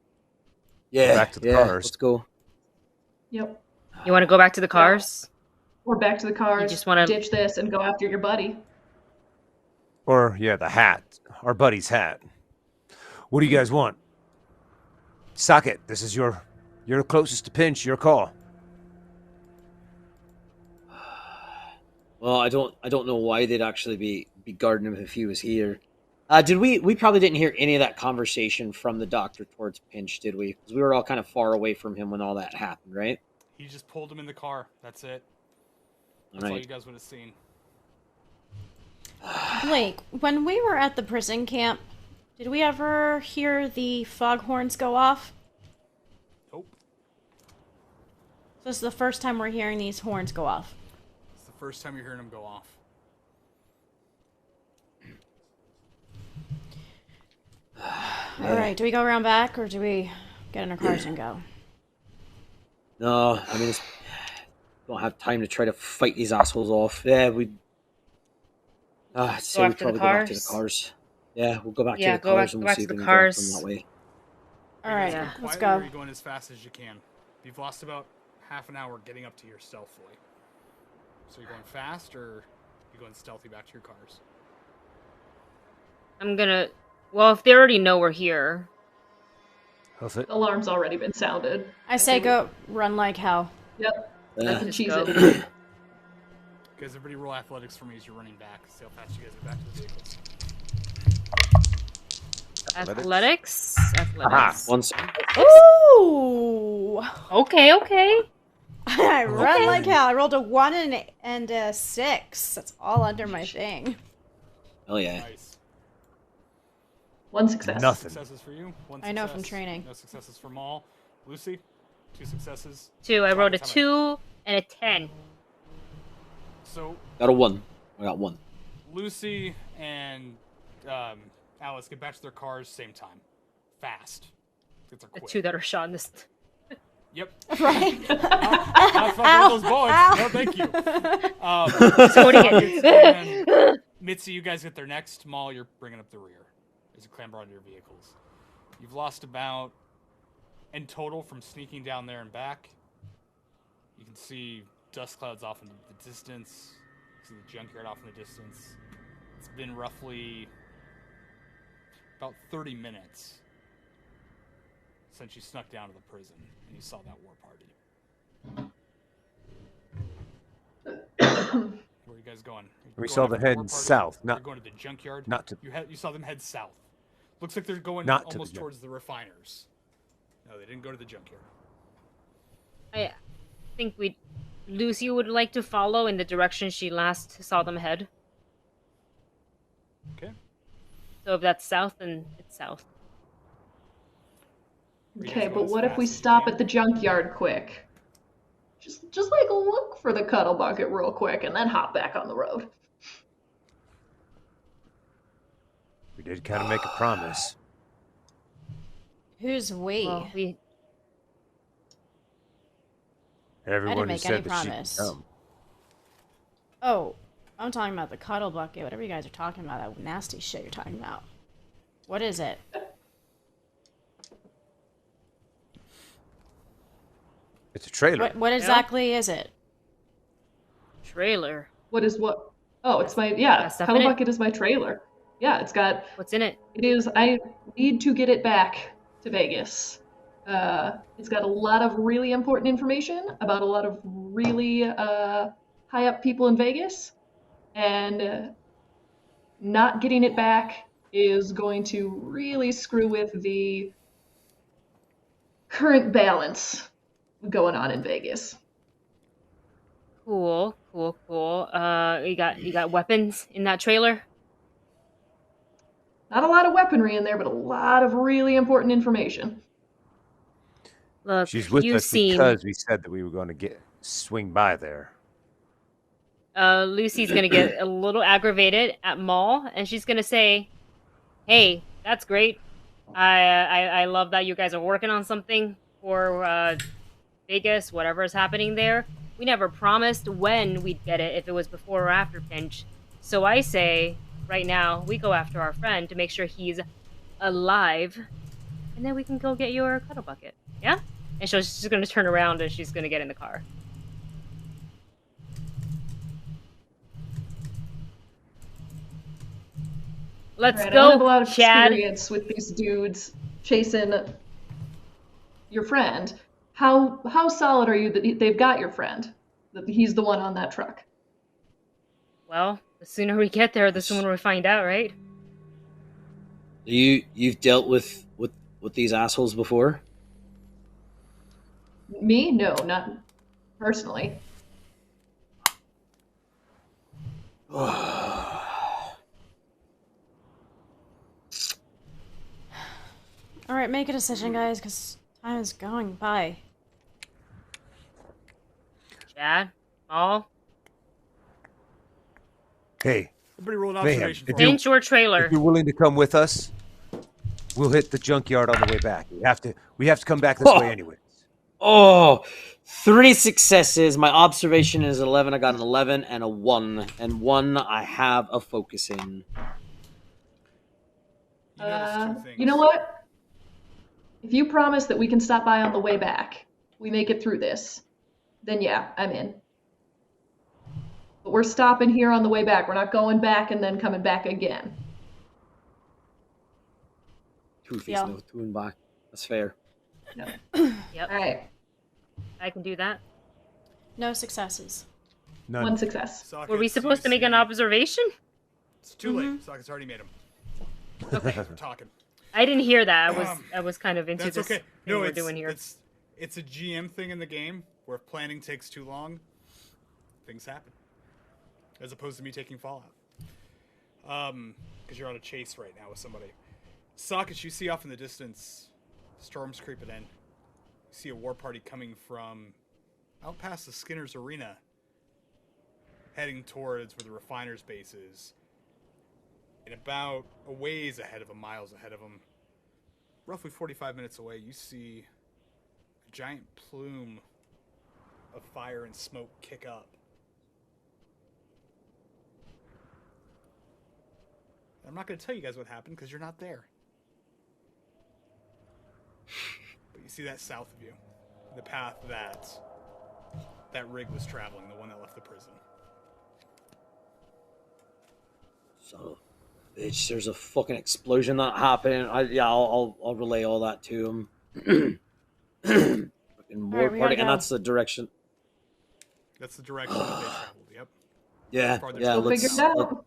Yeah, back to the cars. Let's go. Yep. You want to go back to the cars? Or back to the cars. You just want to ditch this and go after your buddy. Or, yeah, the hat. Our buddy's hat. What do you guys want? Socket, this is you're closest to Pinch, your call. Well, I don't know why they'd actually be guarding him if he was here. Did we probably didn't hear any of that conversation from the doctor towards Pinch, did we? Because we were all kind of far away from him when all that happened, right? He just pulled him in the car. That's it. That's All all right. you guys would have seen. Blake, when we were at the prison camp, did we ever hear the foghorns go off? Nope. So this is the first time we're hearing these horns go off. It's the first time you're hearing them go off. Alright, do we go around back, or do we get in our cars and go? No, I mean, don't have time to try to fight these assholes off. Yeah, we. I'd say we probably go back to the cars. Yeah, we'll go back to the cars and we'll see if we can get from that way. Alright, Are you let's quietly, go. or are you going as fast as you can? You've lost about half an hour getting up to here stealthily. So you're going fast, or you're going stealthy back to your cars? I'm gonna... Well, if they already know we're here... Hoof it. Alarm's already been sounded. I say go run like hell. Yep. Yeah. And cheese go. it. Guys, everybody roll athletics for me as you're running back. See how fast you guys get back to the vehicles. Athletics? Once. Ooh! Okay. I run like hell. I rolled a 1 and a 6. That's all under my thing. Oh yeah. Nice. 1 success. Nothing. Successes for you. One I know success. from training. No successes for Maul. Lucy, 2 successes. 2. I rolled a Time it. 2 and a 10. So Got a 1. I got 1. Lucy and Alice get back to their cars same time. Fast. It's a The quick. 2 that are shot in this... Yep. Right? Not fucking with those bullets. No, thank you. Holding And Mitzy, you guys get there next. Maul, you're bringing up the rear as you clamber onto your vehicles. You've lost about, in total, from sneaking down there and back, you can see dust clouds off in the distance. You see the junkyard off in the distance. It's been roughly about 30 minutes since you snuck down to the prison and you saw that war party. Where are you guys going? We Going saw after them the war heading party? south, You're not- going to the junkyard. not to- You saw them head south. Looks like they're going Not to the almost junk- towards the refiners. No, they didn't go to the junkyard. I think Lucy would like to follow in the direction she last saw them head. Okay. So if that's south, then it's south. Okay, but what if we stop at the junkyard quick? Just like look for the cuddle bucket real quick and then hop back on the road. We did kind of make a promise. Who's we? Well, Everyone who make said any that she'd promise. come. Oh, I'm talking about the cuddle bucket. Whatever you guys are talking about, that nasty shit you're talking about. What is it? It's a trailer. What exactly is it? Trailer. What is what? Oh, it's my Got stuff cuddle in it? bucket is my trailer. Yeah, it's got. What's in it? It is. I need to get it back to Vegas. It's got a lot of really important information about a lot of really high up people in Vegas, and not getting it back is going to really screw with the current balance going on in Vegas. Cool. You got weapons in that trailer? Not a lot of weaponry in there, but a lot of really important information. Look, She's with you've us seen because we said that we were going to swing by there. Lucy's gonna get a little aggravated at Maul, and she's gonna say, "Hey, that's great. I love that you guys are working on something for Vegas, whatever is happening there. We never promised when we'd get it, if it was before or after Pinch. So I say, right now, we go after our friend to make sure he's alive, and then we can go get your cuddle bucket. Yeah? And so she's going to turn around and she's going to get in the car. Let's Right, go, I don't have a lot of Chad. experience with these dudes chasing your friend. How solid are you that they've got your friend? That he's the one on that truck? Well, the sooner we get there, the sooner we find out, right? You've dealt with these assholes before? Me? No, not personally. All right, make a decision, guys, because time is going by. Chad? All? Hey, Everybody roll an Mayhem, observation. if for me. Pinch your trailer. if you're willing to come with us, we'll hit the junkyard on the way back. We have to come back this way anyway. Oh, 3 successes. My observation is 11. I got an 11 and a 1. And 1, I have a focus in. You notice two things. You know what? If you promise that we can stop by on the way back, we make it through this, then yeah, I'm in. But we're stopping here on the way back. We're not going back and then coming back again. Two Yeah. no, 2 and back. That's fair. No. Yep, All right. I can do that. No successes. None. One success. Sockets, Were we supposed to you make an see- observation? It's too late. Sockets already made them. Okay, we're talking. I didn't hear that. I was kind of into That's this okay. thing No, we're it's, doing here. it's a GM thing in the game where if planning takes too long, things happen. As opposed to me taking Fallout. Because you're on a chase right now with somebody. Sockets, you see off in the distance, storm's creeping in. You see a war party coming from out past the Skinner's Arena, heading towards where the refiner's base is. And about a ways ahead of them, miles ahead of them, roughly 45 minutes away, you see a giant plume of fire and smoke kick up. I'm not going to tell you guys what happened because you're not there. But you see that south of you, the path that rig was traveling, the one that left the prison. So, bitch, there's a fucking explosion that happened. I'll relay all that to him. Fucking war Alright, we party, gotta and go. that's the direction. That's the direction that they traveled, yep. Yeah, Farther yeah. south. We'll figure it out.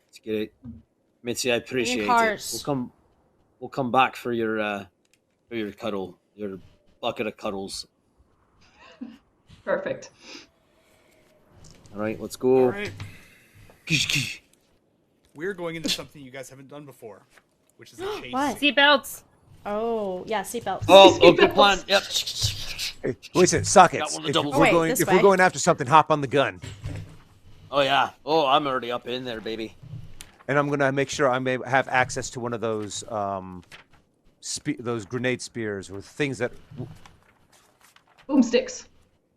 Let's get it, Mitzi. I appreciate it. cars. We'll come back for your cuddle, your bucket of cuddles. Perfect. All right, let's go. All right. We're going into something you guys haven't done before, which is a chase. What? scene. Seatbelts. Oh, yeah, seatbelts. Oh, good plan. Yep. Hey, wait a second, Sockets. Got one of the If doubles. we're Wait, going, this if way. we're going after something, hop on the gun, Oh yeah. Oh, I'm already up in there, baby. and I'm gonna make sure I may have access to one of those those grenade spears or things that Boomsticks.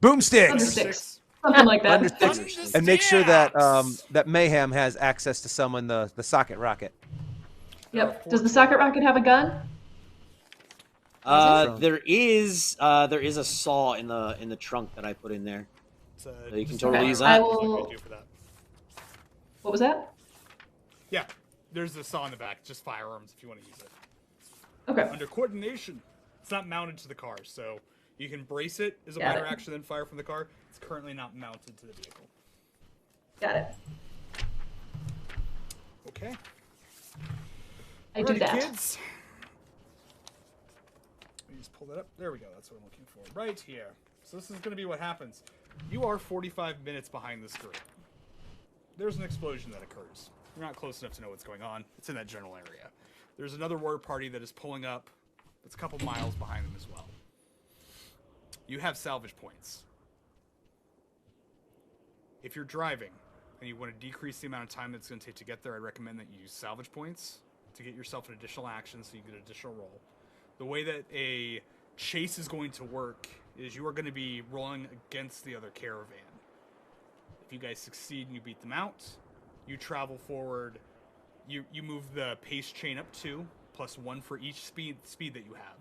boomsticks. Thundersticks. Something like that. Thundersticks. And make sure that that Mayhem has access to some in the socket rocket. Yep. Does the socket rocket have a gun? There is a saw in the trunk that I put in there. So you can just totally fire use arms that. is what I you will- do for that. What was that? Yeah, there's a saw in the back. Just firearms if you want to use it. Okay. Under coordination, it's not mounted to the car, so you can brace it as a Got minor it. action, then fire from the car. It's currently not mounted to the vehicle. Got it. Okay. I do Alrighty, that. kids. Let me just pull that up. There we go. That's what I'm looking for. Right here. So this is going to be what happens. You are 45 minutes behind this group. There's an explosion that occurs. You're not close enough to know what's going on. It's in that general area. There's another war party that is pulling up. It's a couple miles behind them as well. You have salvage points. If you're driving and you want to decrease the amount of time that's going to take to get there, I'd recommend that you use salvage points to get yourself an additional action so you get an additional roll. The way that a chase is going to work is you are going to be rolling against the other caravan. If you guys succeed and you beat them out, you travel forward. You move the pace chain up 2, +1 for each speed that you have.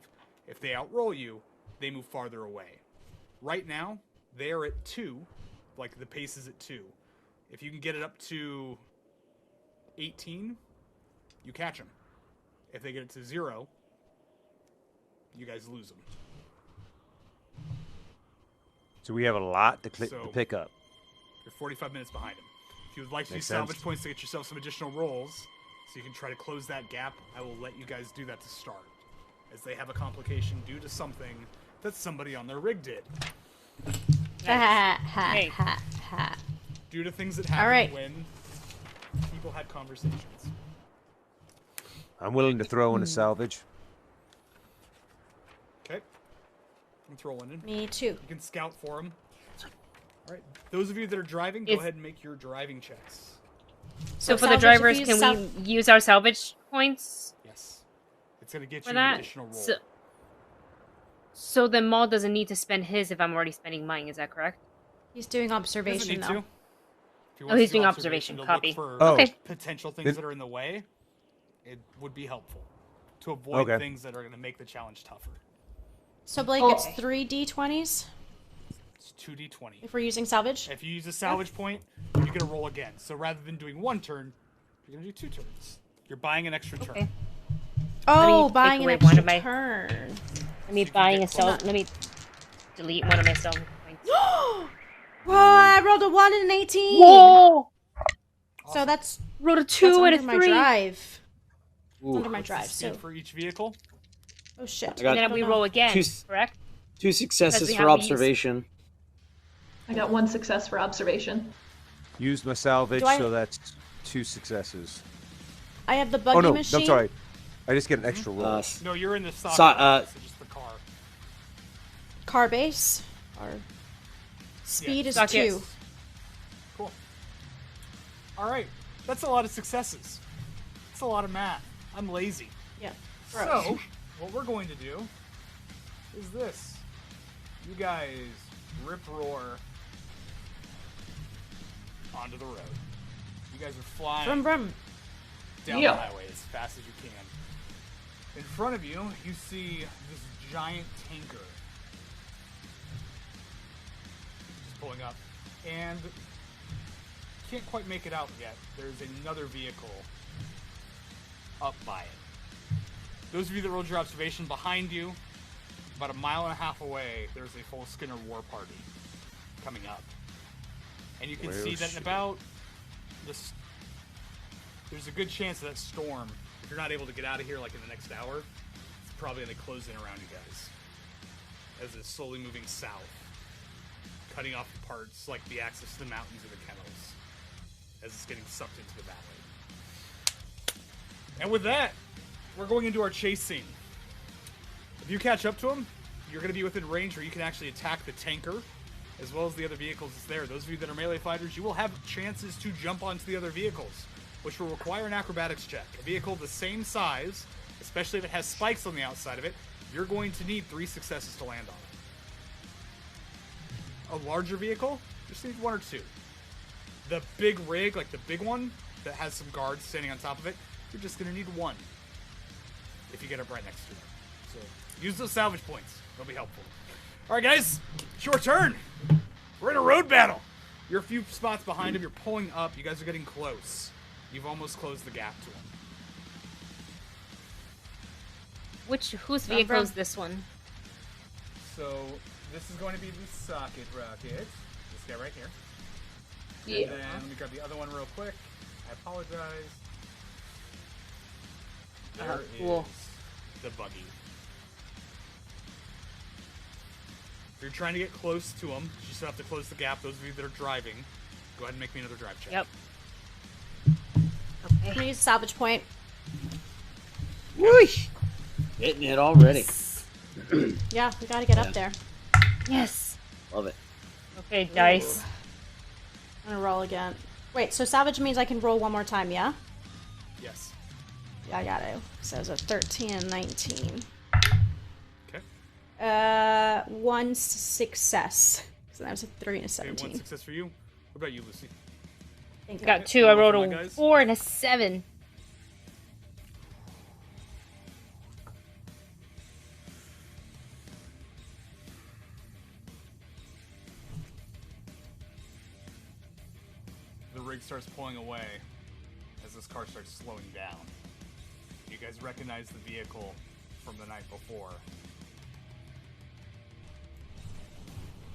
If they outroll you, they move farther away. Right now, they are at 2, like the pace is at 2. If you can get it up to 18, you catch them. If they get it to 0, you guys lose them. So we have a lot to pick up. You're 45 minutes behind them. If you would like to use Makes sense. salvage points to get yourself some additional rolls, so you can try to close that gap, I will let you guys do that to start, as they have a complication due to something that somebody on their rig did. Hey. Due to things that happened when people had conversations. I'm willing to throw in a salvage. Okay. I'm throwing in. Me too. You can scout for them. All right. Those of you that are driving, go ahead and make your driving checks. So for the salvage, drivers, if you can we use our salvage points? Yes. It's going to get For you that? an additional roll. So then Maul doesn't need to spend his if I'm already spending mine, is that correct? He's doing observation, Doesn't need though. to. If you Oh, want to he's do doing observation, to copy. Look for Okay. potential things that are in the way, it would be helpful to avoid Okay. things that are going to make the challenge tougher. So, Blake, it's 3 d20s It's 2d20. if we're using salvage? If you use a salvage point, you're going to roll again. So rather than doing 1 turn, you're going to do 2 turns. You're buying an extra turn. Okay. Oh, take buying an away one extra of my- turn. Let me buying a stealth. Let me delete one of my stealth points. Whoa, I rolled a 1 and an 18. Whoa! So that's Rolled a that's 2 and a under 3. my drive. Ooh. Under my What's the drive, speed so... for each vehicle? Oh, shit. I got And then we roll again, correct? 2 successes we for have these. observation. I got 1 success for observation. Used my salvage, Do I- so that's 2 successes. I have the buggy Oh no, machine. I'm sorry. I just get an extra roll. No, you're in the stock. So- so just the car. Car base. Or... Speed is Stock 2. yes. Cool. All right. That's a lot of successes. That's a lot of math. I'm lazy. Yeah. So, what we're going to do is this. You guys rip roar onto the road. You guys are flying Brum, brum. down Yeah. the highway as fast as you can. In front of you, you see this giant tanker just pulling up, and can't quite make it out yet. There's another vehicle up by it. Those of you that rolled your observation, behind you, about 1.5 miles away, there's a full Skinner war party coming up. And you can see that in about this. There's a good chance that storm, if you're not able to get out of here like in the next hour, it's probably going to close in around you guys. As it's slowly moving south, cutting off parts like the access to the mountains or the kennels, as it's getting sucked into the valley. And with that, we're going into our chase scene. If you catch up to him, you're going to be within range where you can actually attack the tanker, as well as the other vehicles that's there. Those of you that are melee fighters, you will have chances to jump onto the other vehicles, which will require an acrobatics check. A vehicle the same size, especially if it has spikes on the outside of it, you're going to need 3 successes to land on it. A larger vehicle, just need 1 or 2. The big rig, like the big one, that has some guards standing on top of it, you're just going to need 1 if you get up right next to it. So use those salvage points. They'll be helpful. All right, guys, it's your turn. We're in a road battle. You're a few spots behind him. You're pulling up. You guys are getting close. You've almost closed the gap to him. Whose vehicle is this one? So this is going to be the socket rocket. This guy right here. Yeah. And then let me grab the other one real quick. I apologize. There cool. is the buggy. If you're trying to get close to him, you just have to close the gap. Those of you that are driving, go ahead and make me another drive check. Yep. I'm gonna use salvage point. Whee! Hitting it already. Yeah, we gotta get up there. Yes. Love it. Okay, dice. I'm gonna roll again. Wait, so salvage means I can roll 1 more time, yeah? Yes. Yeah, I got it. So it's a 13 and 19. Okay. 1 success. So that was a 3 and a 17. Okay, 1 success for you. What about you, Lucy? I got 2. I rolled a 4 and a 7. The rig starts pulling away as this car starts slowing down. You guys recognize the vehicle from the night before.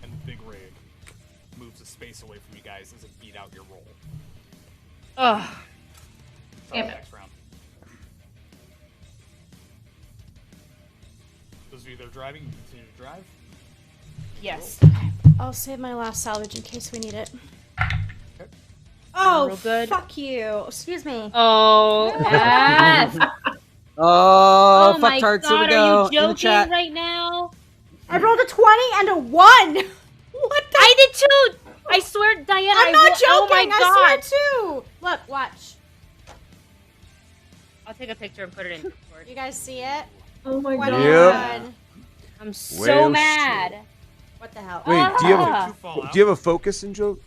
And the big rig moves a space away from you guys as it beat out your roll. Ugh. Damn it. Next round. Those of you that are driving, you continue to drive. Yes. I'll save my last salvage in case we need it. Okay. Oh, Real good. fuck you. Excuse me. Oh, yes. Oh, fuck my tarts, God, here we go. are you In the chat. joking right now? I rolled a 20 and a 1. What the? I did too. I swear, Diana. I'm not joking. Oh my God. I swear too. Look, watch. I'll take a picture and put it in Discord. You guys see it? Oh my god. 21. Yep. I'm so Well, mad. What the hell? Wait, do you Ah. have a focus in joke?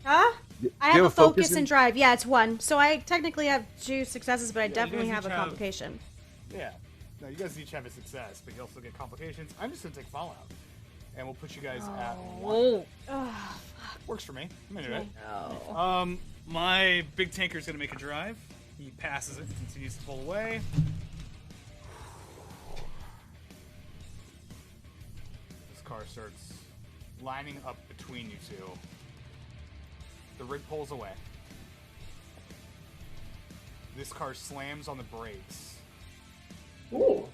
Huh? I you have a have a focus focus and drive. Yeah, it's 1. So I technically have 2 successes, but I you definitely guys have a each have- complication. Yeah. No, you guys each have a success, but you also get complications. I'm just gonna take Fallout, and we'll put you guys at 1. Oh. Works for me. I'm into it. No. My big tanker's gonna make a drive. He passes it, continues to pull away. This car starts lining up between you two. The rig pulls away. This car slams on the brakes Ooh.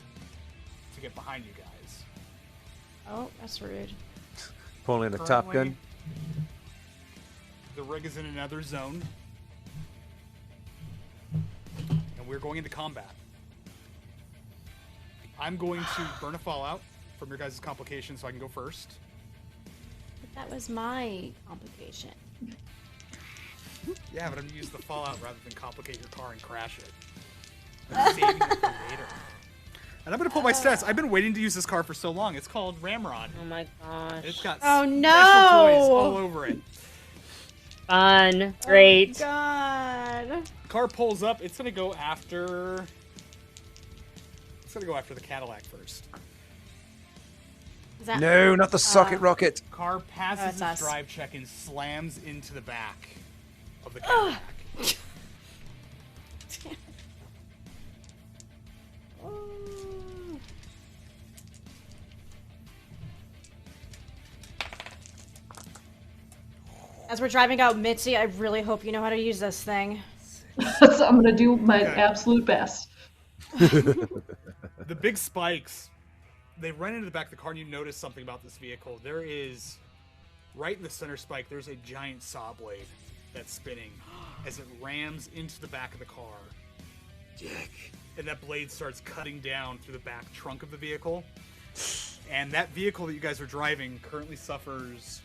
to get behind you guys. Oh, that's rude. Pulling a Top Gun. The rig is in another zone. And we're going into combat. I'm going to burn a Fallout from your guys' complication so I can go first. But that was my complication. Yeah, but I'm going to use the Fallout rather than complicate your car and crash it. I'm saving it for later. And I'm going to pull my stats. I've been waiting to use this car for so long. It's called Ramrod. Oh my gosh. It's got Oh, special no. toys all over it. Fun. Great. Oh, God. Car pulls up. It's going to go after... It's going to go after the Cadillac first. Is that... No, not the socket rocket. Car passes it's its us. drive check and slams into the back of the Cadillac. As we're driving out Mitzi, I really hope you know how to use this thing. So I'm gonna do my absolute best. The big spikes, they run into the back of the car, and you notice something about this vehicle. There is, right in the center spike, there's a giant saw blade that's spinning as it rams into the back of the car. Dick. And that blade starts cutting down through the back trunk of the vehicle. And that vehicle that you guys are driving currently suffers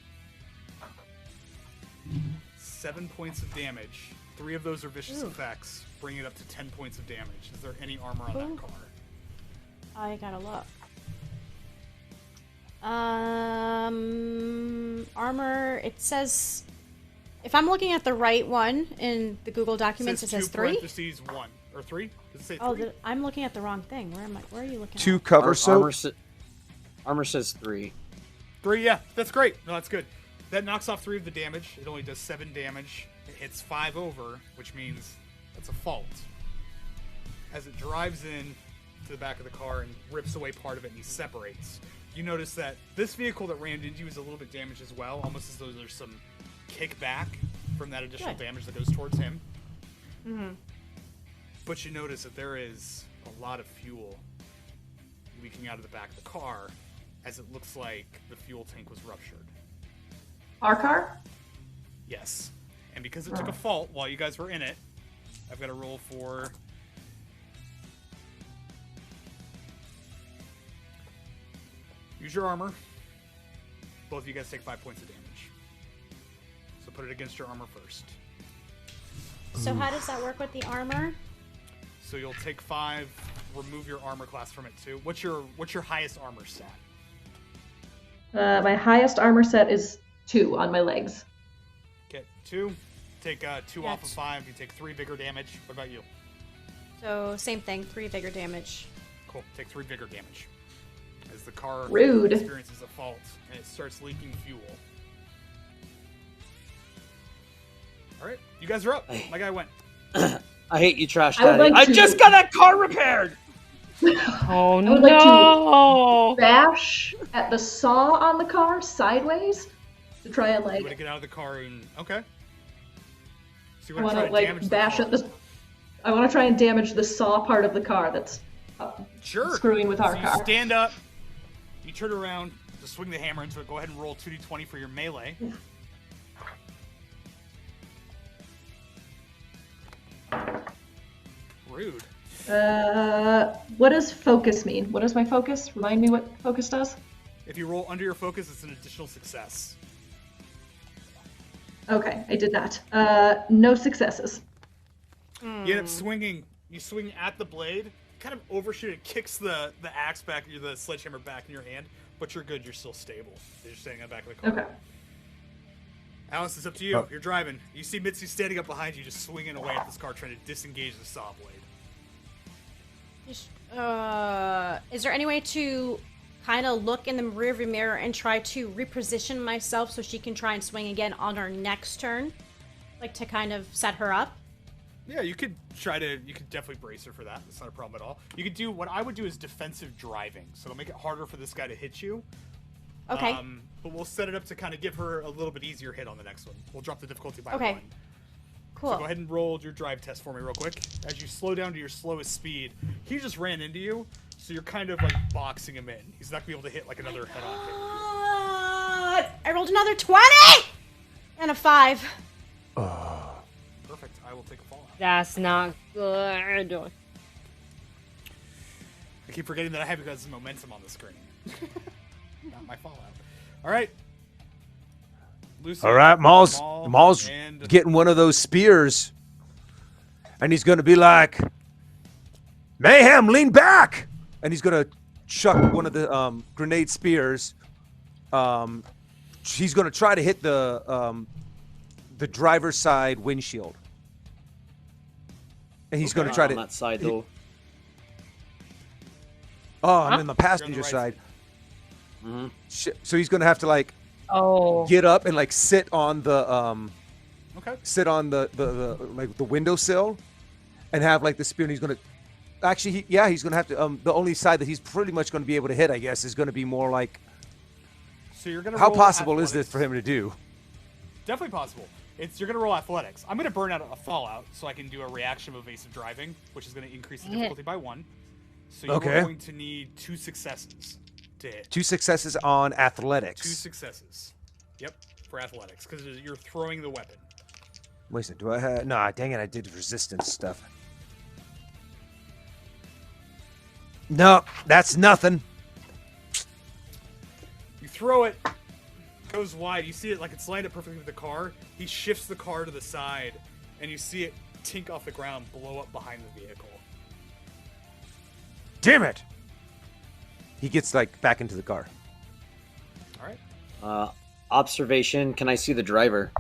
7 points of damage. 3 of those are vicious effects, bringing it up to 10 points of damage. Is there any armor on that car? I gotta look. Armor, it says... If I'm looking at the right one in the Google documents, it says 3? 2 1. Or 3? Does it say 3? Oh, I'm looking at the wrong thing. Where am I? Where are you looking 2 at? cover soap. Armor says 3. 3, yeah. That's great. No, that's good. That knocks off 3 of the damage. It only does 7 damage. It hits 5 over, which means that's a fault. As it drives in to the back of the car and rips away part of it and he separates, you notice that this vehicle that rammed into you is a little bit damaged as well, almost as though there's some kickback from that additional damage that goes towards him. Mm-hmm. But you notice that there is a lot of fuel leaking out of the back of the car, as it looks like the fuel tank was ruptured. Our car? Yes. And because it took a fault while you guys were in it, I've got to roll for... Use your armor. Both of you guys take 5 points of damage. So put it against your armor first. So how does that work with the armor? So you'll take 5 remove your armor class from it too. What's your highest armor stat? My highest armor set is 2 on my legs. Okay, 2. Take 2 off of 5. You take 3 vigor damage. What about you? So same thing, 3 vigor damage. Cool. Take 3 vigor damage. As the car Rude. experiences a fault and it starts leaking fuel. All right, you guys are up. My guy went. I hate you, Trash I would Daddy. like I to- just got that car repaired! Oh I would like to bash at the saw on the car sideways to try and You want to like. get out of the car and okay. So you I want want to to try to like damage bash the at car. the. I want to try and damage the saw part of the car that's Sure. screwing with our So you car. stand up, you turn around to swing the hammer into it. Go ahead and roll 2d20 for your melee. Rude. What does focus mean? What does my focus? Remind me what focus does. If you roll under your focus, it's an additional success. Okay, I did not. No successes. You end up swinging. You swing at the blade, kind of overshoot it, kicks the axe back, the sledgehammer back in your hand, but you're good. You're still stable. You're standing on the back of the car. Okay. Alice, it's up to you. You're driving. You see Mitzi standing up behind you, just swinging away at this car, trying to disengage the saw blade. Is there any way to kind of look in the rearview mirror and try to reposition myself so she can try and swing again on our next turn? Like to kind of set her up? Yeah, you could definitely brace her for that. That's not a problem at all. You could do, what I would do is defensive driving. So it'll make it harder for this guy to hit you. Okay. But we'll set it up to kind of give her a little bit easier hit on the next one. We'll drop the difficulty by 1. Cool. So go ahead and roll your drive test for me real quick. As you slow down to your slowest speed, he just ran into you, so you're kind of like boxing him in. He's not going to be able to hit like another head-on hit. I rolled another 20! And a 5. Perfect. I will take a fallout. That's not good. I keep forgetting that I have you guys' momentum on the screen. Not my fallout. All right. Lucy, All right, Maul's and getting one of those spears, and he's going to be like, Mayhem, lean back! And he's going to chuck one of the grenade spears. He's going to try to hit the driver's side windshield. And he's going to try on to... that side, though. Oh, I'm in the passenger right side. Mhm. So he's going to have to, like, get up and, like, sit on the like the windowsill and have like the spear, and he's gonna he's gonna have to the only side that he's pretty much gonna be able to hit, I guess, is gonna be more like, so you're gonna how roll possible is athletics. this for him to do? Definitely possible. You're gonna roll athletics. I'm gonna burn out a fallout so I can do a reaction of evasive driving, which is gonna increase the difficulty by 1. So you're going to need 2 successes to hit. 2 successes on athletics. 2 successes. Yep, for athletics, because you're throwing the weapon. Wait a second, do I have... Nah, dang it, I did resistance stuff. No, that's nothing. You throw it, goes wide. You see it like it's lined up perfectly with the car. He shifts the car to the side, and you see it tink off the ground, blow up behind the vehicle. Damn it! He gets, like, back into the car. All right, Observation. Can I see the driver?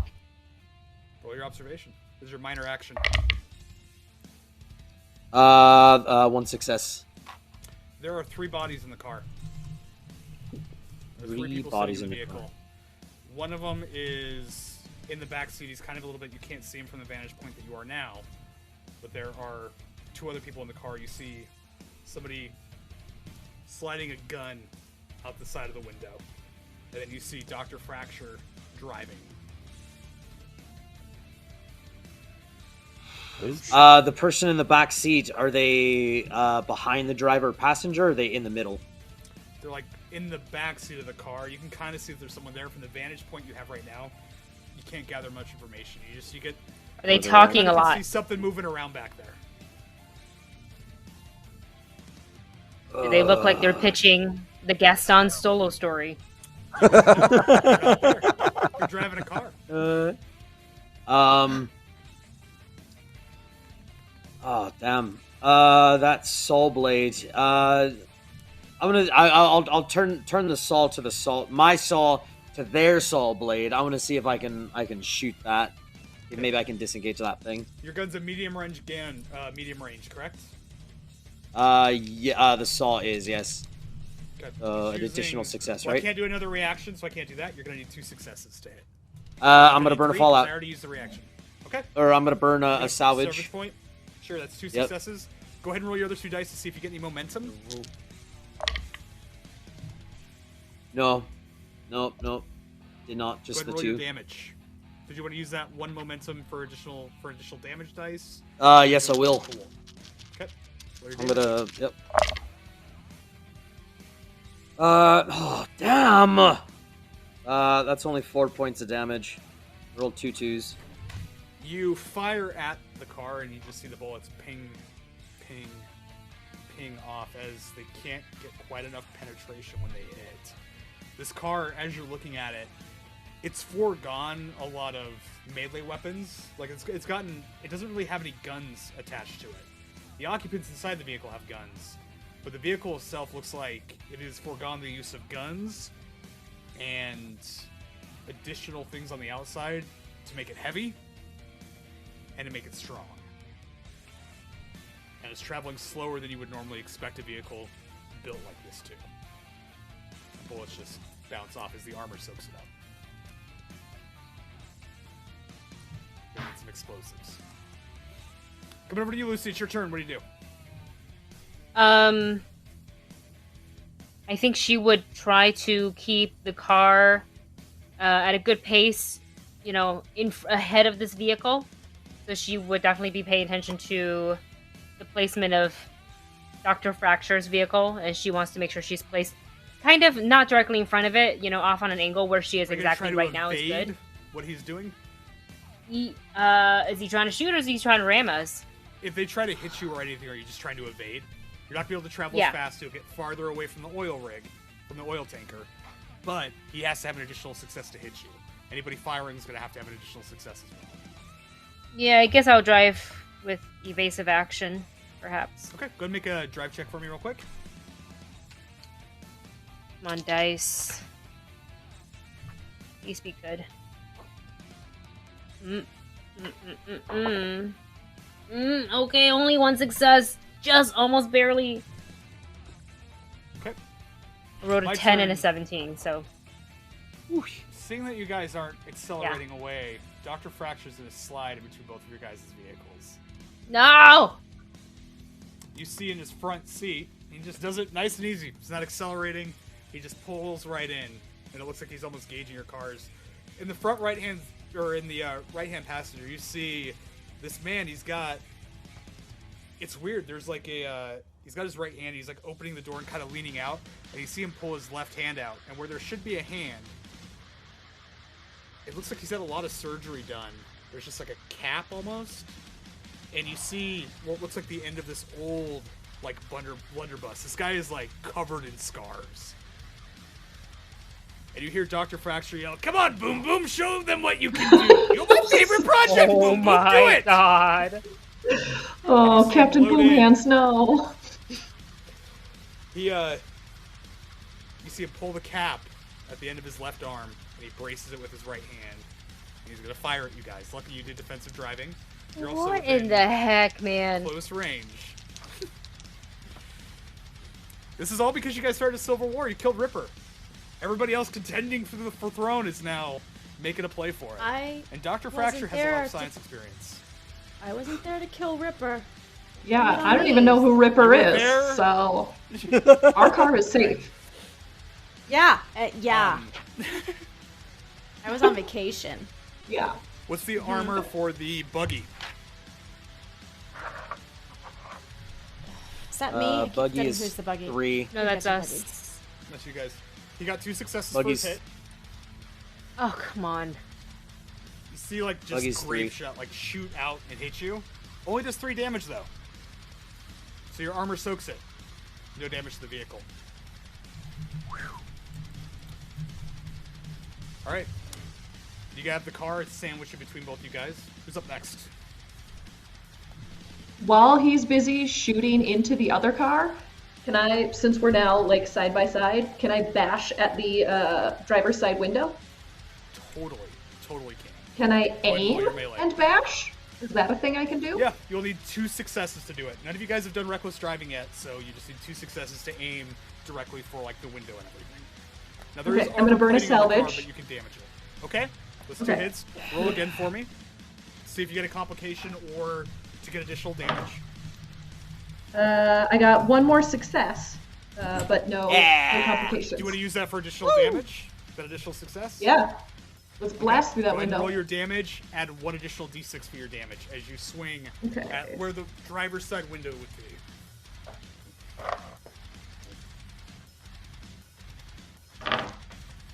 roll your observation. This is your minor action. 1 success. There are 3 bodies in the car. There's 3 3 people bodies sitting in in the the car. vehicle. One of them is in the back seat. He's kind of a little bit, you can't see him from the vantage point that you are now. But there are 2 other people in the car. You see somebody sliding a gun out the side of the window. And then you see Dr. Fracture driving. The person in the back seat, are they behind the driver or passenger, or are they in the middle? They're like in the back seat of the car. You can kind of see if there's someone there from the vantage point you have right now. You can't gather much information. You get. Are they talking a You lot? see something moving around back there. Do they look like they're pitching the Gaston Stolo story? You're driving a car. Oh damn. That saw blade. I'll turn the saw to the saw. My saw to their saw blade. I want to see if I can shoot that. If maybe I can disengage that thing. Your gun's a medium range medium range, correct? Yeah. The saw is, yes. Okay. An additional success, well, right? I can't do another reaction, so I can't do that. You're gonna need 2 successes to hit. I'm gonna burn a fallout. I already used the reaction. Okay. Or I'm gonna burn a salvage. Salvage point. Sure, that's 2 successes. Go ahead and roll your other 2 dice to see if you get any momentum. No. Nope. Did not. Just Go ahead the and roll 2. your damage. Did you want to use that 1 momentum for additional damage dice? Yes, I will. Cool. Okay. I'm gonna. Yep. Oh damn. That's only 4 points of damage. Rolled 2 2s. You fire at the car, and you just see the bullets ping off as they can't get quite enough penetration when they hit. This car, as you're looking at it, it's foregone a lot of melee weapons. Like it doesn't really have any guns attached to it. The occupants inside the vehicle have guns, but the vehicle itself looks like it is foregone the use of guns and additional things on the outside to make it heavy and to make it strong. And it's traveling slower than you would normally expect a vehicle built like this to. The bullets just bounce off as the armor soaks it up. They need some explosives. Coming over to you, Lucy. It's your turn. What do you do? I think she would try to keep the car at a good pace, ahead of this vehicle. So she would definitely be paying attention to the placement of Dr. Fracture's vehicle, and she wants to make sure she's placed kind of not directly in front of it, off on an angle where she is exactly right now is good. What he's doing? Is he trying to shoot or is he trying to ram us? If they try to hit you or anything, are you just trying to evade? You're not going to be able to travel as fast. You'll get farther away from the oil rig, from the oil tanker. But he has to have an additional success to hit you. Anybody firing is going to have an additional success as well. Yeah, I guess I'll drive with evasive action, perhaps. Okay, go ahead and make a drive check for me real quick. Come on, dice. Please be good. Okay, only 1 success. Just almost barely. Okay. I wrote a 10 and a 17, so. Seeing that you guys aren't accelerating away, Dr. Fracture's going to slide in between both of your guys' vehicles. No! You see in his front seat, he just does it nice and easy. He's not accelerating. He just pulls right in, and it looks like he's almost gauging your cars. In the front right-hand, or in the right-hand passenger, you see this man. He's got... It's weird. There's like a... he's got his right hand. He's like opening the door and kind of leaning out, and you see him pull his left hand out. And where there should be a hand, it looks like he's had a lot of surgery done. There's just like a cap almost. And you see what looks like the end of this old, like, blunderbuss. This guy is, like, covered in scars. And you hear Dr. Fracture yell, "Come on, Boom Boom, show them what you can do! You're my favorite project, Oh Boom Boom, do it!" God. Oh, Captain Boomhands, no. You see him pull the cap at the end of his left arm, and he braces it with his right hand. And he's going to fire at you guys. Lucky you did defensive driving. You're also What in the heck, man? close range. This is all because you guys started a civil war. You killed Ripper. Everybody else contending for the throne is now making a play for it. And Dr. Fracture has a lot of science experience. I wasn't there to kill Ripper. Yeah, I don't even know who Ripper is, so our car is safe. Yeah, yeah. I was on vacation. Yeah. What's the armor for the buggy? Is that me? I keep Buggy forgetting is who's the buggy. 3. No, that's us. That's you guys. He got 2 successes Buggy's- for his hit. Oh, come on. You see, like, just Buggy's grape 3. shot, like, shoot out and hit you. Only does 3 damage, though. So your armor soaks it. No damage to the vehicle. Alright. You got the car. It's sandwiched in between both you guys. Who's up next? while he's busy shooting into the other car, can I, since we're now like side by side, can I bash at the driver's side window? Totally can. Can I Go ahead and roll aim your melee. and bash? Is that a thing I can do? Yeah, you'll need 2 successes to do it. None of you guys have done reckless driving yet, so you just need 2 successes to aim directly for like the window and everything. Now there is Okay, I'm gonna burn a armor plating on the car, salvage. but you can damage it. Okay, those 2 Okay. hits. Roll again for me. See if you get a complication or to get additional damage. I got 1 more success, but no complications. Do you want to use that for additional damage? That additional success? Yeah. Let's blast through that Go ahead and window. roll your damage. Add 1 additional d6 for your damage as you swing Okay. at where the driver's side window would be.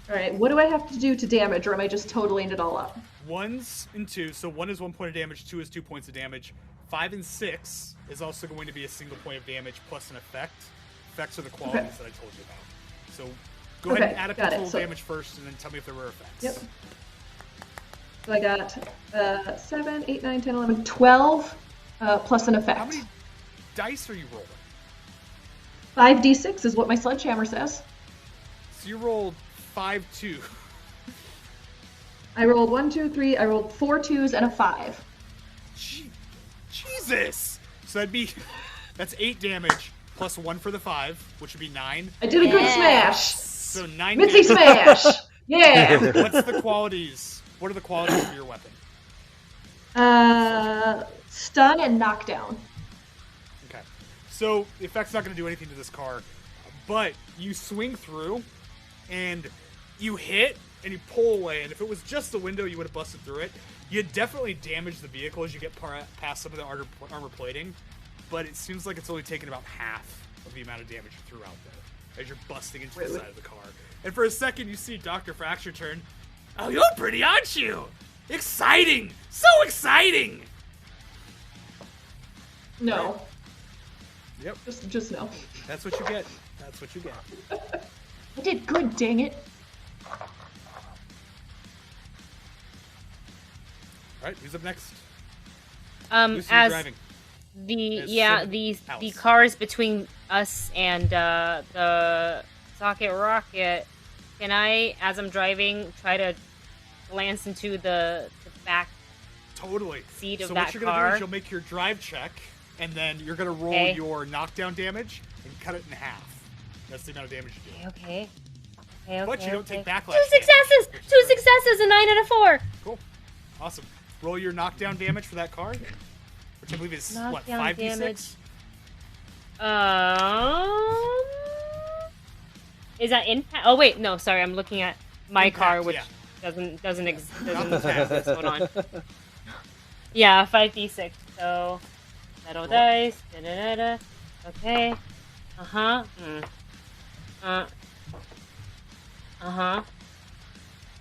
Alright, what do I have to do to damage, or am I just totaling it all up? 1s and 2, so 1 is 1 point of damage, 2 is 2 points of damage. 5 and 6 is also going to be a single point of damage plus an effect. Effects are the qualities that I told you about. So go ahead and add up your total damage first, and then tell me if there were effects. Yep. So I got 7, 8, 9, 10, 11, 12 plus an effect. How many dice are you rolling? 5d6 is what my sledgehammer says. So you rolled 5, 2. I rolled 1, 2, 3. I rolled 4 2s and a 5. Jesus! So that's 8 damage plus 1 for the 5, which would be 9. I did a good smash. So 9 Mitzy damage. smash. Yeah. What's the qualities? What are the qualities of your weapon? Stun and knockdown. Okay. So the effect's not going to do anything to this car, but you swing through, and you hit, and you pull away, and if it was just the window, you would have busted through it. You definitely damage the vehicle as you get past some of the armor plating, but it seems like it's only taken about half of the amount of damage you threw out there as you're busting into the side of the car. And for a second, you see Dr. Fracture turn. Oh, you're pretty, aren't you? Exciting! So exciting! No. Yep. Just no. That's what you get. That's what you get. I did good, dang it. Alright, who's up next? As driving. the cars between us and the socket rocket, can I, as I'm driving, try to glance into the back seat of so that what you're gonna car? do is you'll make your drive check, and then you're gonna roll your knockdown damage and cut it in half. That's the amount of damage you do. Okay. But you don't take backlash. 2 successes! 2 successes, a 9 and a 4! Cool. Awesome. Roll your knockdown damage for that car, which I believe is, Knockdown 5d6? Is that impact? Oh wait, no, sorry, I'm looking at my Impact, car, which doesn't exist. Hold on. Yeah, 5d6. So metal dice. Da-da-da-da. Okay.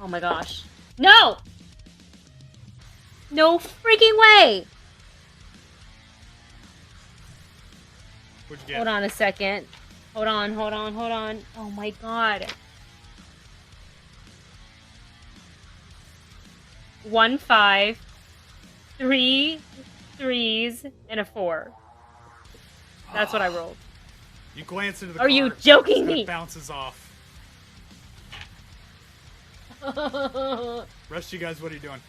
Oh my gosh. No! No freaking way! What'd you get? Hold on a second. Hold on. Oh my god. 1 5, 3 3s, and a 4. That's what I rolled. You glance into the Are car. you joking and it me? bounces off. Rest of you guys, what are you doing?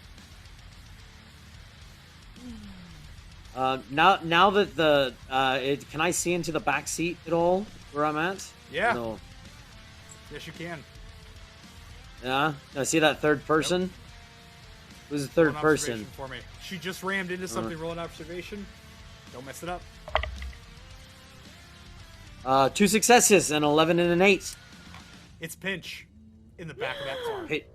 Now that the can I see into the back seat at all where I'm at? Yeah. No. Yes, you can. Yeah. I see that third person. Who's the third Roll an person? observation for me. She just rammed into something. Roll an observation. Don't mess it up. 2 successes, an 11 and an 8. It's Pinch in the back of that car. Hey.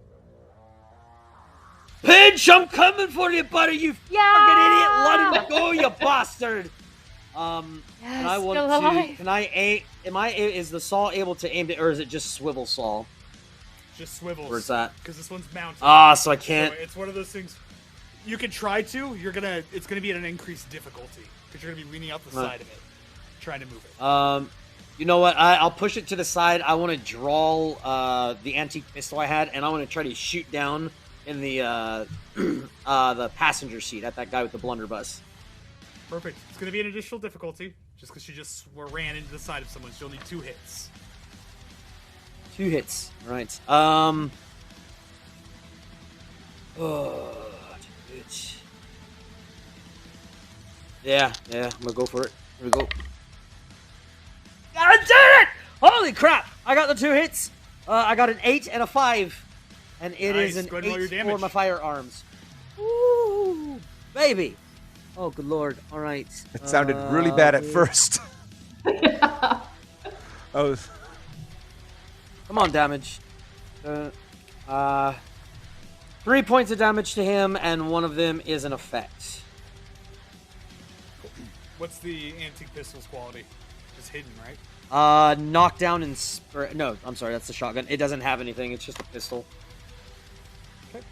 Pinch, I'm coming for you, buddy, you fucking idiot! Let him go, you bastard! And I want still to. alive. Can I aim? Is the saw able to aim it, or is it just swivel saw? Just swivels. Where's that? Because this one's mounted. So I can't. So it's one of those things. You can try to. It's gonna be at an increased difficulty because you're gonna be leaning out the side of it, trying to move it. You know what? I'll push it to the side. I want to draw the antique pistol I had, and I want to try to shoot down in the passenger seat at that guy with the blunderbuss. Perfect. It's going to be an additional difficulty, just because she just ran into the side of someone. She'll need 2 hits. 2 hits. Right. Oh, bitch. Yeah, I'm gonna go for it. Here we go. God damn it! Holy crap! I got the 2 hits. I got an 8 and a 5. And it Nice. is an Go ahead and roll your 8 for damage. my firearms. Ooh, baby. Oh, good lord. All right. It sounded really bad at first. Oh. Come on, damage. 3 points of damage to him, and one of them is an effect. What's the antique pistol's quality? It's hidden, right? Knockdown and no, I'm sorry, that's the shotgun. It doesn't have anything. It's just a pistol. Okay.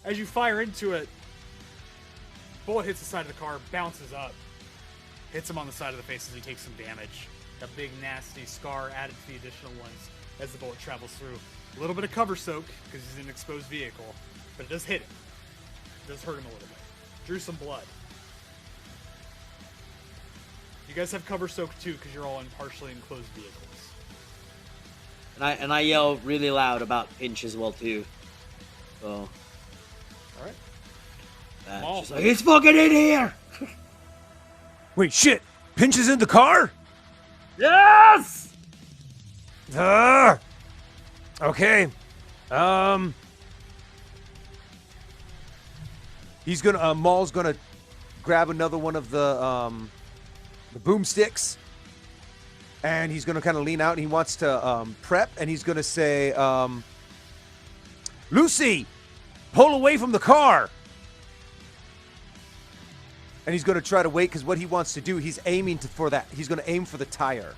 As you fire into it, bullet hits the side of the car, bounces up, hits him on the side of the face as he takes some damage. A big nasty scar added to the additional ones as the bullet travels through. A little bit of cover soak because he's in an exposed vehicle, but it does hit him. It does hurt him a little bit. Drew some blood. You guys have cover soak too because you're all in partially enclosed vehicles. And I yell really loud about Pinch as well too. So. All right. Just like, he's fucking in here. Wait, shit! Pinch is in the car? Yes. Okay. He's gonna. Maul's gonna grab another one of the boomsticks, and he's gonna kind of lean out, and he wants to prep, and he's gonna say, "Lucy, pull away from the car." And he's going to try to wait because what he wants to do, he's aiming for that. He's going to aim for the tire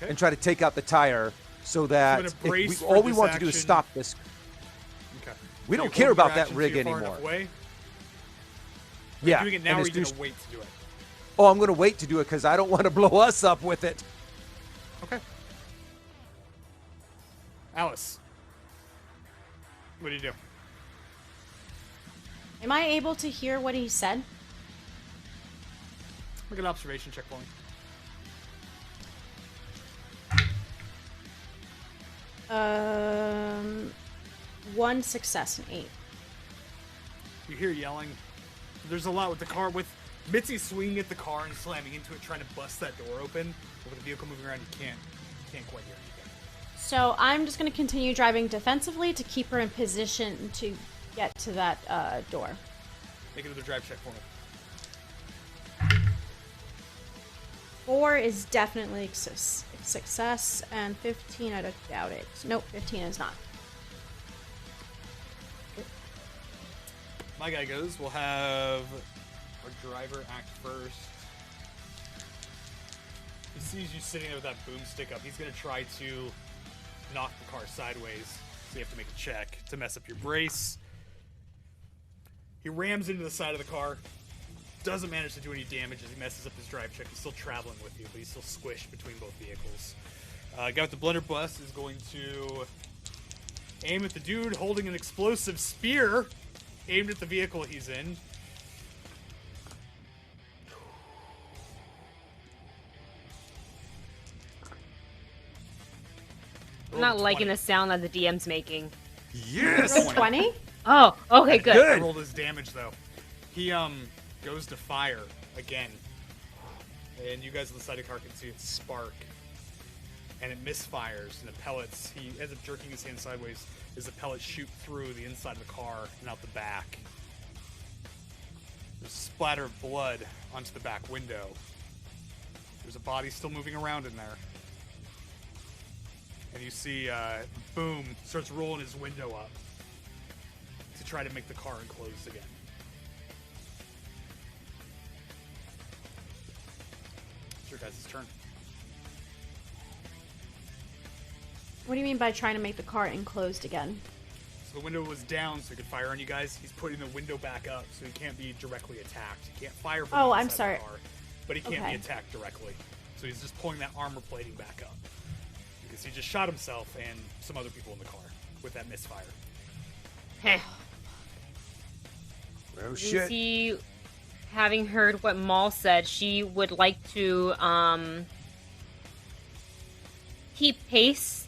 and try to take out the tire so that all we want to do is stop this. Okay. We don't care about that rig anymore. Yeah. Doing it now, or are you going to wait to do it? Oh, I'm going to wait to do it because I don't want to blow us up with it. Okay. Alice, what do you do? Am I able to hear what he said? Make an observation check for me. 1 success and 8. You hear yelling. There's a lot with the car, with Mitzy swinging at the car and slamming into it, trying to bust that door open. But with the vehicle moving around, you can't quite hear anything. So I'm just going to continue driving defensively to keep her in position to get to that door. Make another drive check for me. 4 is definitely success, and 15, I don't doubt it. Nope, 15 is not. My guy goes. We'll have our driver act first. He sees you sitting there with that boomstick up. He's going to try to knock the car sideways, so you have to make a check to mess up your brace. He rams into the side of the car. Doesn't manage to do any damage as he messes up his drive check. He's still traveling with you, but he's still squished between both vehicles. Guy with the blunderbuss is going to aim at the dude holding an explosive spear aimed at the vehicle he's in. I'm not liking the sound that the DM's making. Yes! 20? Oh, okay, good. I rolled his damage, though. He, goes to fire again. And you guys on the side of the car can see it spark. And it misfires, and the pellets, he ends up jerking his hand sideways as the pellets shoot through the inside of the car and out the back. There's a splatter of blood onto the back window. There's a body still moving around in there. And you see, Boom starts rolling his window up to try to make the car enclosed again. It's your guys' turn. What do you mean by trying to make the car enclosed again? So the window was down so he could fire on you guys. He's putting the window back up so he can't be directly attacked. He can't fire from the inside of the car, but he can't be attacked directly. So he's just pulling that armor plating back up. Because he just shot himself and some other people in the car with that misfire. Heh. Oh shit. Lucy having heard what Maul said, she would like to keep pace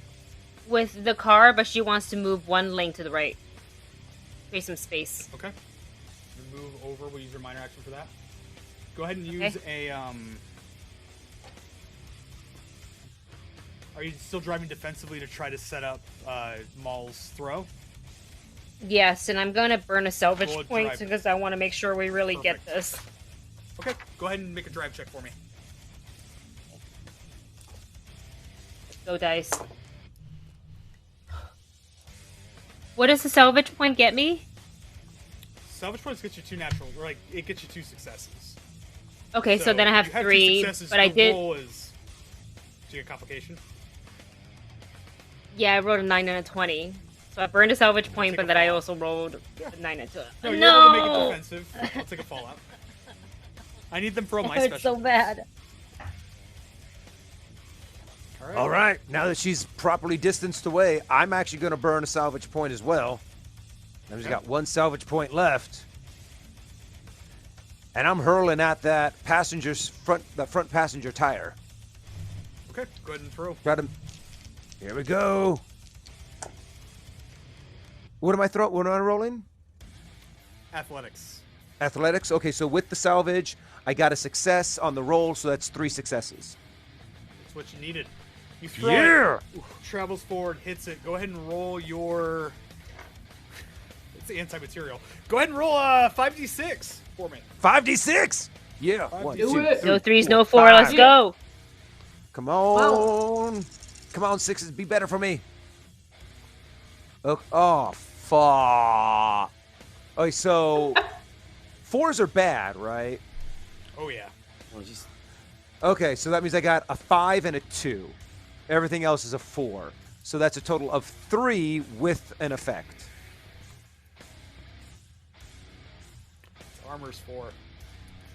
with the car, but she wants to move one lane to the right. Create some space. Okay. You move over. We'll use your minor action for that. Go ahead and use a Are you still driving defensively to try to set up Maul's throw? Yes, and I'm gonna burn a salvage Roll a point drive. because I want to make sure we really get Perfect. this. Okay, go ahead and make a drive check for me. Go dice. What does the salvage point get me? Salvage points get you 2 natural, or like it gets you 2 successes. Okay, so then I have you 3, 2 successes, but I your did. roll is... Do you get complication? Yeah, I rolled a 9 and a 20. So I burned a salvage point, take but a then I fall. also rolled a 9 and 2. No, you're No! able to make it defensive. I'll take a fallout. I need them for all my It's special. so bad. All right, now that she's properly distanced away, I'm actually going to burn a salvage point as well. I've just got 1 salvage point left. And I'm hurling at that front passenger tire. Okay, go ahead and throw. Try to... Here we go. What am I rolling? Athletics. Athletics. Okay, so with the salvage, I got a success on the roll, so that's 3 successes. That's what you needed. You throw Yeah! it, travels forward, hits it. Go ahead and roll your... It's the anti-material. Go ahead and roll 5d6 for me. 5d6! Yeah. 1, 2, 3, No 3s, no 4, 4, let's 5. go. Come on. Come on, 6s. Be better for me. Oh, fuck. Okay, so 4s are bad, right? Oh, yeah. Okay, so that means I got a 5 and a 2. Everything else is a 4. So that's a total of 3 with an effect. Armor's 4.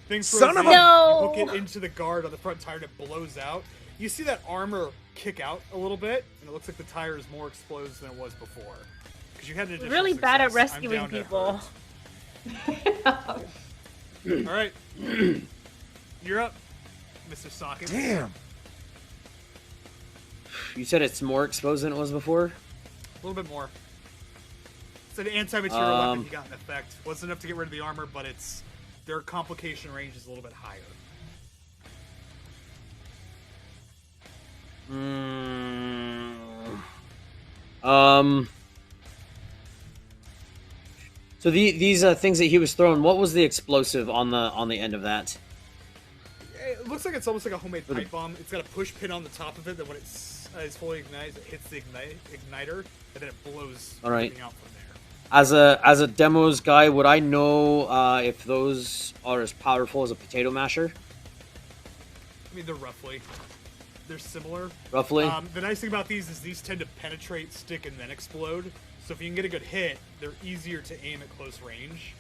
Thing Son throws of in, a- No! You hook it into the guard on the front tire and it blows out. You see that armor kick out a little bit, and it looks like the tire is more exposed than it was before. Because you had an additional Really bad at success. I'm rescuing down to people. hurt. All right. You're up, Mr. Socket. Damn. You said it's more exposed than it was before? A little bit more. It's an anti-material weapon you got in effect. Wasn't enough to get rid of the armor, but it's their complication range is a little bit higher. So these things that he was throwing, what was the explosive on the end of that? It looks like it's almost like a homemade pipe bomb. It's got a push pin on the top of it that when it's fully ignited, it hits the igniter, and then it blows All right. everything out from there. As a demos guy, would I know if those are as powerful as a potato masher? I mean, they're similar. Roughly? The nice thing about these is these tend to penetrate, stick, and then explode. So if you can get a good hit, they're easier to aim at close range.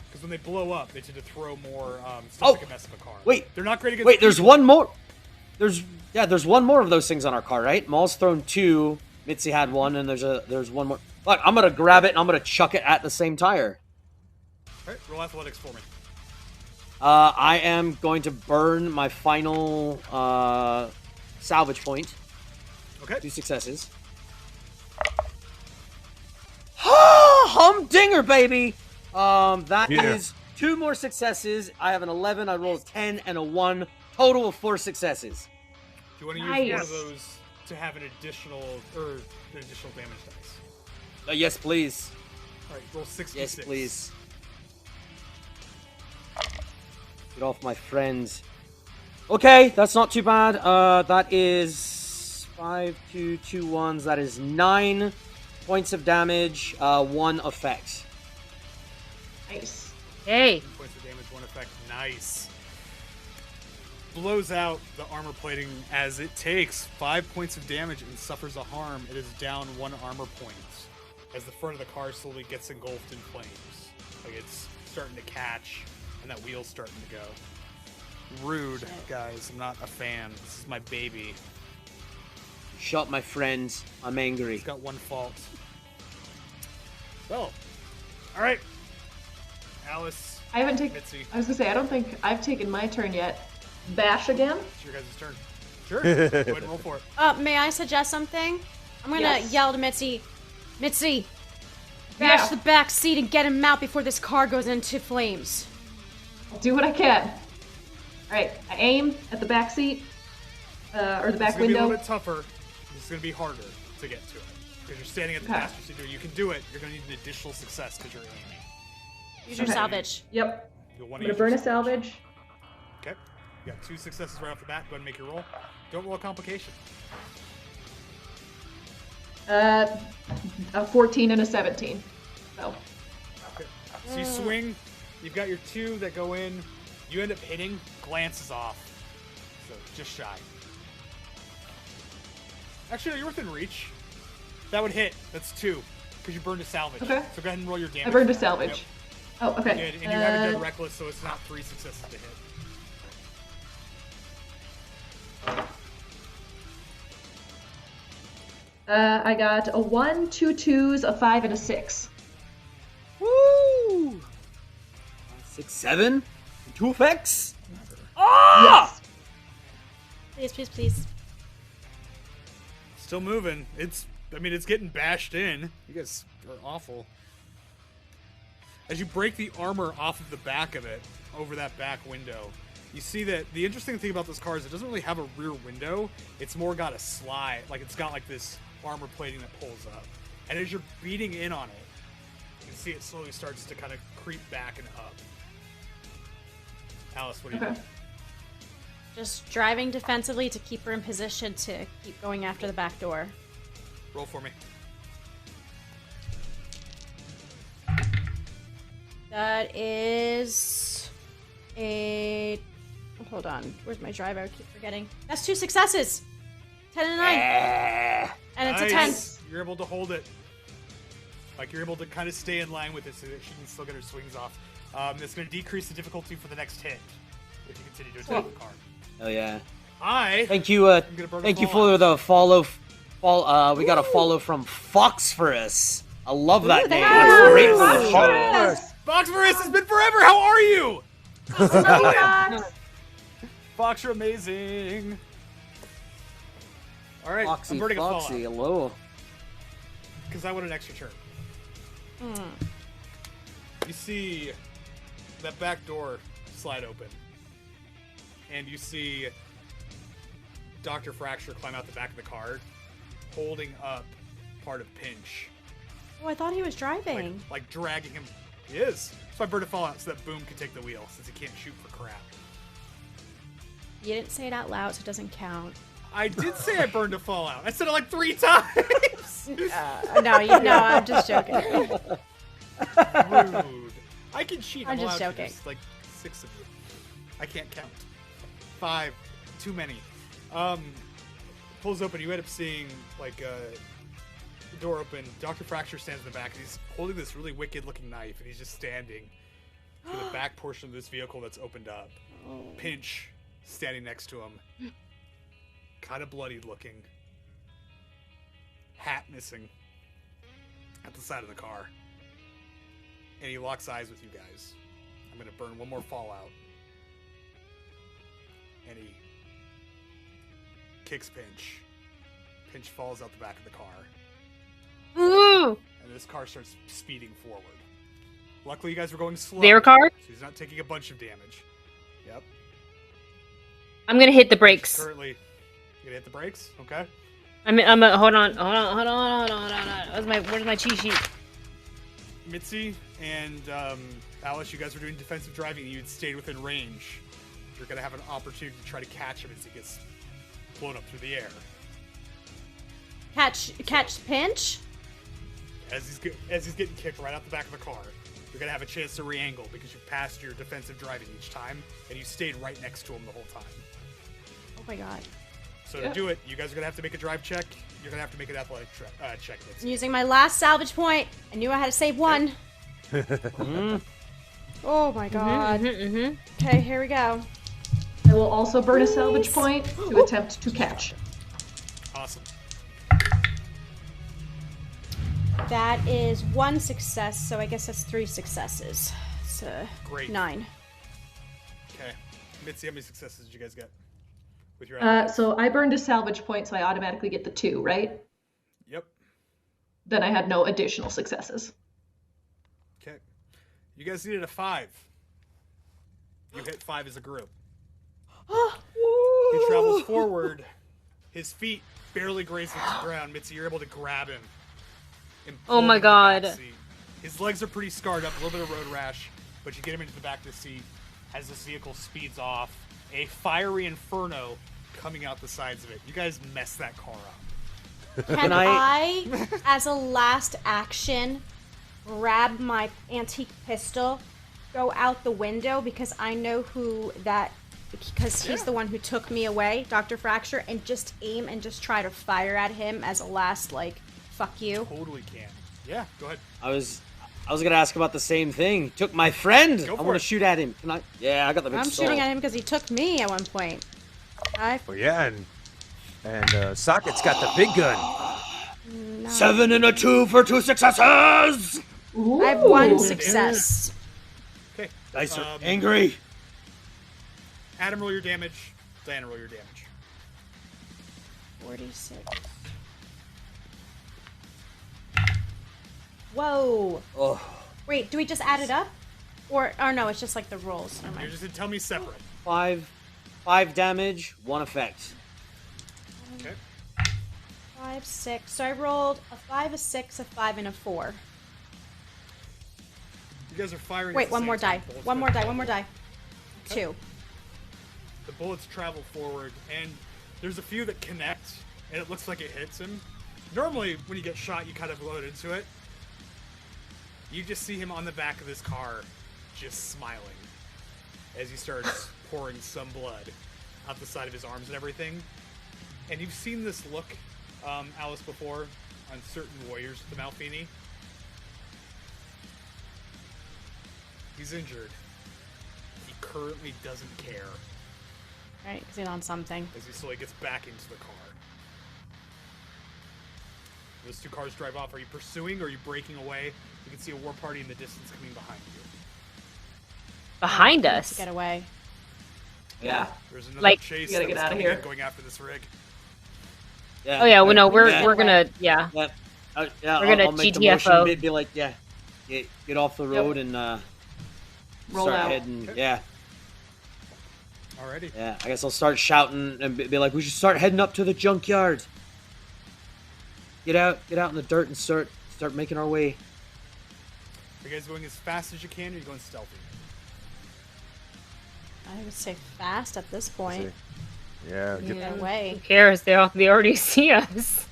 Because when they blow up, they tend to throw more stuff that can mess up a car. Wait. They're not great against Wait, there's people. one more. There's one more of those things on our car, right? Maul's thrown 2. Mitzy had 1, and there's one more. Look, I'm gonna grab it and I'm gonna chuck it at the same tire. Alright, roll athletics for me. I am going to burn my final salvage point. Okay. 2 successes. Humdinger, baby! That is 2 more successes. I have an 11, I rolled 10, and a 1. Total of 4 successes. Do you want to use one of those to have an additional damage dice? Yes, please. Alright, roll 66. Yes, please. Get off my friends. Okay, that's not too bad. That is 5, 2, 2 1s. That is 9 points of damage, 1 effect. Nice. Hey. 2 points of damage, 1 effect. Nice. Blows out the armor plating as it takes 5 points of damage and suffers a harm. It is down 1 armor point as the front of the car slowly gets engulfed in flames. Like it's starting to catch and that wheel's starting to go. Rude, guys. I'm not a fan. This is my baby. Shot my friends. I'm angry. It's got 1 fault. So, all right, Alice. I haven't taken. Mitzy. I was gonna say I don't think I've taken my turn yet. Bash again. It's your guys' turn. Sure. Go ahead and roll for it. May I suggest something? I'm gonna Yes. yell to Mitzy. Mitzy, bash the back seat and get him out before this car goes into flames. I'll do what I can. All right. I aim at the back seat, or the back It's gonna be a window. little bit tougher. It's gonna be harder to get to it because you're standing at the Okay. passenger seat door. You can do it. You're gonna need an additional success because you're aiming. Use your Okay. salvage. Yep. You'll I'm want to gonna burn a salvage. Okay. You got 2 successes right off the bat. Go ahead and make your roll. Don't roll a complication. A 14 and a 17. So. Okay. So you swing. You've got your 2 that go in. You end up hitting. Glances off. So just shy. Actually, no, you're within reach. That would hit. That's 2 because you burned a salvage. Okay. So go ahead and roll your damage. I burned a for that. salvage. Yep. Oh, okay. You did, and you haven't done reckless, so it's not 3 successes to hit. I got a 1, 2 2s, a 5, and a 6. Woo! 6, 7, 2 effects. Yes. Please, please, please. Still moving. It's getting bashed in. You guys are awful. As you break the armor off of the back of it, over that back window, you see that the interesting thing about this car is it doesn't really have a rear window. It's more got a slide, like it's got like this armor plating that pulls up. And as you're beating in on it, you can see it slowly starts to kind of creep back and up. Alice, what do you do? Just driving defensively to keep her in position to keep going after the back door. Roll for me. That is a... Hold on. Where's my drive? I keep forgetting. That's 2 successes. 10 and 9. And it's a 10. Nice. You're able to hold it. Like you're able to kind of stay in line with it so that she can still get her swings off. It's going to decrease the difficulty for the next hit if you continue to attack the car. Oh yeah. Thank you. Thank you for the follow. We got a follow from Foxforus. I love that name. That's great for the show. Foxforus has been forever. How are you? Fox. Fox, you're amazing. All right, I'm burning a Foxy, fallout hello. because I want an extra turn. You see that back door slide open, and you see Dr. Fracture climb out the back of the car, holding up part of Pinch. Oh, I thought he was driving. Like dragging him. He is. So I burned a fallout so that Boom can take the wheel, since he can't shoot for crap. You didn't say it out loud, so it doesn't count. I did say I burned a fallout. I said it like 3 times. No, I'm just joking. Rude. I can cheat. I'm just allowed to. joking. There's like 6 of you. I can't count. 5. Too many. Pulls open. You end up seeing like the door open. Dr. Fracture stands in the back, and he's holding this really wicked-looking knife, and he's just standing for the back portion of this vehicle that's opened up. Pinch standing next to him, kind of bloodied looking, hat missing at the side of the car, and he locks eyes with you guys. I'm gonna burn one more fallout, and he kicks Pinch. Pinch falls out the back of the car. And this car starts speeding forward. Luckily, you guys were going slow. Their car? So he's not taking a bunch of damage. Yep. I'm gonna hit the brakes. Currently, you gonna hit the brakes? Okay. Hold on. Where's my cheat sheet? Mitzy and Alice, you guys were doing defensive driving. You had stayed within range. You're gonna have an opportunity to try to catch him as he gets blown up through the air. Catch Pinch? As he's getting kicked right out the back of the car, you're gonna have a chance to re-angle because you passed your defensive driving each time, and you stayed right next to him the whole time. Oh my god. So to do it, you guys are gonna have to make a drive check. You're gonna have to make an athletic check. I'm using my last salvage point. I knew I had to save one. Oh my god. Okay, here we go. I will also burn a salvage point to attempt to catch. Awesome. That is 1 success, so I guess that's 3 successes. It's Great. 9. Okay. Mitzi, how many successes did you guys get with your So I burned a salvage point, so I automatically get the 2, right? Yep. Then I had no additional successes. Okay. You guys needed a 5. You hit 5 as a group. He travels forward. His feet barely grazing the ground. Mitzi, you're able to grab him. And Oh pull my him into the back God. seat. His legs are pretty scarred up, a little bit of road rash, but you get him into the back of the seat as this vehicle speeds off. A fiery inferno coming out the sides of it. You guys messed that car up. Can I, as a last action, grab my antique pistol, go out the window because I know who that, because he's the one who took me away, Dr. Fracture, and just aim and just try to fire at him as a last, like, fuck you? Totally can. Yeah, go ahead. I was gonna ask about the same thing. He took my friend. I want to shoot at him. Can I? Yeah, I got the big I'm sword. shooting at him because he took me at one point. Well, yeah, and Socket's got the big gun. No. 7 and a 2 for 2 successes. Ooh. I have 1 success. Okay. Dice are angry. Adam, roll your damage. Diana, roll your damage. 46. Whoa. Oh. Wait, do we just add it up? Or no, it's just like the rolls. Never You're mind. just tell me separate. 5 damage, 1 effect. Okay. 5, 6. So I rolled a 5, a 6, a 5, and a 4. You guys are firing. Wait, at the one same more die. time. Bullets One go more die. forward. One more die. Okay. 2. The bullets travel forward, and there's a few that connect, and it looks like it hits him. Normally, when you get shot, you kind of load into it. You just see him on the back of this car, just smiling, as he starts pouring some blood out the side of his arms and everything. And you've seen this look, Alice, before on certain warriors with the Malfini. He's injured. He currently doesn't care. Right, because he's on something. As he slowly gets back into the car. Those 2 cars drive off. Are you pursuing or are you breaking away? You can see a war party in the distance coming behind you. Behind We need us. to get away. Yeah. There's another Like- chase We gotta that get was outta coming here. in, going after this rig. Yeah. Oh yeah, well no, we're Yeah. gonna yeah. Yeah, We're gonna I'll make the GTFO. motion, be like, yeah, get off the road and Roll start out. heading. Yeah, Alrighty. yeah. I guess I'll start shouting and be like, we should start heading up to the junkyard. Get out in the dirt and start making our way. Are you guys going as fast as you can or are you going stealthy? I would say fast at this point. Yeah, Get get, away. Who cares? They already see us.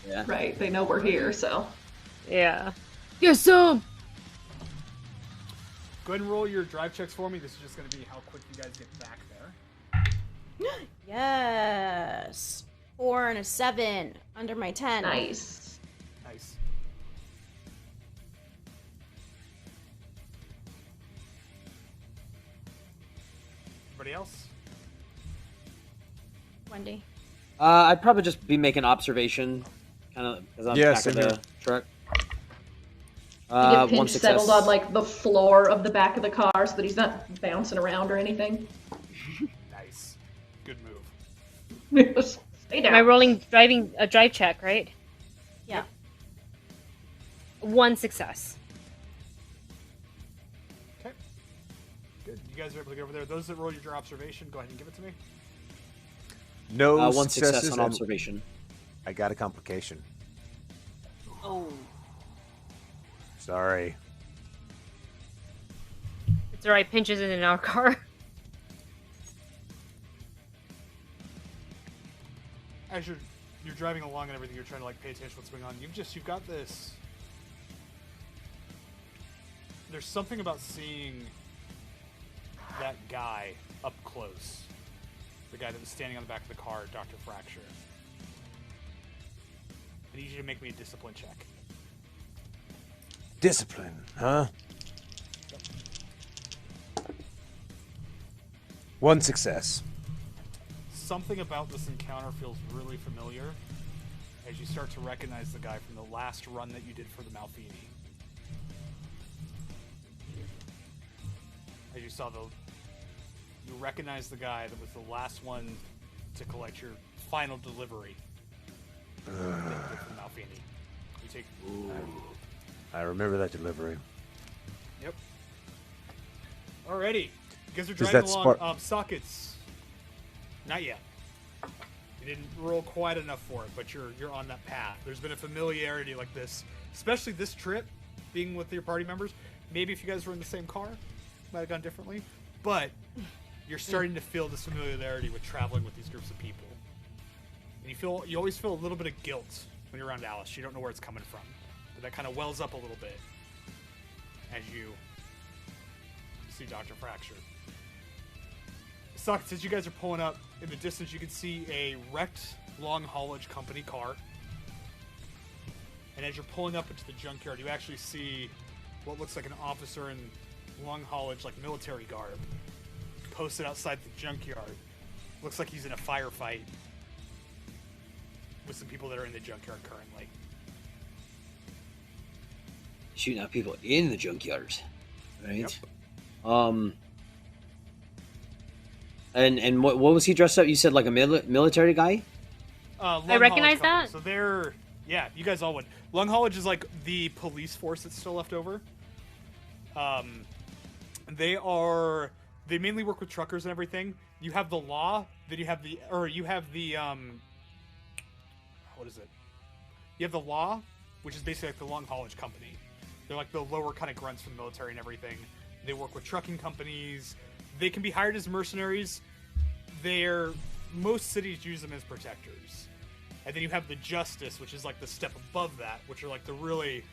Yeah. Right, they know we're here, so. Yeah. Yes, some. Go ahead and roll your drive checks for me. This is just going to be how quick you guys get back there. Yes. 4 and a 7 under my 10. Nice. Nice. Anybody else? Wendy. I'd probably just be making observation, kind of, because I'm Yeah, back of same the here. truck. You get 1 pinch success. settled on like the floor of the back of the car so that he's not bouncing around or anything. Nice. Good move. Stay Am down. I rolling driving a drive check, right? Yeah. 1 success. Okay. Good. You guys are able to get over there. Those that roll your observation, go ahead and give it to me. no 1 success successes on and observation. I got a complication. Oh. Sorry. It's alright, Pinch isn't in our car. As you're driving along and everything, you're trying to like pay attention to what's going on. You've got this. There's something about seeing that guy up close. The guy that was standing on the back of the car, Dr. Fracture. I need you to make me a discipline check. Discipline, huh? 1 success. Something about this encounter feels really familiar as you start to recognize the guy from the last run that you did for the Malfini. as you saw you recognize the guy that was the last one to collect your final delivery from Malfini. You take. I remember that delivery. Yep. Alrighty, you guys are Does driving that along. Sockets. Not yet. You didn't roll quite enough for it, but you're on that path. There's been a familiarity like this, especially this trip, being with your party members. Maybe if you guys were in the same car, might have gone differently. But you're starting to feel this familiarity with traveling with these groups of people, and you always feel a little bit of guilt when you're around Alice. You don't know where it's coming from, but that kind of wells up a little bit as you see Dr. Fracture. Sucks as you guys are pulling up in the distance. You can see a wrecked long haulage company car, and as you're pulling up into the junkyard, you actually see what looks like an officer in long haulage, like military garb, posted outside the junkyard. Looks like he's in a firefight with some people that are in the junkyard currently. Shooting at people in the junkyard, right? Yep. And what was he dressed up? You said like a military guy? I recognize that. So they're, you guys all would. Long haulage is like the police force that's still left over. They mainly work with truckers and everything. You have the law, then you have the what is it? You have the law, which is basically like the long haulage company. They're like the lower kind of grunts from the military and everything. They work with trucking companies. They can be hired as mercenaries. Most cities use them as protectors. And then you have the justice, which is like the step above that, which are like the really,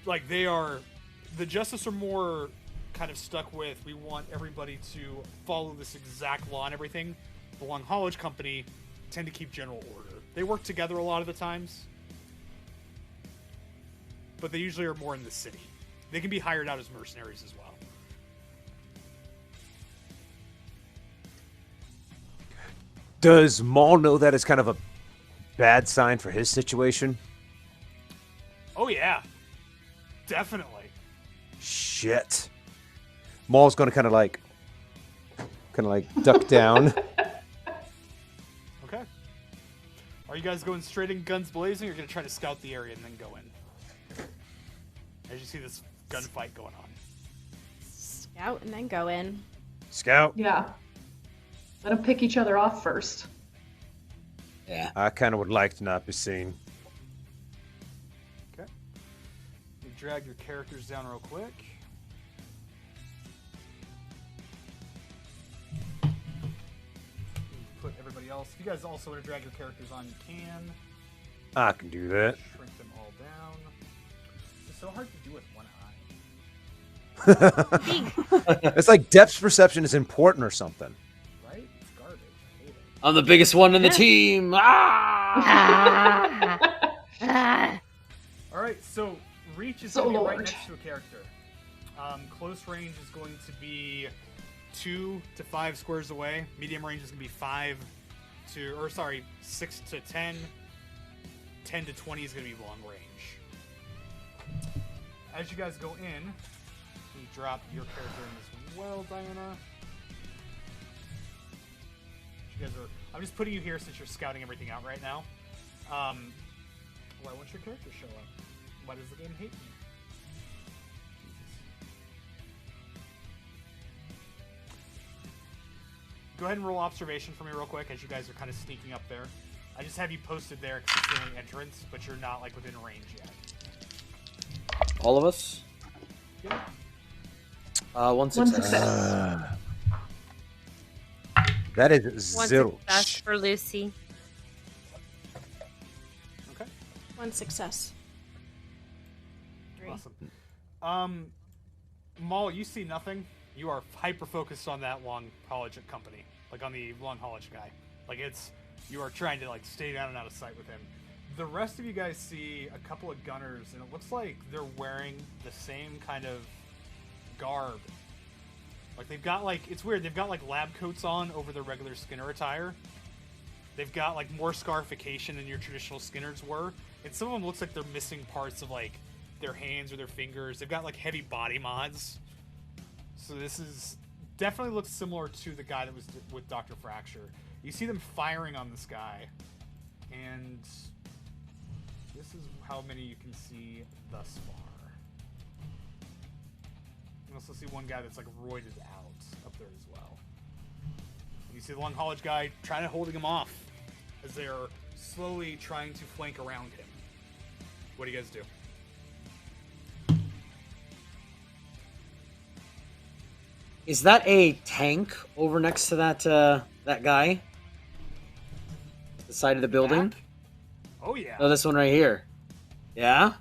like the justice are more kind of stuck with, we want everybody to follow this exact law and everything. The long haulage company tend to keep general order. They work together a lot of the times, but they usually are more in the city. They can be hired out as mercenaries as well. Does Maul know that it's kind of a bad sign for his situation? Oh yeah, definitely. Shit. Maul's going to kind of like duck down. Okay. Are you guys going straight in guns blazing, or are you going to try to scout the area and then go in? As you see this gunfight going on. Scout and then go in. Scout. Yeah. Let them pick each other off first. Yeah. I kind of would like to not be seen. Okay. You drag your characters down real quick. Put everybody else. If you guys also want to drag your characters on, you can. I can do that. Shrink them all down. It's so hard to do with one eye. It's like depth perception is important or something. Right? It's garbage. I hate it. I'm the biggest one in the team. Alright, so reach is So going to be right large. next to a character. Close range is going to be 2 to 5 squares away. Medium range is going to be 6 to 10. 10 to 20 is going to be long range. As you guys go in, you drop your character in as well, Diana. You guys are. I'm just putting you here since you're scouting everything out right now. Why won't your character show up? Why does the game hate me? Jesus. Go ahead and roll observation for me real quick as you guys are kind of sneaking up there. I just have you posted there because it's the only entrance, but you're not like within range yet. All of us? Yeah. One success. That is One zilch. success for Lucy. Okay. One success. 3. Awesome. Maul, you see nothing. You are hyper focused on that long haulage company, like on the long haulage guy. Like you are trying to like stay down and out of sight with him. The rest of you guys see a couple of gunners, and it looks like they're wearing the same kind of garb. Like they've got like, it's weird, they've got like lab coats on over their regular Skinner attire. They've got like more scarification than your traditional Skinners were. And some of them looks like they're missing parts of like their hands or their fingers. They've got like heavy body mods. So this is definitely looks similar to the guy that was with Dr. Fracture. You see them firing on this guy, and this is how many you can see thus far. You can also see one guy that's like roided out up there as well. And you see the long haulage guy trying to holding him off as they're slowly trying to flank around him. What do you guys do? Is that a tank over next to that guy? The side of the building? Back? Oh yeah. Oh, this one right here. Yeah?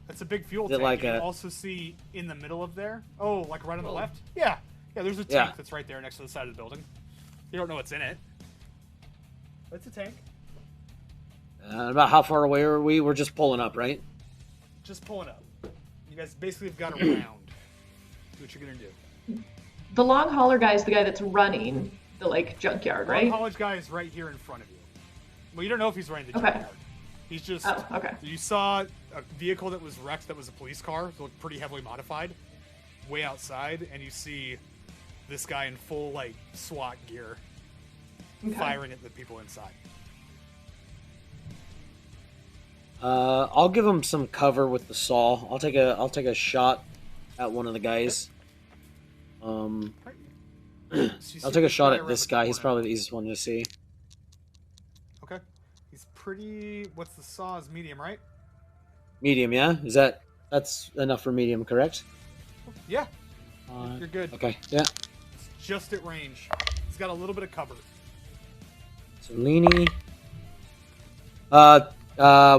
That's a big fuel Is it tank. like You can a- also see in the middle of there. Oh, like right on the left? Yeah. Yeah, there's a tank Yeah. that's right there next to the side of the building. You don't know what's in it. But it's a tank. About how far away are we? We're just pulling up, right? Just pulling up. You guys basically have got around. Do what you're gonna do. The long hauler guy is the guy that's running the like junkyard, Long right? haulage guy is right here in front of you. Well, you don't know if he's running the Okay. junkyard. He's just. Oh, okay. You saw a vehicle that was wrecked that was a police car. It looked pretty heavily modified. Way outside, and you see this guy in full like SWAT gear Okay. firing at the people inside. I'll give him some cover with the saw. I'll take a shot at one of the guys. So you I'll see take a this shot at around this the guy. He's corner. probably the easiest one to see. Okay. He's pretty. What's the saw? Is medium, right? Medium, yeah? That's enough for medium, correct? Yeah. You're good. Okay, yeah. It's just at range. He's got a little bit of cover. So Leany.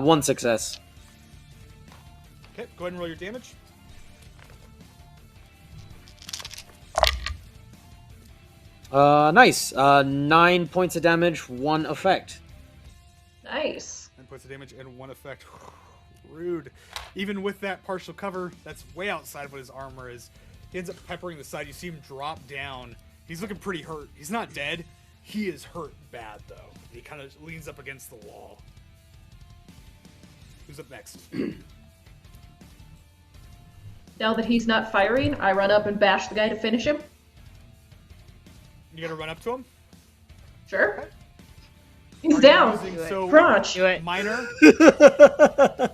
One success. Okay, go ahead and roll your damage. Nice. 9 points of damage, 1 effect. Nice. 9 points of damage and 1 effect. Rude. Even with that partial cover, that's way outside of what his armor is. He ends up peppering the side. You see him drop down. He's looking pretty hurt. He's not dead. He is hurt bad, though. He kind of leans up against the wall. Who's up next? Now that he's not firing, I run up and bash the guy to finish him. You gonna run up to him? Sure. He's Are you down. using- so Crunch. Do it. minor. Do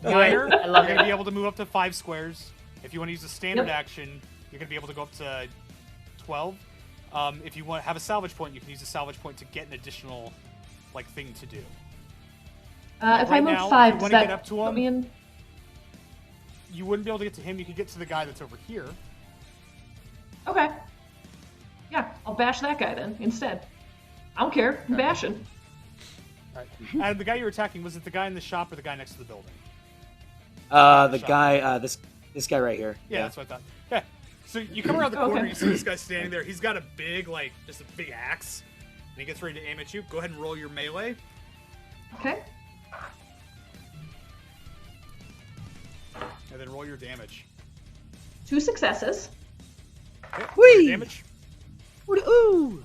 Minor. it. I love You're gonna it. be able to move up to 5 squares. If you want to use a standard Yep. action, you're gonna be able to go up to 12. If you want to have a salvage point, you can use a salvage point to get an additional like thing to do. If I Right move now, if 5, you does wanna that get up to put him? me in? You wouldn't be able to get to him. You could get to the guy that's over here. Okay. Yeah, I'll bash that guy then instead. I don't care. I'm bashing. All right. And the guy you're attacking, was it the guy in the shop or the guy next to the building? The guy, this guy right here. Yeah, that's what I thought. Yeah. So you come around the corner, Okay. you see this guy standing there. He's got a big, like, just a big axe, and he gets ready to aim at you. Go ahead and roll your melee. Okay. And then roll your damage. 2 successes. Okay, roll your damage. Ooh!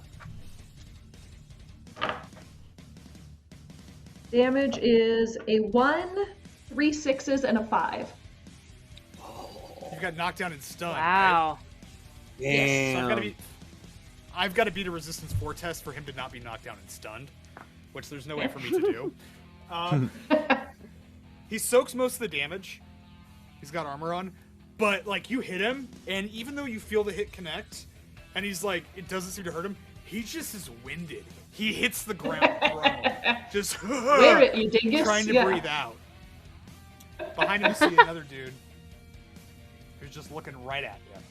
Damage is a 1, 3 6s, and a 5. You've got knocked down and stunned. Wow. Right? So Damn. I've got to beat a resistance 4 test for him to not be knocked down and stunned, which there's no way for me to do. He soaks most of the damage. He's got armor on, but like you hit him, and even though you feel the hit connect, and he's like, it doesn't seem to hurt him. He just is winded. He hits the ground prone, just Wear it, you dingus. trying to Yeah. breathe out. Behind him, you see another dude who's just looking right at you.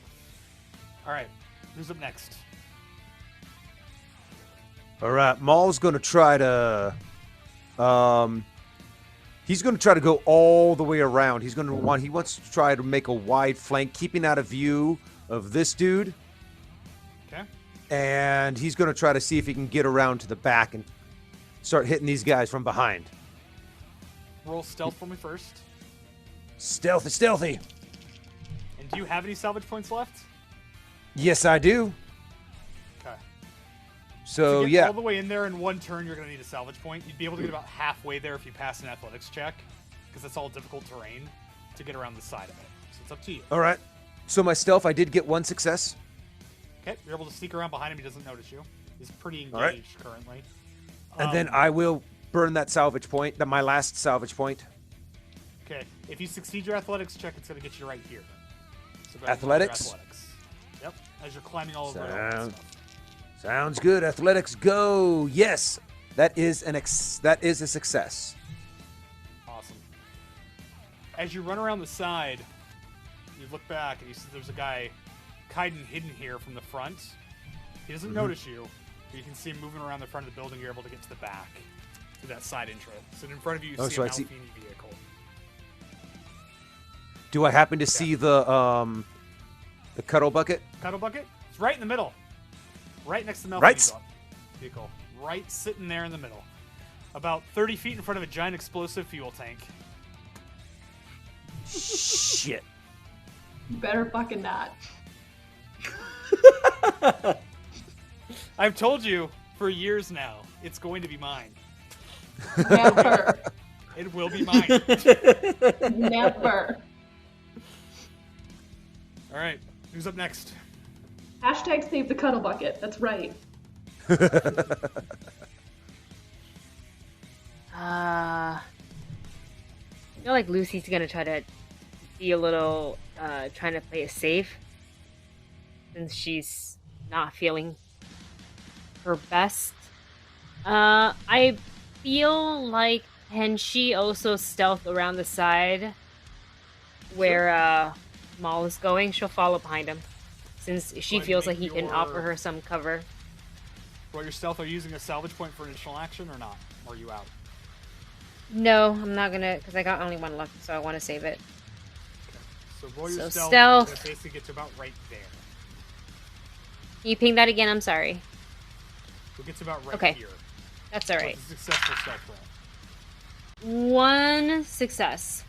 All right, who's up next? All right, Maul's going to try to he's going to try to go all the way around. He wants to try to make a wide flank, keeping out of view of this dude. Okay. And he's going to try to see if he can get around to the back and start hitting these guys from behind. Roll stealth for me first. Stealthy. And do you have any salvage points left? Yes, I do. Okay. So, to get yeah. all the way in there in one turn, you're going to need a salvage point. You'd be able to get about halfway there if you pass an athletics check, because that's all difficult terrain to get around the side of it. So it's up to you. All right. So my stealth, I did get 1 success. Okay, you're able to sneak around behind him. He doesn't notice you. He's pretty engaged All right. currently. And then I will burn that salvage point, my last salvage point. Okay, if you succeed your athletics check, it's going to get you right here. So go ahead and roll your Athletics? athletics. Yep, as you're climbing all over all that stuff. Sounds good. Athletics, go. Yes, that is a success. Awesome. As you run around the side, you look back and you see there's a guy hidden here from the front. He doesn't notice you, but you can see him moving around the front of the building. You're able to get to the back through that side entrance. And in front of you, you see a Malfini vehicle. Do I happen to see the cuddle bucket? Cuddle bucket? It's right in the middle. Right next to the Malfini Right. vehicle. Right sitting there in the middle. About 30 feet in front of a giant explosive fuel tank. Shit. You better fucking not. I've told you for years now, it's going to be mine. Never. It will be mine. Never. All right, who's up next? Hashtag save the cuddle bucket. That's right. I feel like Lucy's gonna try to be a little, trying to play it safe. Since she's not feeling her best. I feel like, can she also stealth around the side where Maul is going? She'll follow behind him. Since she feels like he can offer her some cover. Roll your stealth. Are you using a salvage point for initial action or not? Or are you out? No, I'm not gonna, because I got only one left, so I want to save it. Okay. So roll your So stealth. stealth. And basically get to about right there. Can you ping that again? I'm sorry. We'll get to about right Okay. here. That's alright. It's a successful stealth roll. 1 success.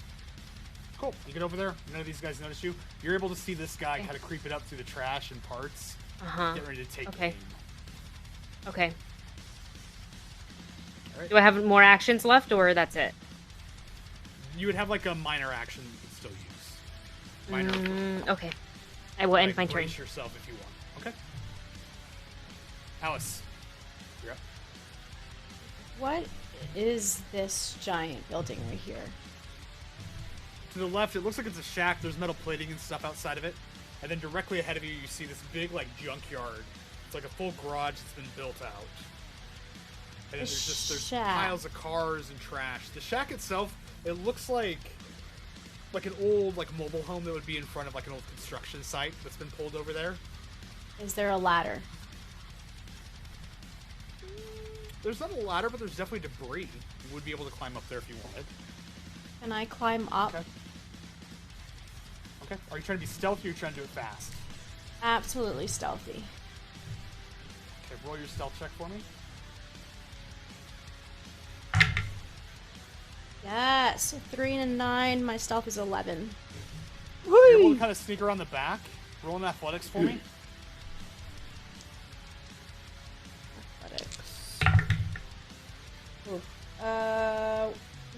Cool. You get over there. None of these guys notice you. You're able to see this guy kind of creep it up through the trash and parts. Uh-huh. Get ready to take Okay. aim. Okay. All right. Do I have more actions left, or that's it? You would have like a minor action you could still use. Minor. Okay. I will end my turn. Brace yourself if you want. Okay. Alice, you're up. What is this giant building right here? To the left, it looks like it's a shack. There's metal plating and stuff outside of it. And then directly ahead of you, you see this big, like, junkyard. It's like a full garage that's been built out. And then there's piles of cars and trash. The shack itself, it looks like an old, like, mobile home that would be in front of, like, an old construction site that's been pulled over there. Is there a ladder? There's not a ladder, but there's definitely debris. You would be able to climb up there if you wanted. Can I climb up? Okay. Okay. Are you trying to be stealthy or are you trying to do it fast? Absolutely stealthy. Okay, roll your stealth check for me. Yes, 3 and a 9. My stealth is 11. You're able to kind of sneak around the back. Roll an athletics for me. Athletics. Ooh.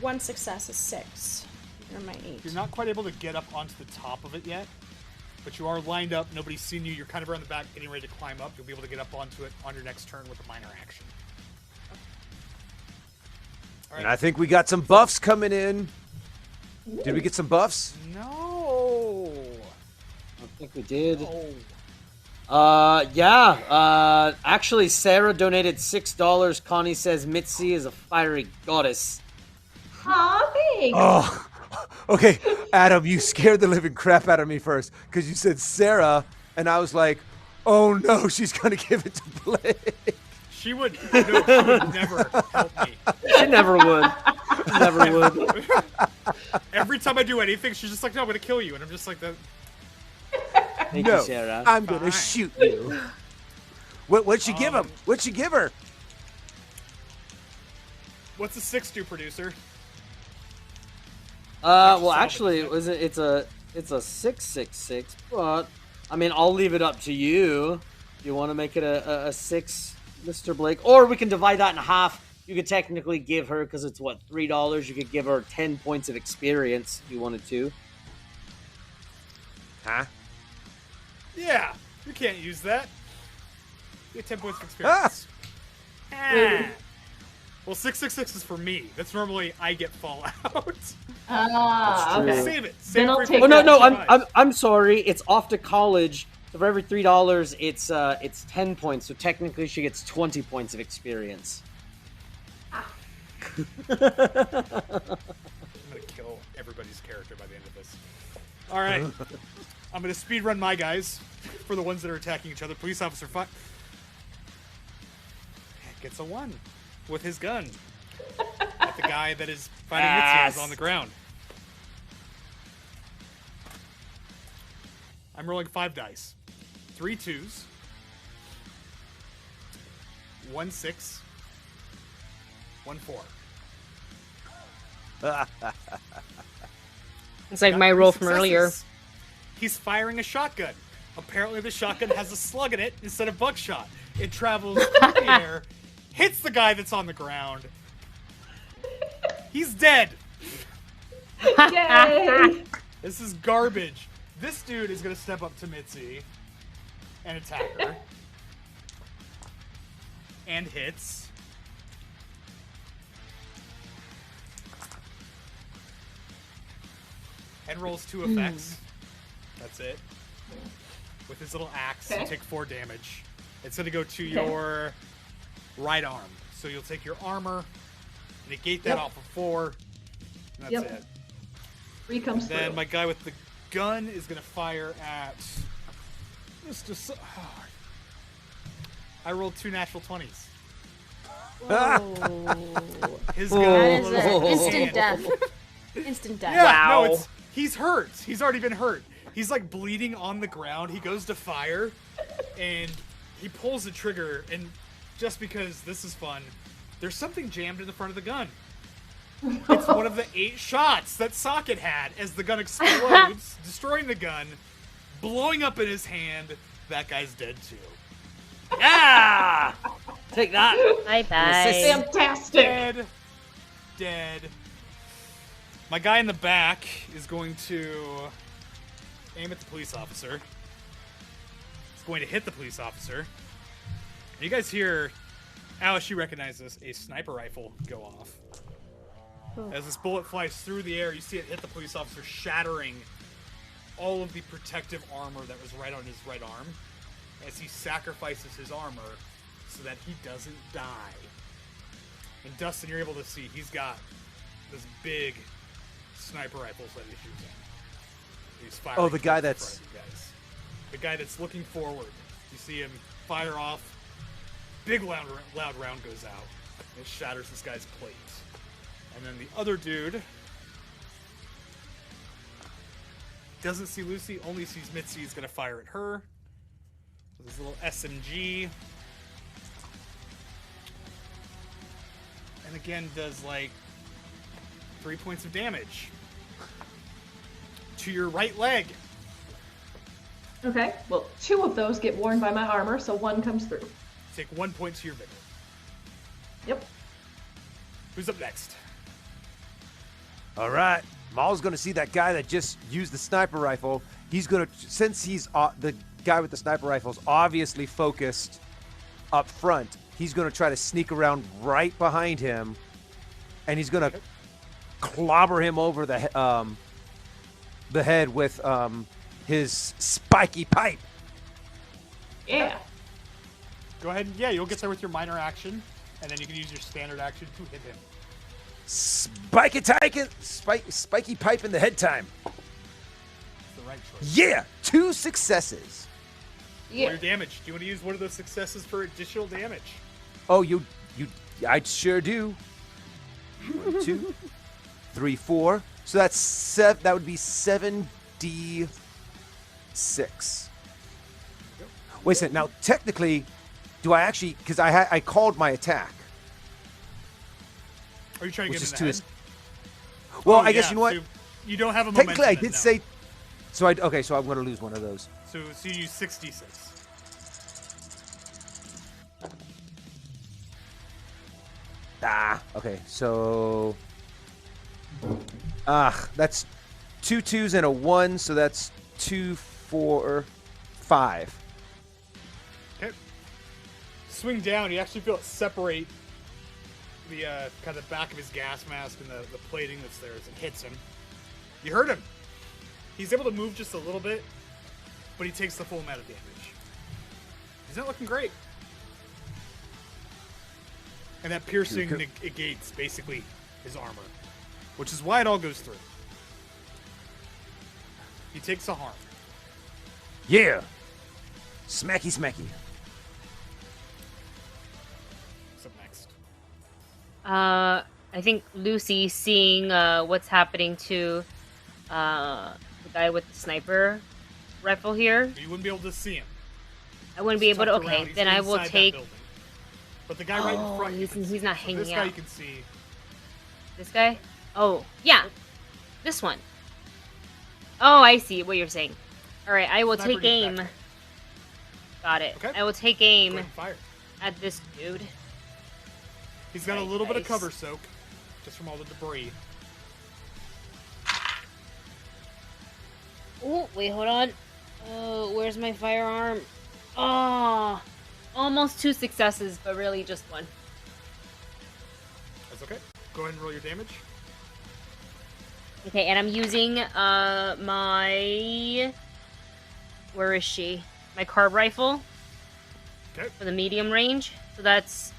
1 success is 6. These are my 8. You're not quite able to get up onto the top of it yet, but you are lined up. Nobody's seen you. You're kind of around the back, getting ready to climb up. You'll be able to get up onto it on your next turn with a minor action. All And right. I think we got some buffs coming in. Did we get some buffs? No. I think we did. Oh. Yeah. Actually, Sarah donated $6. Connie says Mitzi is a fiery goddess. Aw, thanks. Oh, okay. Adam, you scared the living crap out of me first because you said Sarah, and I was like, oh no, she's gonna give it to Blake. She would never help me. She never would. Never would. Every time I do anything, she's just like, no, I'm going to kill you. And I'm just like, that. Thank No, you, Sarah. I'm gonna shoot you. What'd she give him? What'd she give her? What's a 6 do, producer? Well, actually, it's a 666, but I mean, I'll leave it up to you. If you want to make it a 6, Mr. Blake, or we can divide that in half. You could technically give her, because it's what, $3. You could give her 10 points of experience if you wanted to. Huh? Yeah, you can't use that. You get 10 points of experience. Ah. Well, 666 is for me. That's normally I get Fallout. Okay. Save it. Save Then it I'll for take Oh no, that. no, I'm sorry. It's off to college. So for every $3, it's 10 points. So technically, she gets 20 points of experience. I'm gonna kill everybody's character by the end of this. All right, I'm gonna speed run my guys for the ones that are attacking each other. Police officer gets a 1 with his gun at the guy that is fighting Mitzy is on the ground. I'm rolling 5 dice. 3 2s. 1 6. 1 4. It's like my roll from earlier. He's firing a shotgun. Apparently the shotgun has a slug in it instead of buckshot. It travels through the air, hits the guy that's on the ground. He's dead. Yay! This is garbage. This dude is going to step up to Mitzy and attack her. And hits. And rolls 2 effects. That's it. With his little axe, you take 4 damage. It's going to go to your right arm. So you'll take your armor, negate that off of 4, and that's it. 3 comes through. Then my guy with the gun is going to fire at Mr. I rolled 2 natural 20s. Whoa. His gun That is blows up his instant hand. death. Instant death. Yeah, no, he's hurt. He's already been hurt. He's like bleeding on the ground. He goes to fire, and he pulls the trigger. And just because this is fun, there's something jammed in the front of the gun. It's one of the 8 shots that Socket had as the gun explodes, destroying the gun, blowing up in his hand. That guy's dead too. Yeah! Take that. Bye-bye. Fantastic. Dead. My guy in the back is going to aim at the police officer. He's going to hit the police officer. And you guys hear, Alice, you recognize this, a sniper rifle go off. As this bullet flies through the air, you see it hit the police officer, shattering all of the protective armor that was right on his right arm, as he sacrifices his armor so that he doesn't die. And Dustin, you're able to see he's got this big sniper rifle that he's using. He's firing. Oh, the guy towards that's... the front of you guys. The guy that's looking forward. You see him fire off. Big loud round goes out. It shatters this guy's plate. And then the other dude doesn't see Lucy, only sees Mitzy. He's going to fire at her with his little SMG. And again, does like 3 points of damage to your right leg. Okay, well, 2 of those get worn by my armor, so 1 comes through. Take 1 point to your vigor. Yep. Who's up next? All right. Maul's going to see that guy that just used the sniper rifle. He's going to, since he's the guy with the sniper rifle is obviously focused up front, he's going to try to sneak around right behind him, and he's going to clobber him over the head with his spiky pipe. Yeah. Go ahead. Yeah, you'll get there with your minor action, and then you can use your standard action to hit him. Spiky pipe in the head time. That's the right choice. Yeah, 2 successes. What are your damage? Do you want to use one of those successes for additional damage? Oh, I sure do. 1, 2, 3, 4. So that's 7. That would be 7d6. Wait a second. Now, technically, do I actually? Because I called my attack. Are you trying to Which get is in to the his. head? Well, Oh, I guess yeah, you know what. so you don't have a Technically, I momentum did then, say. So okay. So I'm going to lose one of those. So you use 66. Okay. So. That's 2 2s and a 1. So that's 2, 4, 5. Okay. swing down, you actually feel it separate the kind of back of his gas mask and the plating that's there as it hits him. You hurt him. He's able to move just a little bit, but he takes the full amount of damage. He's not looking great. And that piercing negates basically his armor, which is why it all goes through. He takes a harm. Yeah. Smacky, smacky. What's up next? I think Lucy, seeing what's happening to the guy with the sniper rifle here. You wouldn't be able to see him. I wouldn't be able to. Okay, then I will take. But the guy right in front, he's not hanging this out. guy you can see. This guy? Oh, yeah. This one. Oh, I see what you're saying. All right, I will take aim. Got it. Okay. I will take aim at this dude. He's got a little bit of cover soak, just from all the debris. Oh, wait, hold on. Oh, where's my firearm? Oh, almost 2 successes, but really just 1. That's okay. Go ahead and roll your damage. Okay, and I'm using my... Where is she? My carb rifle. Okay. For the medium range. So that's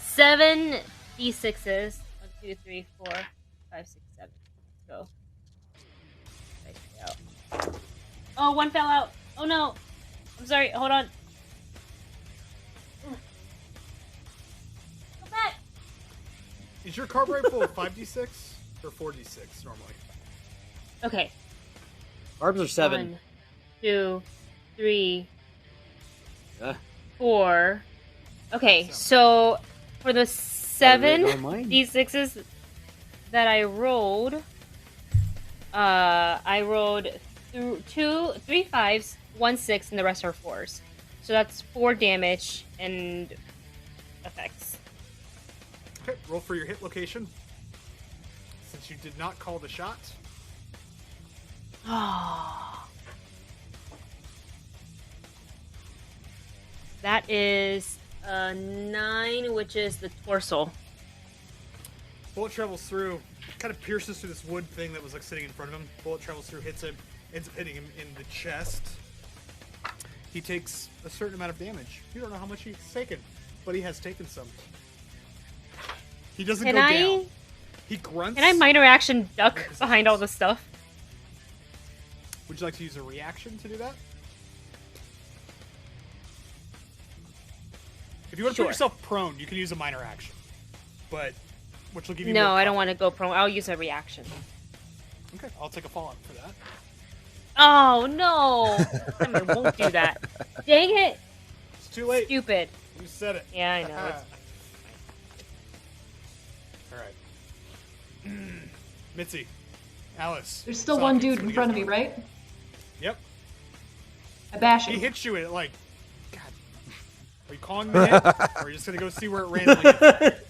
7 d6s. 1, 2, 3, 4, 5, 6, 7. Let's go. Oh, 1 fell out. Oh no. I'm sorry. Hold on. Go back. Is your carb rifle a 5d6 or 4d6 normally? Okay. Carbs are 7. 1, 2, 3, 4. Okay, so for the 7 d6s that I rolled 3 5s, 1 6, and the rest are 4s. So that's 4 damage and effects. Okay, roll for your hit location. Since you did not call the shot. That is a 9, which is the torso. Bullet travels through, kind of pierces through this wood thing that was like sitting in front of him. Bullet travels through, hits him, ends up hitting him in the chest. He takes a certain amount of damage. You don't know how much he's taken, but he has taken some. He doesn't go down. He grunts. Can I minor action duck behind all the stuff? Would you like to use a reaction to do that? If you want to put yourself prone, you can use a minor action. But, which will give you No, more I don't want to go prone. I'll use a reaction. Okay, I'll take a fallout for that. Oh, no! I won't do that. Dang it! It's too late. Stupid. You said it. Yeah, I know. Alright. Mitzy. Alice. There's still one dude in front of me, right? Yep. I bash him. He hits you at like... God. Are you calling the hit? Or are you just going to go see where it randomly hits?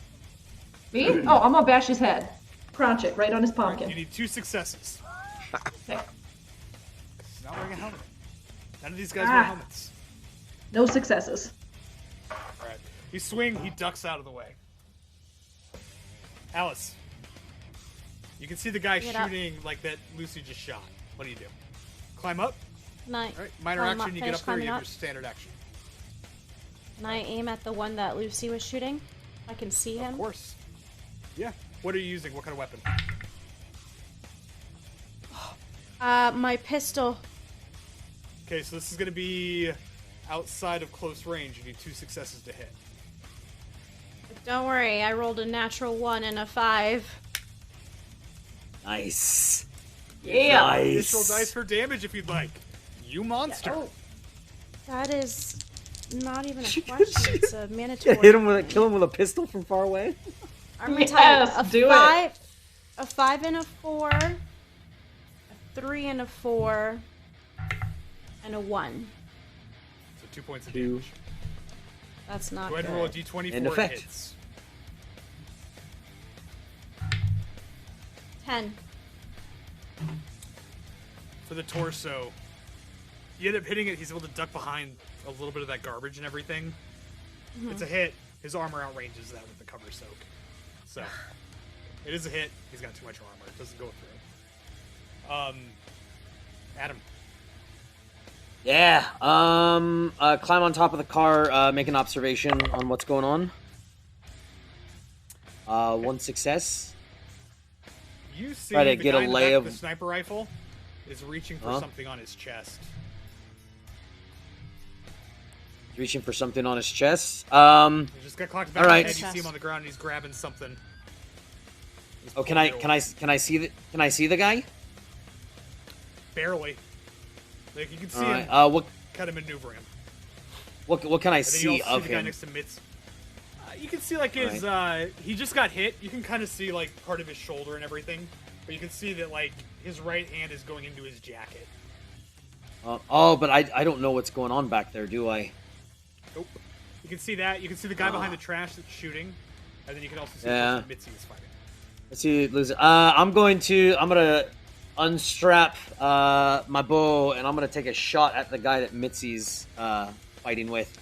Me? Oh, I'm gonna bash his head. Crunch it right on his pumpkin. You need 2 successes. Okay. He's not wearing a helmet. None of these guys wear helmets. No successes. Alright. You swing, he ducks out of the way. Alice. You can see the guy shooting like that Lucy just shot. What do you do? Climb up? Alright, minor action, you get up there, you have your standard action. Can I aim at the one that Lucy was shooting? I can see him. Of course. Yeah. What are you using? What kind of weapon? My pistol. Okay, so this is going to be outside of close range. You need 2 successes to hit. Don't worry, I rolled a natural 1 and a 5. Nice. Yeah. Nice. Additional dice for damage if you'd like. You monster. Oh, that is not even a question. It's a mandatory. Kill him with a pistol from far away. I'm retired. A 5 and a 4, a 3 and a 4, and a 1. So 2 points of damage. That's not Go ahead good. and roll a d20 And for effect. hits. 10. For the torso, you end up hitting it. He's able to duck behind a little bit of that garbage and everything. It's a hit. His armor outranges that with the cover soak. So, it is a hit. He's got too much armor. It doesn't go through. Adam. Yeah. Climb on top of the car, make an observation on what's going on. Okay. One success. You see Try to the get guy a in the lay back of the sniper rifle is reaching for something on his chest. Reaching for something on his chest. He just got clocked back all right. in the head. You see him on the ground and he's grabbing something. Oh, can I see the guy? Barely. Like you can see right. him What kind of maneuver him. What can I And then see you also of see the guy him? next to Mitz. You can see like his he just got hit. You can kind of see like part of his shoulder and everything, but you can see that like his right hand is going into his jacket. But I don't know what's going on back there, do I? Nope. You can see that. You can see the guy behind the trash that's shooting, and then you can also see Mitzy is fighting. Let's see, lose it. I'm gonna unstrap my bow, and I'm gonna take a shot at the guy that Mitzy's fighting with.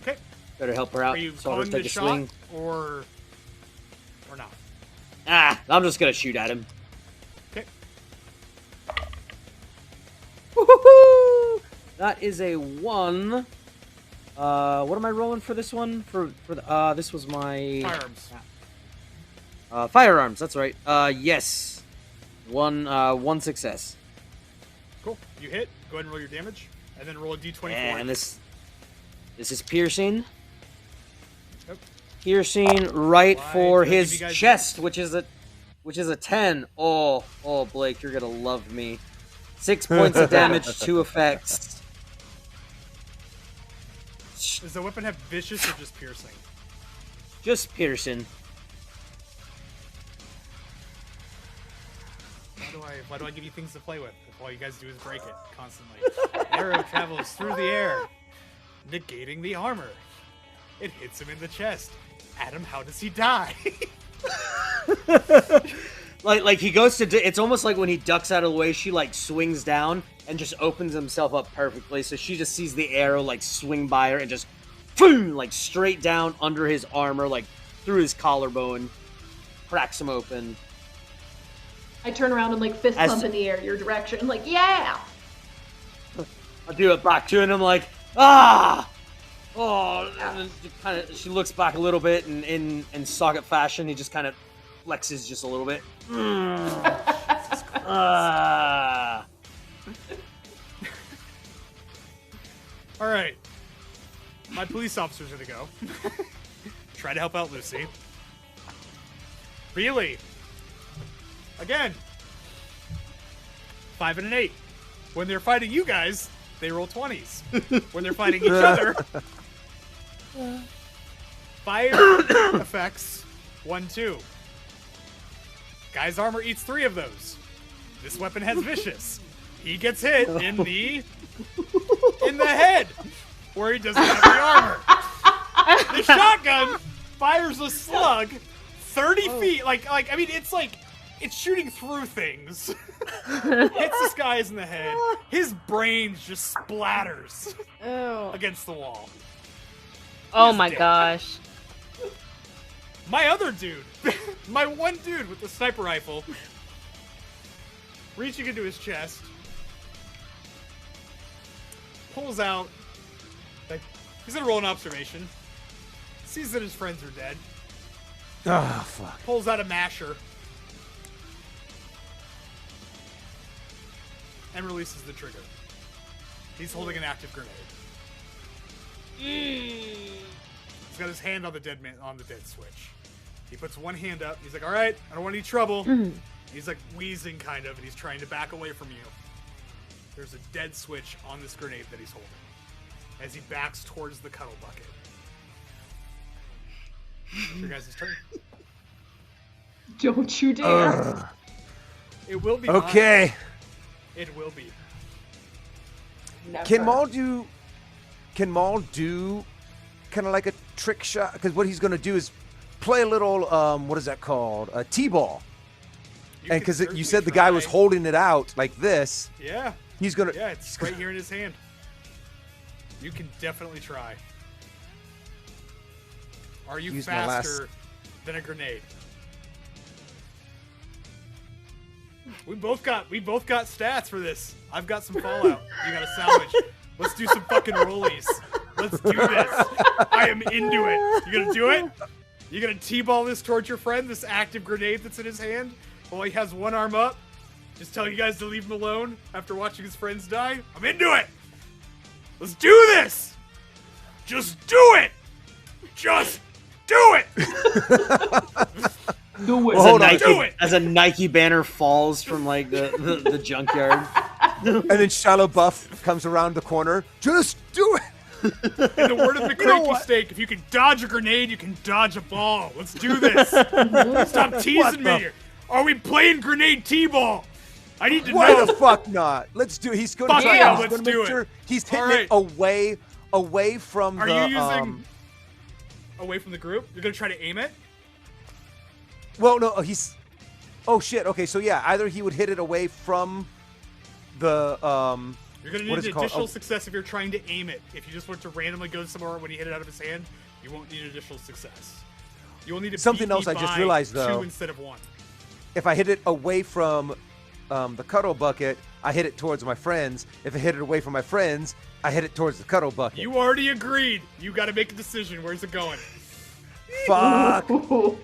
Okay. Better help her out. Are you so I'll just calling take the a swing. shot or not? I'm just gonna shoot at him. Okay. Woo-hoo-hoo! That is a 1. What am I rolling for this one? This was my Firearms. Firearms. That's right. Yes. One success. Cool. You hit. Go ahead and roll your damage, and then roll a d20 for it. And this is piercing. Yep. Piercing right for do I give his you guys chest, which is a 10. Oh, Blake, you're gonna love me. 6 points of damage, 2 effects. Does the weapon have vicious or just piercing? Just piercing. Why do I give you things to play with if all you guys do is break it constantly? Arrow travels through the air, negating the armor. It hits him in the chest. Adam, how does he die? like he goes to. It's almost like when he ducks out of the way, she like swings down and just opens himself up perfectly. So she just sees the arrow like swing by her and just, boom, like straight down under his armor, like through his collarbone, cracks him open. I turn around and like fist pump in the air your direction, like yeah. I do it back to her, and I'm like, ah, oh, and then she looks back a little bit, and in socket fashion, he just kind of flexes just a little bit. All right, my police officers are to go. Try to help out Lucy. Really? Again, 5 and an 8. When they're fighting you guys, they roll 20s. When they're fighting each other, fire effects 1, 2. Guy's armor eats 3 of those. This weapon has vicious. He gets hit in the head, where he doesn't have the armor. The shotgun fires a slug 30 feet. Like I mean, it's shooting through things. Hits this guy in the head. His brain just splatters against the wall. Oh my gosh. My other dude, my one dude with the sniper rifle, reaching into his chest, pulls out, like, he's gonna roll an observation, sees that his friends are dead. Oh, fuck. Pulls out a masher. And releases the trigger. He's holding an active grenade. He's got his hand on the dead switch. He puts one hand up. He's like, all right, I don't want any trouble. He's like wheezing kind of, and he's trying to back away from you. There's a dead switch on this grenade that he's holding as he backs towards the cuddle bucket. It's your guys' turn. Don't you dare. It will be okay. mine. It will be. Never. Can Maul do kind of like a trick shot? Because what he's going to do is play a little, what is that called? A T-ball. And because you said the guy was holding it out like this. Yeah. He's going to... Yeah, it's right here in his hand. You can definitely try. Are you Use my last- faster than a grenade? We both got stats for this. I've got some fallout. You got a salvage. Let's do some fucking rollies. Let's do this. I am into it. You gonna do it? You gonna T-ball this towards your friend, this active grenade that's in his hand, while he has one arm up? Just tell you guys to leave him alone after watching his friends die? I'm into it! Let's do this! Just do it! Just do it! Do it. As a Nike banner falls from like the junkyard. And then Shallow Buff comes around the corner. Just do it! In the word of the cranky steak, if you can dodge a grenade, you can dodge a ball. Let's do this. Stop teasing me. Are we playing grenade T-ball? I need to know. Why the fuck not? Let's do it. He's going to try. Yeah, He's let's gonna make do sure it. he's hitting All it away from Are the. you using away from the group? You're gonna try to aim it? Well, no, he's. Oh shit. Okay, so yeah, either he would hit it away from the. You're gonna need an additional success if you're trying to aim it. If you just want to randomly go somewhere when you hit it out of his hand, you won't need additional success. You will need to Something else I just realized though. 2 instead of 1. If I hit it away from the cuddle bucket, I hit it towards my friends. If I hit it away from my friends, I hit it towards the cuddle bucket. You already agreed. You got to make a decision. Where's it going? Fuck.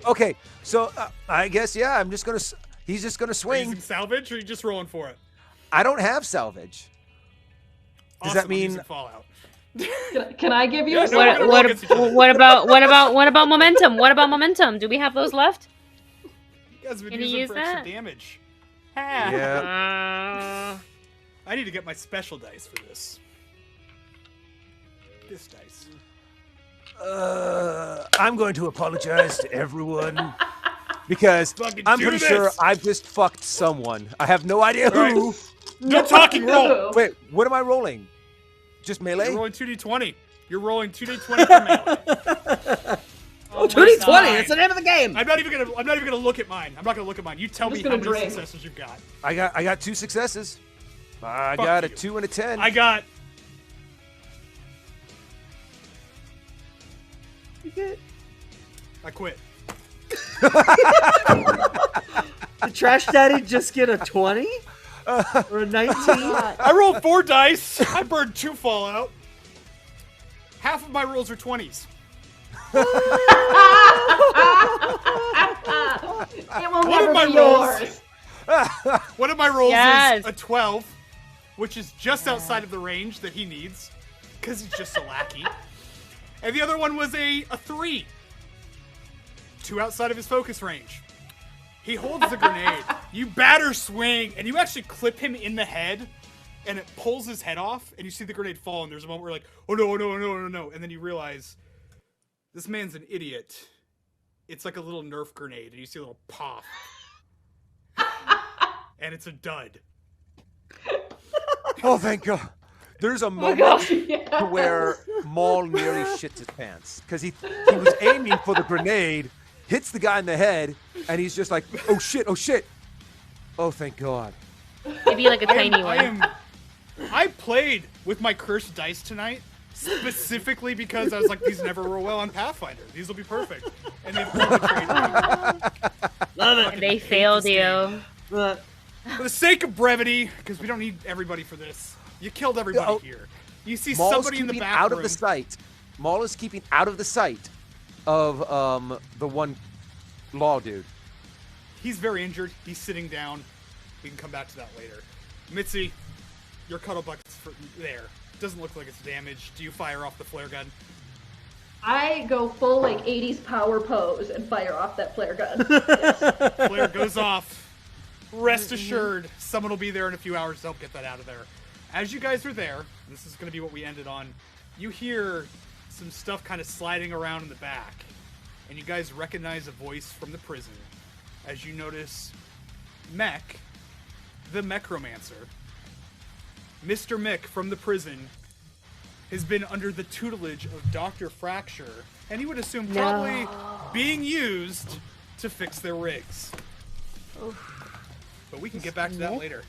Okay, so I guess yeah. He's just gonna Are you swing. using salvage, or are you just rolling for it? I don't have salvage. Does that I'm mean using Fallout? Can I give you a What about momentum? What about momentum? Do we have those left? You guys have been Can you using use for that? extra damage. Yeah. I need to get my special dice for this. This dice. I'm going to apologize to everyone because Fucking I'm do pretty this. sure I've just fucked someone. I have no idea who. Right. No talking, roll. Wait, what am I rolling? Just melee? You're rolling 2d20. You're rolling 2d20 for melee. Oh, 2d20. That's the name of the game. I'm not even gonna look at mine. I'm not gonna look at mine. You tell me how many successes you've got. I got 2 successes. I Fuck got you. a 2 and a 10. I got. I quit. Did Trash Daddy just get a 20? Or a 19? I rolled 4 dice. I burned 2 Fallout. Half of my rolls are 20s. It will never be yours. One of my rolls Yes. is a 12, which is just outside of the range that he needs, because he's just so lackey. And the other one was a 3. 2 outside of his focus range. He holds the grenade. You batter swing, and you actually clip him in the head, and it pulls his head off, and you see the grenade fall, and there's a moment where you're like, oh no, oh no, oh no, oh no, and then you realize, this man's an idiot. It's like a little Nerf grenade, and you see a little pop. And it's a dud. Oh, thank God. There's a moment where Maul nearly shits his pants because he was aiming for the grenade, hits the guy in the head, and he's just like, oh shit, oh shit. Oh, thank God. Maybe like a tiny one. I played with my cursed dice tonight specifically because I was like, these never roll well on Pathfinder. These will be perfect. And they pulled the trade. Love it. And they failed you. For the sake of brevity, because we don't need everybody for this, you killed everybody here. You see Maul's somebody in the keeping back out room. of the sight. Maul is keeping out of the sight of the one law dude. He's very injured. He's sitting down. We can come back to that later. Mitzy, your cuddle bucket's there. Doesn't look like it's damaged. Do you fire off the flare gun? I go full like 80s power pose and fire off that flare gun. Yes. Flare goes off. Rest assured, someone will be there in a few hours to help get that out of there. As you guys are there, this is going to be what we ended on, you hear some stuff kind of sliding around in the back. And you guys recognize a voice from the prison as you notice Mech, the Mechromancer. Mr. Mick from the prison has been under the tutelage of Dr. Fracture, and you would assume probably being used to fix their rigs. But we can get back to that later.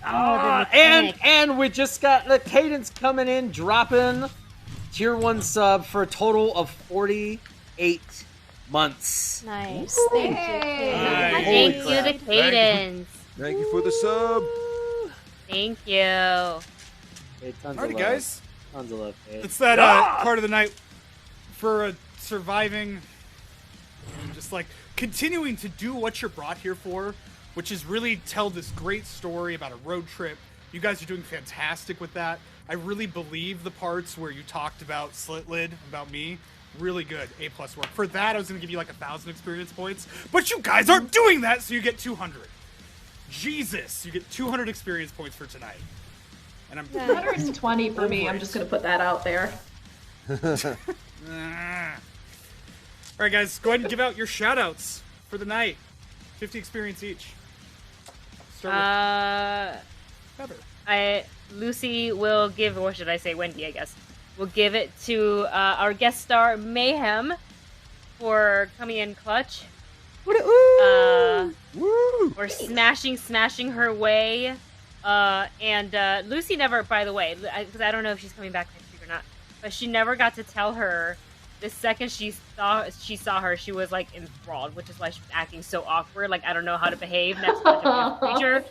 And we just got the Cadence coming in, dropping tier 1 sub for a total of 48 months. Nice. Thank you. Thank you to Cadence. Thank you for the sub. Thank you. Hey, tons Alrighty, of love. guys. Tons of love, Cade. It's that part of the night for surviving, just like continuing to do what you're brought here for, which is really tell this great story about a road trip. You guys are doing fantastic with that. I really believe the parts where you talked about Slit Lid, about me. Really good. A+ work. For that, I was going to give you like 1,000 experience points, but you guys aren't doing that, so you get 200. Jesus, you get 200 experience points for tonight. And I'm 120 for me. I'm just going to put that out there. All right, guys, go ahead and give out your shout-outs for the night. 50 experience each. Start with Heather. Lucy will give, or should I say Wendy, I guess, will give it to our guest star, Mayhem, for coming in clutch. Or smashing her way. And Lucy never, by the way, because I don't know if she's coming back next week or not, but she never got to tell her the second she saw her, she was like enthralled, which is why she was acting so awkward. Like, I don't know how to behave next to such a creature.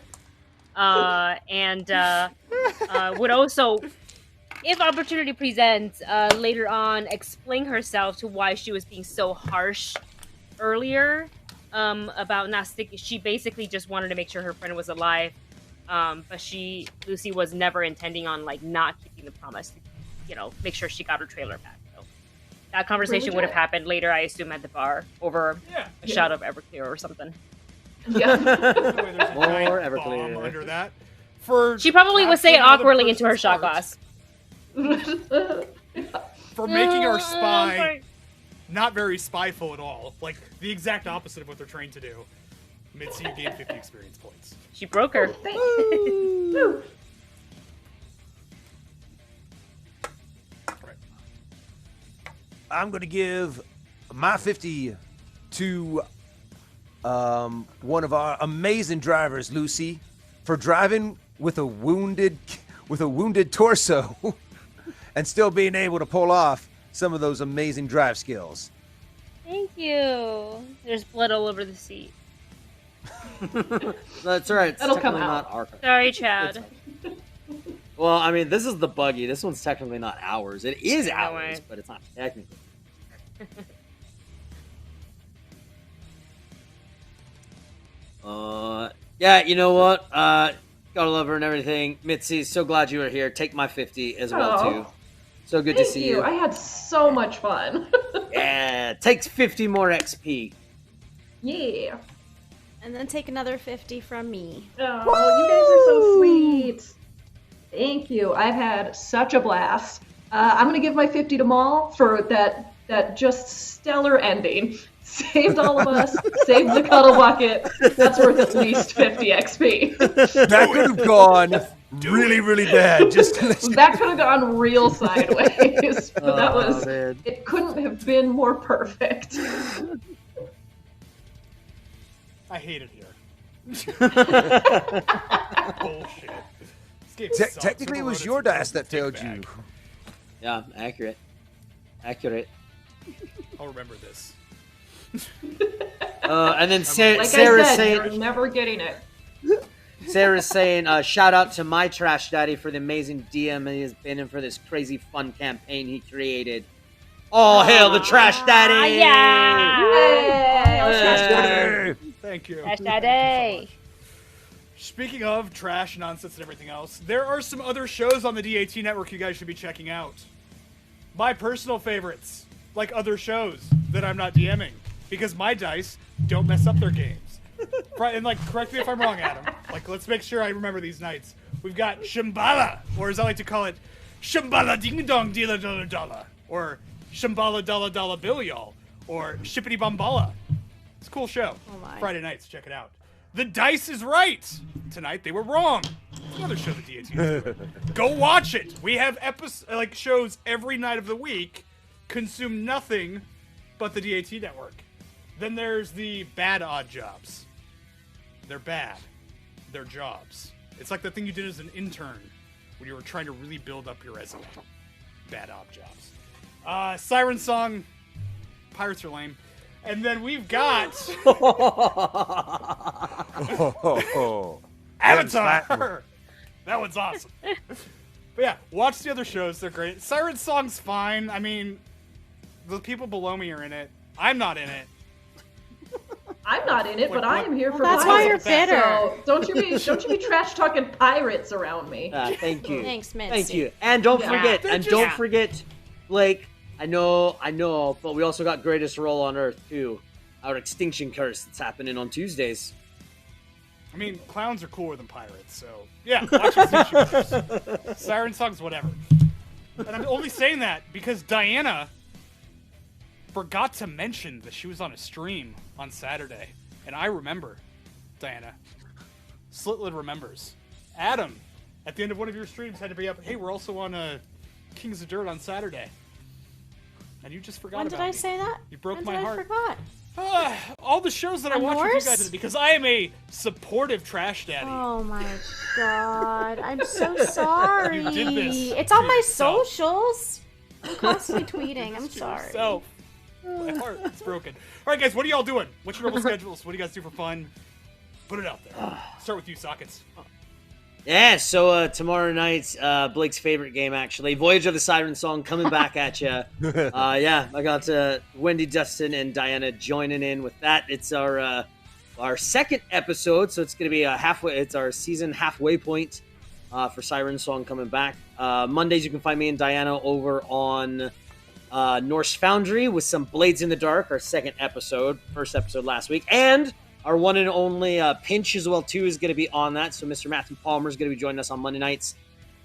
Would also, if opportunity presents, later on explain herself to why she was being so harsh earlier about not sticking. She basically just wanted to make sure her friend was alive, but Lucy was never intending on like not keeping the promise to, make sure she got her trailer back. So that conversation would have happened later, I assume, at the bar over a shot of Everclear or something. Yeah. More Everclear under that. She probably would say it awkwardly into her shot glass. For making our spy not very spyful at all. Like, the exact opposite of what they're trained to do. Mitzy, you gained 50 experience points. She broke her. Woo. Right. I'm going to give my 50 to one of our amazing drivers, Lucy, for driving with a wounded torso and still being able to pull off some of those amazing drive skills. Thank you. There's blood all over the seat. That's all right. It's That'll come technically out. not our. Sorry, Chad. Well, I mean, this is the buggy. This one's technically not ours. It is ours, but it's not technically. Yeah, you know what? Gotta love her and everything. Mitzi, so glad you were here. Take my 50 as well, too. So good to see you. I had so much fun. Yeah, takes 50 more XP. Yeah. And then take another 50 from me. Oh, you guys are so sweet. Thank you. I've had such a blast. I'm going to give my 50 to Maul for that just stellar ending. Saved all of us, saved the cuddle bucket. That's worth at least 50 XP. That could have gone really, really bad. That could have gone real sideways. But that was, it couldn't have been more perfect. I hate it here. Bullshit. This game sucks. Technically, it was your dice that failed you. Yeah, accurate. Accurate. I'll remember this. And then Sarah's saying, you're never getting it. Sarah's saying, shout out to my trash daddy for the amazing DM he has been in for this crazy fun campaign he created. Oh, hail the trash daddy! Yeah! Thank you. Trash daddy. Speaking of trash, nonsense, and everything else, there are some other shows on the DAT network you guys should be checking out. My personal favorites, like other shows that I'm not DMing, because my dice don't mess up their games. And, correct me if I'm wrong, Adam. Let's make sure I remember these nights. We've got Shambhala, or as I like to call it, Shambhala Ding Dong Dilla Dollar Dollar, or Shambhala Dollar Dollar Bill Y'all, or Shippity Bombala. It's a cool show. Oh my. Friday nights, check it out. The Dice is Right. Tonight they were wrong. It's another show that DAT is doing. Go watch it. We have shows every night of the week. Consume nothing but the DAT network. Then there's the Bad Odd Jobs. They're bad. They're jobs. It's like the thing you did as an intern when you were trying to really build up your resume. Bad odd jobs. Siren Song, Pirates are lame. And then we've got Avatar. That one's awesome. But yeah, watch the other shows. They're great. Siren Song's fine. I mean, the people below me are in it. I'm not in it. I'm not in it, but I am here for that's why you're bitter. So don't you be trash talking pirates around me. Thank you. Thanks, Mitzi. Thank you. And don't forget, Blake. I know, but we also got Greatest Roll on Earth too. Our Extinction Curse that's happening on Tuesdays. I mean, clowns are cooler than pirates, so yeah. Watch Extinction Curse. Siren Song's whatever. And I'm only saying that because Diana forgot to mention that she was on a stream on Saturday. And I remember, Diana. Slitlid remembers. Adam, at the end of one of your streams, had to be up, hey, we're also on Kings of Dirt on Saturday. And you just forgot about me. When did I say that? You broke when my did heart. I forgot? All the shows that I watch with you guys because I am a supportive trash daddy. Oh my god. I'm so sorry. You did this. It's on my socials. I'm constantly tweeting. I'm sorry. So, my heart is broken. All right, guys, what are y'all doing? What's your normal schedules? What do you guys do for fun? Put it out there. Start with you, Sockets. Yeah, so tomorrow night, Blake's favorite game, actually, Voyage of the Siren Song coming back at you. Yeah, I got Wendy, Dustin, and Diana joining in with that. It's our second episode, so it's going to be it's our season halfway point for Siren Song coming back. Mondays, you can find me and Diana over on Norse Foundry with some Blades in the Dark, our second episode, first episode last week, and our one and only Pinch as well, too, is going to be on that. So Mr. Matthew Palmer is going to be joining us on Monday nights.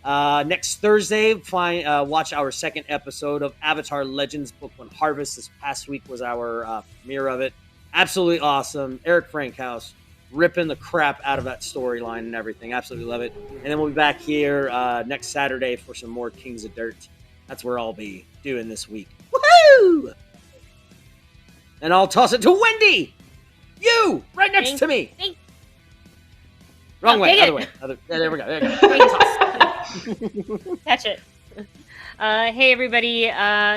Next Thursday, watch our second episode of Avatar Legends Book 1 Harvest. This past week was our premiere of it. Absolutely awesome. Eric Frankhouse ripping the crap out of that storyline and everything. Absolutely love it. And then we'll be back here next Saturday for some more Kings of Dirt. That's where I'll be doing this week. Woohoo! And I'll toss it to Wendy! You! Right next to me! Wrong way, other way. There we go. Catch it. Hey, everybody.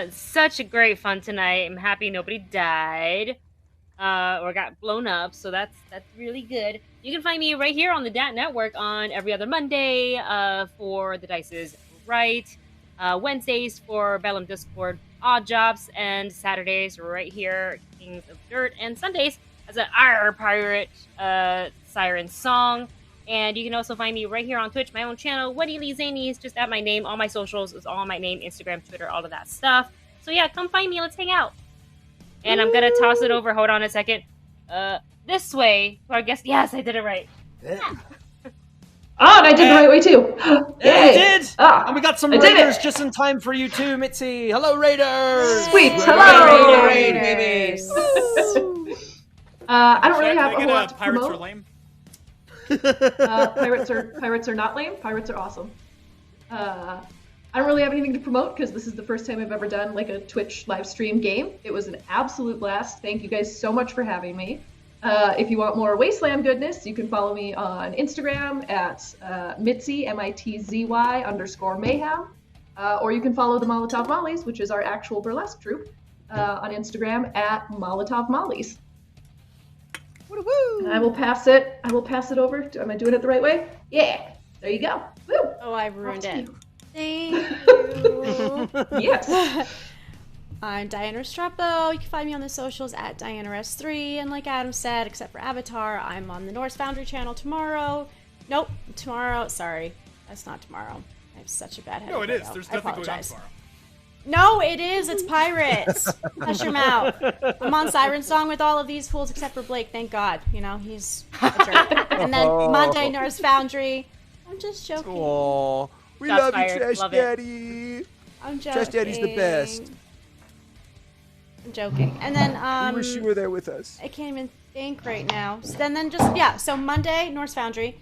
Such a great fun tonight. I'm happy nobody died or got blown up, so that's really good. You can find me right here on the DAT Network on every other Monday for The Dice is Right, Wednesdays for Bellum Discord Odd Jobs, and Saturdays right here, Kings of Dirt, and Sundays as an Arr Pirate Siren Song. And you can also find me right here on Twitch, my own channel, Wendy Lee Szany, just at my name. All my socials is all my name, Instagram, Twitter, all of that stuff. So yeah, come find me, let's hang out. And I'm gonna toss it over, hold on a second, this way to our guest. Yes, I did it right. Yeah. Oh, and I did the right way too. Yeah, you did. And we got some Raiders just in time for you too, Mitzi. Hello, Raiders. Sweet. Hello, Raiders. I don't really have a whole lot to Pirates promote. are lame. Pirates are not lame. Pirates are awesome. I don't really have anything to promote because this is the first time I've ever done like a Twitch live stream game. It was an absolute blast. Thank you guys so much for having me. If you want more Wasteland goodness, you can follow me on Instagram at Mitzy, MITZY_Mayhem. Or you can follow the Molotov Mollies, which is our actual burlesque troupe, on Instagram at Molotov Mollies. And I will pass it over. Am I doing it the right way? Yeah. There you go. Woo. Oh, I ruined it. Thank you. Yes. I'm Diana Restrepo. You can find me on the socials at DianaRes3. And like Adam said, except for Avatar, I'm on the Norse Foundry channel tomorrow. Nope, tomorrow. Sorry, that's not tomorrow. I have such a bad headache. No, it is. Right There's now. nothing going on tomorrow. No, it is. It's pirates. Hush your mouth. I'm on Siren Song with all of these fools except for Blake. Thank God. You know, he's a jerk. And then Monday, Norse Foundry. I'm just joking. Aww. We Shots love fired. you, Trash Love it. Daddy. I'm joking. Trash Daddy's the best. I'm joking. And then We wish you were there with us. I can't even think right now. So then just yeah. So Monday, Norse Foundry.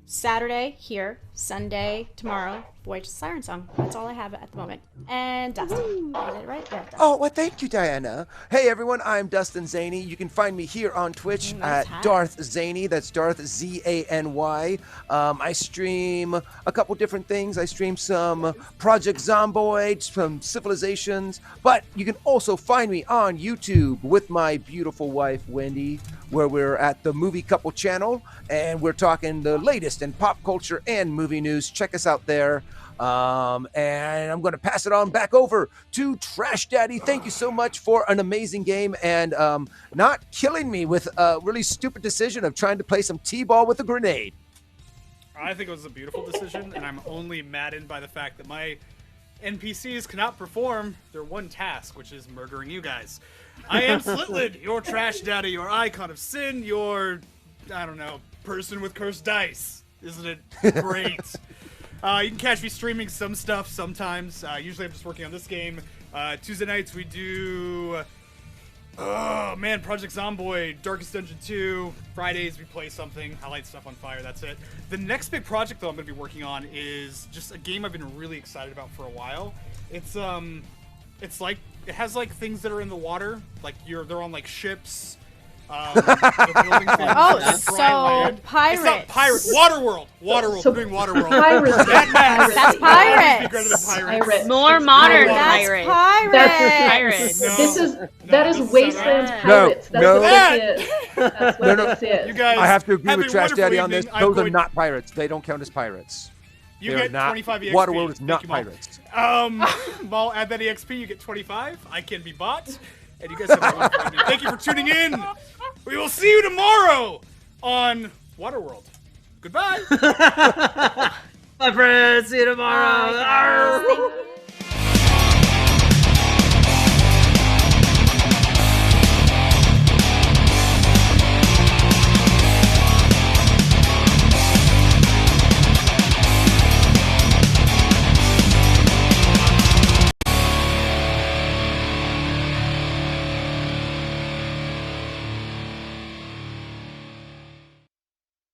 Saturday here. Sunday tomorrow Boy Siren Song. That's all I have at the moment. And Dustin. I did it right? Yeah, Dustin. Oh, well, thank you, Diana. Hey, everyone, I'm Dustin Szany. You can find me here on Twitch Nice at hat. Darth Szany. That's Darth Z-A-N-Y. I stream a couple different things. I stream some Project Zomboid, some Civilizations, but you can also find me on YouTube with my beautiful wife, Wendy, where we're at the Movie Couple channel, and we're talking the latest in pop culture and movie news. Check us out there. And I'm going to pass it on back over to Trash Daddy. Thank you so much for an amazing game and not killing me with a really stupid decision of trying to play some T-ball with a grenade. I think it was a beautiful decision, and I'm only maddened by the fact that my NPCs cannot perform their one task, which is murdering you guys. I am Slitlid, your Trash Daddy, your icon of sin, your, I don't know, person with cursed dice. Isn't it great? You can catch me streaming some stuff sometimes. Usually I'm just working on this game. Tuesday nights we do, Project Zomboid, Darkest Dungeon 2. Fridays we play something. I light stuff on fire, that's it. The next big project though I'm going to be working on is just a game I've been really excited about for a while. It's like, it has like things that are in the water. Like they're on like ships. They're building things Oh, on dry land. pirates. It's not pirates. Waterworld. Waterworld. So We're doing Waterworld. Pirates. That's Be pirates. greater than pirates. Pirates. More modern That's pirates. Pirates. No. That is No, Wasteland no. Pirates. That's No. what this is. That's what this is. You guys I have to agree have with a Trash wonderful Daddy on this. evening. I'm Those are going- not pirates. They don't count as pirates. You They're get not. 25 EXP. Waterworld is Thank not you, Maul. pirates. Maul, add that EXP. You get 25. I can be bought. And you guys have a wonderful evening. Thank you for tuning in. We will see you tomorrow on Waterworld. Goodbye. Bye, friends. See you tomorrow. Bye, guys. Thank you.